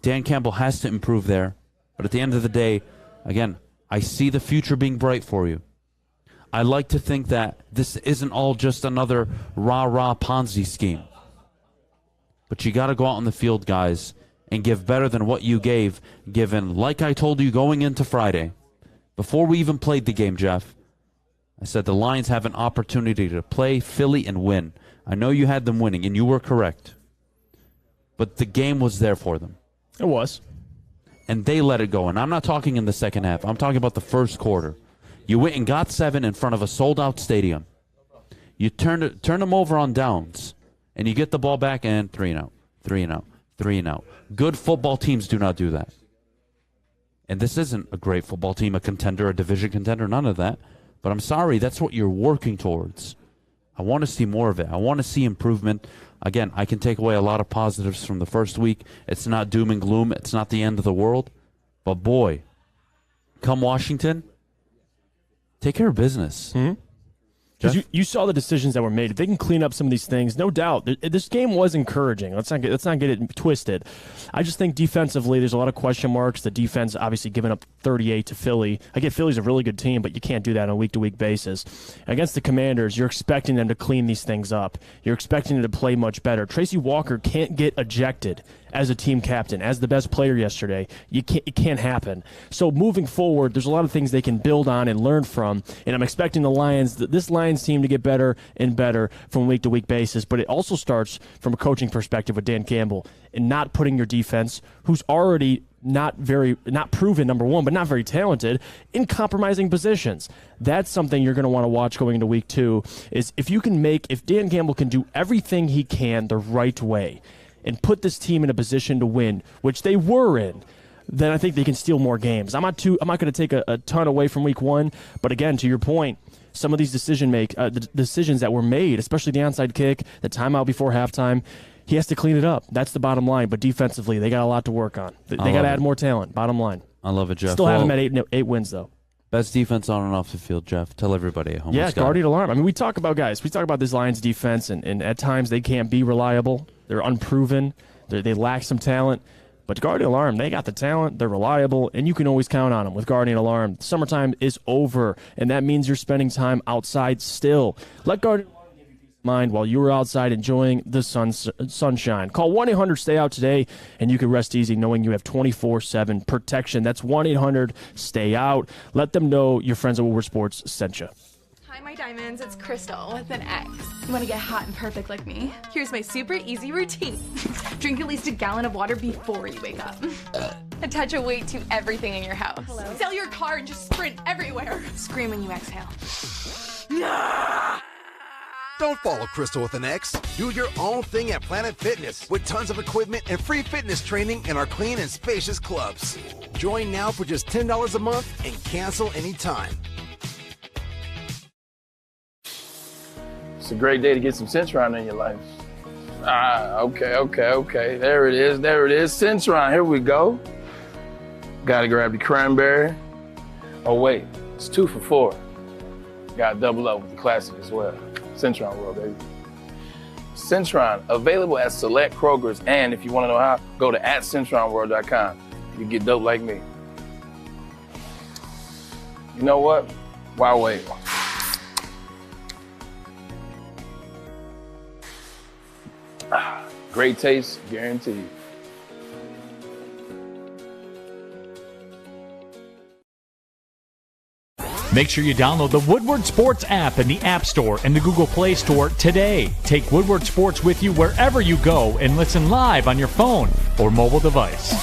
Dan Campbell has to improve there. But at the end of the day, again, I see the future being bright for you. I like to think that this isn't all just another rah-rah Ponzi scheme. But you got to go out on the field, guys, and give better than what you gave, given, like I told you going into Friday, before we even played the game, Jeff, I said the Lions have an opportunity to play Philly and win. I know you had them winning, and you were correct. But the game was there for them. It was. And they let it go. And I'm not talking in the second half. I'm talking about the first quarter. You went and got 7 in front of a sold-out stadium. You turn them over on downs, and you get the ball back and 3-and-out, 3-and-out, 3-and-out. Good football teams do not do that. And this isn't a great football team, a contender, a division contender, none of that. But I'm sorry, that's what you're working towards. I want to see more of it. I want to see improvement. Again, I can take away a lot of positives from the first week. It's not doom and gloom. It's not the end of the world. But boy, come Washington, take care of business. Because you saw the decisions that were made. If they can clean up some of these things, no doubt. This game was encouraging. Let's not get it twisted. I just think defensively, there's a lot of question marks. The defense obviously giving up 38 to Philly. I get Philly's a really good team, but you can't do that on a week-to-week basis. Against the Commanders, you're expecting them to clean these things up. You're expecting them to play much better. Tracy Walker can't get ejected as a team captain, as the best player yesterday. It can't happen. So moving forward, there's a lot of things they can build on and learn from, and I'm expecting this Lions team to get better and better from week-to-week basis, but it also starts from a coaching perspective with Dan Campbell and not putting your defense, who's already not proven, number one, but not very talented, in compromising positions. That's something you're going to want to watch going into week 2, is if Dan Campbell can do everything he can the right way and put this team in a position to win, which they were in, then I think they can steal more games. I'm not going to take a ton away from week 1, but again, to your point, some of these the decisions that were made, especially the onside kick, the timeout before halftime, he has to clean it up. That's the bottom line. But defensively, they got a lot to work on. They got to add more talent. Bottom line. I love it, Jeff. Still have them at 8 wins, though. Best defense on and off the field, Jeff. Tell everybody at home. Yeah, Guardian Alarm. I mean, we talk about this Lions defense, and at times they can't be reliable. They're unproven. They lack some talent. But Guardian Alarm, they got the talent, they're reliable, and you can always count on them with Guardian Alarm. Summertime is over, and that means you're spending time outside still. Let Guardian Alarm give you peace of mind while you're outside enjoying the sunshine. Call 1-800-STAY-OUT today, and you can rest easy knowing you have 24/7 protection. That's 1-800-STAY-OUT. Let them know your friends at Woodward Sports sent you. Hi, my diamonds. It's Crystal with an X. You want to get hot and perfect like me? Here's my super easy routine. Drink at least a gallon of water before you wake up. Attach a weight to everything in your house. Hello? Sell your car and just sprint everywhere. Scream when you exhale. Don't follow Crystal with an X. Do your own thing at Planet Fitness with tons of equipment and free fitness training in our clean and spacious clubs. Join now for just $10 a month and cancel anytime. It's a great day to get some Centron in your life. Okay. There it is. Centron, here we go. Gotta grab the cranberry. Oh wait, it's 2 for $4. Gotta double up with the classic as well. Centron World, baby. Centron, available at select Krogers. And if you want to know how, go to @CentronWorld.com. You get dope like me. You know what? Why wait? Great taste, guaranteed. Make sure you download the Woodward Sports app in the App Store and the Google Play Store today. Take Woodward Sports with you wherever you go and listen live on your phone or mobile device.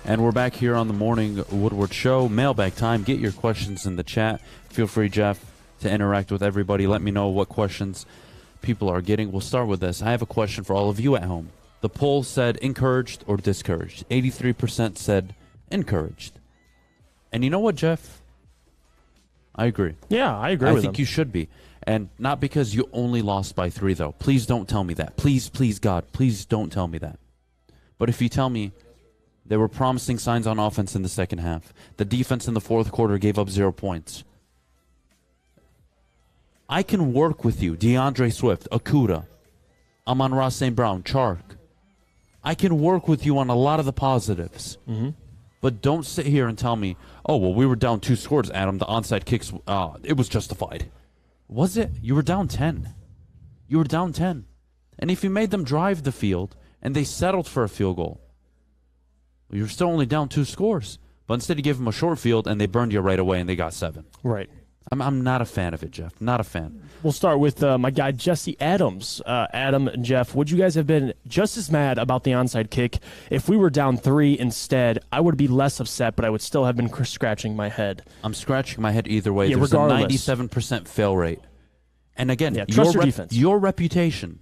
And we're back here on the Morning Woodward Show. Mailbag time. Get your questions in the chat. Feel free, Jeff, to interact with everybody. Let me know what questions people are getting. We'll start with this. I have a question for all of you at home. The poll said encouraged or discouraged. 83% said encouraged. And you know what, Jeff? I agree. Yeah, I agree with I think him. you should be. And not because you only lost by 3, though. Please don't tell me that. Please, God, please don't tell me that. But if you tell me there were promising signs on offense in the second half, the defense in the fourth quarter gave up 0 points, I can work with you. DeAndre Swift, Okudah, Amon-Ra St. Brown, Chark. I can work with you on a lot of the positives. Mm-hmm. But don't sit here and tell me, oh, well, we were down 2 scores, Adam. The onside kicks, it was justified. Was it? You were down 10. You were down 10. And if you made them drive the field and they settled for a field goal, well, you're still only down 2 scores. But instead you gave them a short field and they burned you right away and they got 7. Right. I'm not a fan of it, Jeff. Not a fan. We'll start with my guy, Jesse Adams. Adam and Jeff, would you guys have been just as mad about the onside kick if we were down 3 instead? I would be less upset, but I would still have been scratching my head. I'm scratching my head either way. Yeah, There's regardless. a 97% fail rate. And again, trust your defense. Your reputation,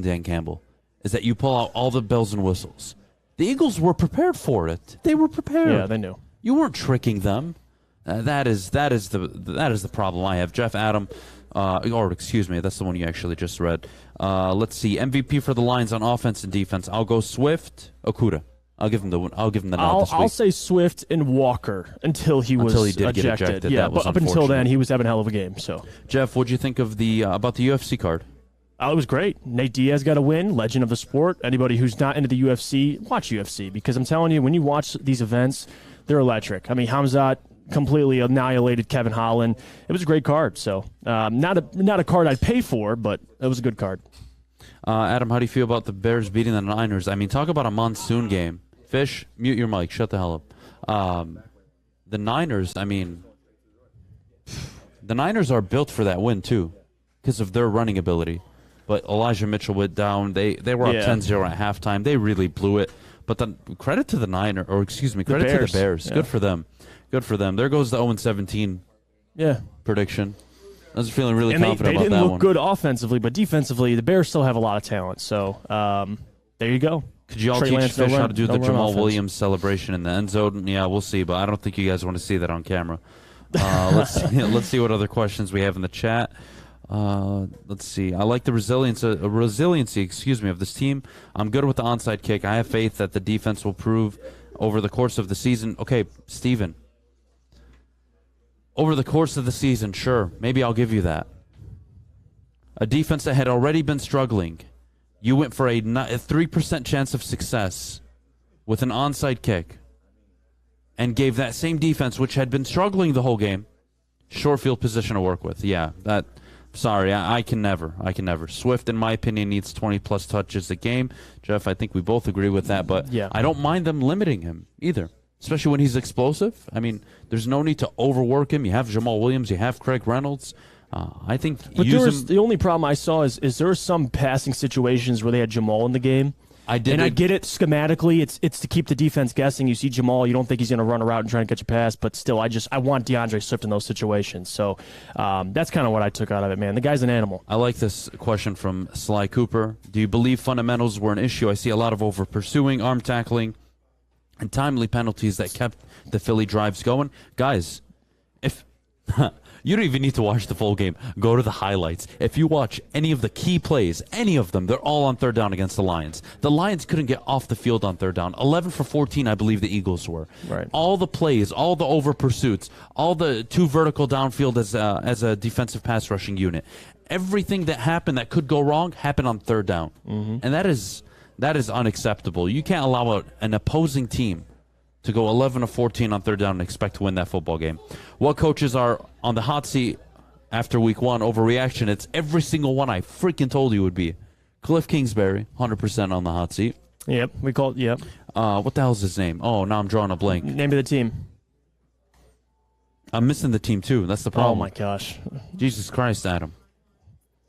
Dan Campbell, is that you pull out all the bells and whistles. The Eagles were prepared for it. They were prepared. Yeah, they knew. You weren't tricking them. That is the problem I have. Jeff Adam, or excuse me, that's the one you actually just read. Let's see, MVP for the Lions on offense and defense. I'll go Swift, Okudah. I'll give him the nod this week. I'll say Swift and Walker until he did ejected. get ejected. Yeah, That was but up until then, unfortunate. he was having a hell of a game. So, Jeff, what'd you think of the about the UFC card? It was great. Nate Diaz got a win, legend of the sport. Anybody who's not into the UFC, watch UFC, because I'm telling you, when you watch these events, they're electric. I mean, Hamzat completely annihilated Kevin Holland. It was a great card. So not a card I'd pay for, but it was a good card. Adam, how do you feel about the Bears beating the Niners? I mean, talk about a monsoon game. Fish, mute your mic. Shut the hell up. The Niners, I mean, the Niners are built for that win, too, because of their running ability. But Elijah Mitchell went down. They were up 10-0 at halftime. They really blew it. But credit to the Niners, or excuse me, credit to the Bears. Yeah. Good for them. Good for them. There goes the 0-17 prediction. I was feeling really confident about that one. They didn't look good offensively, but defensively, the Bears still have a lot of talent. So there you go. Could you all Trey teach Lance, Fish how to do the Jamal offense. Williams celebration in the end zone? Yeah, we'll see, but I don't think you guys want to see that on camera. Let's see what other questions we have in the chat. Let's see. I like the resiliency of this team. I'm good with the onside kick. I have faith that the defense will prove over the course of the season. Okay, Steven. Over the course of the season, sure. Maybe I'll give you that. A defense that had already been struggling. You went for a 3% chance of success with an onside kick and gave that same defense, which had been struggling the whole game, short field position to work with. Yeah, that... Sorry, I can never. Swift, in my opinion, needs 20-plus touches a game. Jeff, I think we both agree with that, but yeah. I don't mind them limiting him either, especially when he's explosive. I mean, there's no need to overwork him. You have Jamal Williams. You have Craig Reynolds. I think But use him. the only problem I saw is there were some passing situations where they had Jamal in the game. I get it schematically. It's to keep the defense guessing. You see Jamal, you don't think he's going to run a route and try and catch a pass, but still, I want DeAndre Swift in those situations. So that's kind of what I took out of it, man. The guy's an animal. I like this question from Sly Cooper. Do you believe fundamentals were an issue? I see a lot of over-pursuing, arm tackling, and timely penalties that kept the Philly drives going. Guys, if You don't even need to watch the full game. Go to the highlights. If you watch any of the key plays, any of them, they're all on third down against the Lions. The Lions couldn't get off the field on third down. 11 for 14, I believe the Eagles were. Right. All the plays, all the over pursuits, all the 2 vertical downfield as a defensive pass rushing unit. Everything that happened that could go wrong happened on third down. And that is unacceptable. You can't allow an opposing team to go 11 of 14 on third down and expect to win that football game. What coaches are on the hot seat after week 1? Overreaction. It's every single one I freaking told you would be. Cliff Kingsbury, 100% on the hot seat. Yep, we called. Yep. What the hell's his name? Oh, now I'm drawing a blank. Name of the team. I'm missing the team too. That's the problem. Oh my gosh. Jesus Christ, Adam.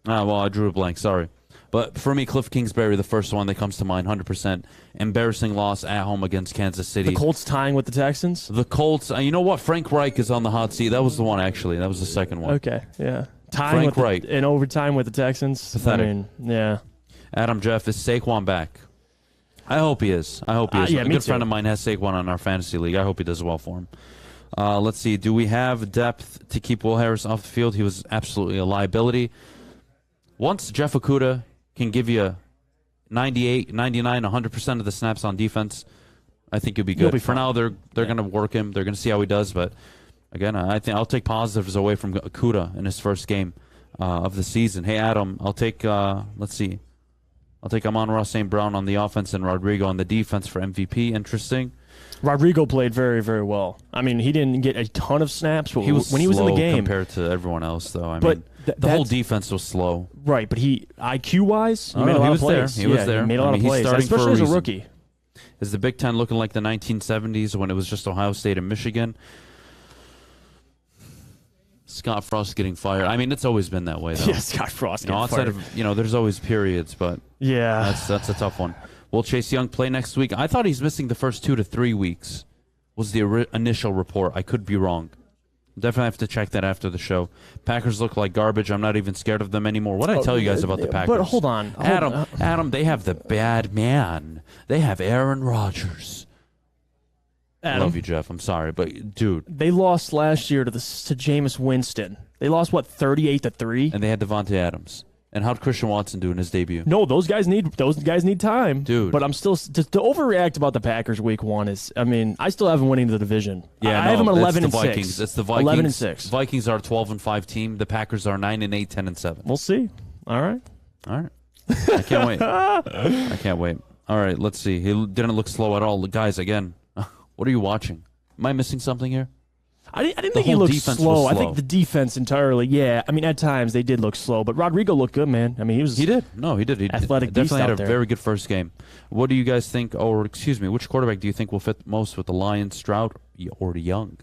Well, I drew a blank. Sorry. But for me, Cliff Kingsbury, the first one that comes to mind, 100%. Embarrassing loss at home against Kansas City. The Colts tying with the Texans? The Colts. You know what? Frank Reich is on the hot seat. That was the one, actually. That was the second one. Okay, yeah. Tying Frank Reich. In overtime with the Texans? Pathetic. I mean, yeah. Adam Jeff, is Saquon back? I hope he is. Yeah, a good friend of mine has Saquon on our fantasy league. I hope he does well for him. Let's see. Do we have depth to keep Will Harris off the field? He was absolutely a liability. Once Jeff Okudah can give you 98, 99, 100% of the snaps on defense, I think you'll be good. For now, they're going to work him. They're going to see how he does. But, again, I think I'll take positives away from Okudah in his first game of the season. Hey, Adam, I'll take, let's see. I'll take Amon-Ra St. Brown on the offense and Rodrigo on the defense for MVP. Interesting. Rodrigo played very, very well. I mean, he didn't get a ton of snaps, but when he was in the game compared to everyone else, though. I mean, the whole defense was slow. Right, but he IQ-wise, he made made a lot of of plays. He was there. He made a lot of plays, especially as a rookie. Is the Big Ten looking like the 1970s when it was just Ohio State and Michigan? Scott Frost getting fired. I mean, it's always been that way, though. Yeah, Scott Frost getting outside fired. of, there's always periods, but yeah, that's a tough one. Will Chase Young play next week? I thought he's missing the first 2 to 3 weeks. Was the initial report. I could be wrong. Definitely have to check that after the show. Packers look like garbage. I'm not even scared of them anymore. What did I tell you guys about the Packers? But hold on. Adam, they have the bad man. They have Aaron Rodgers. Adam, love you, Jeff. I'm sorry, but dude, they lost last year to Jameis Winston. They lost 38-3, and they had Devontae Adams. And how'd Christian Watson do in his debut? No, those guys need time, dude. But I'm still to overreact about the Packers week 1 is. I mean, I still have them winning the division. Yeah, I have them at 11-6. It's the Vikings. 11-6. Vikings are a 12-5 team. The Packers are 9-8, 10-7. We'll see. All right. I can't wait. I can't wait. All right, let's see. He didn't look slow at all, guys. Again, what are you watching? Am I missing something here? I didn't think he looked slow. I think the defense entirely, yeah. I mean, at times they did look slow, but Rodrigo looked good, man. I mean, he did. No, he did. He athletic definitely had a there. very good first game. What do you guys think? Or excuse me, which quarterback do you think will fit most with the Lions, Stroud, or the Young?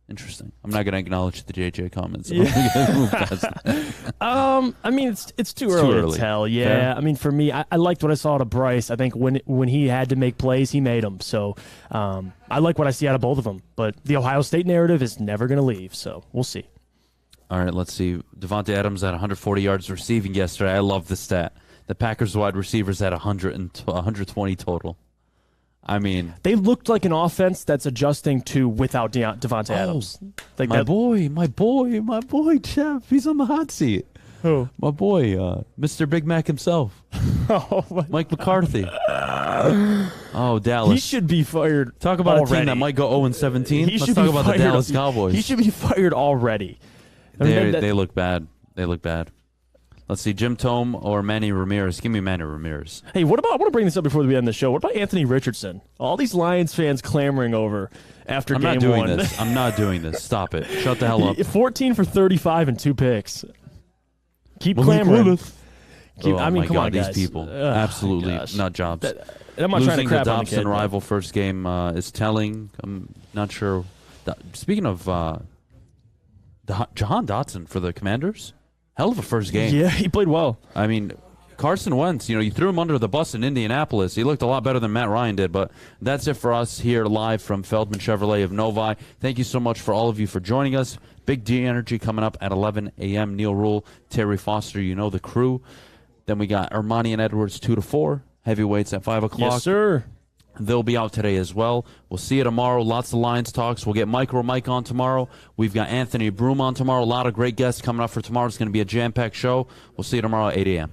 Interesting. I'm not going to acknowledge the JJ comments. I mean, it's too early to tell. Yeah. Fair? I mean, for me, I liked what I saw out of Bryce. I think when he had to make plays, he made them. So I like what I see out of both of them. But the Ohio State narrative is never going to leave. So we'll see. All right, let's see. Devontae Adams had 140 yards receiving yesterday. I love the stat. The Packers wide receivers had 120 total. I mean, they looked like an offense that's adjusting to without Devontae Adams. Like my boy, Jeff. He's on the hot seat. Who? My boy, Mr. Big Mac himself. Mike McCarthy. Dallas. He should be fired. Talk about already. a team that might go 0-17. Let's talk about the Dallas Cowboys. He should be fired already. They look bad. They look bad. Let's see, Jim Thome or Manny Ramirez. Give me Manny Ramirez. Hey, I want to bring this up before we end the show. What about Anthony Richardson? All these Lions fans clamoring over after game 1. I'm not doing this. Stop it. Shut the hell up. 14 for 35 and 2 picks. Keep clamoring. Come on, guys. These people. Absolutely nut jobs. I'm not trying to crap the on the kid, rival first game is telling. I'm not sure. Speaking of Jahan Dotson for the Commanders, hell of a first game. Yeah, he played well. I mean, Carson Wentz, you threw him under the bus in Indianapolis. He looked a lot better than Matt Ryan did, but that's it for us here live from Feldman Chevrolet of Novi. Thank you so much for all of you for joining us. Big D Energy coming up at 11 a.m. Neil Rule, Terry Foster, the crew. Then we got Armani and Edwards 2 to 4. Heavyweights at 5 o'clock. Yes, sir. They'll be out today as well. We'll see you tomorrow. Lots of Lions talks. We'll get Mike on tomorrow. We've got Anthony Broom on tomorrow. A lot of great guests coming up for tomorrow. It's going to be a jam-packed show. We'll see you tomorrow at 8 a.m.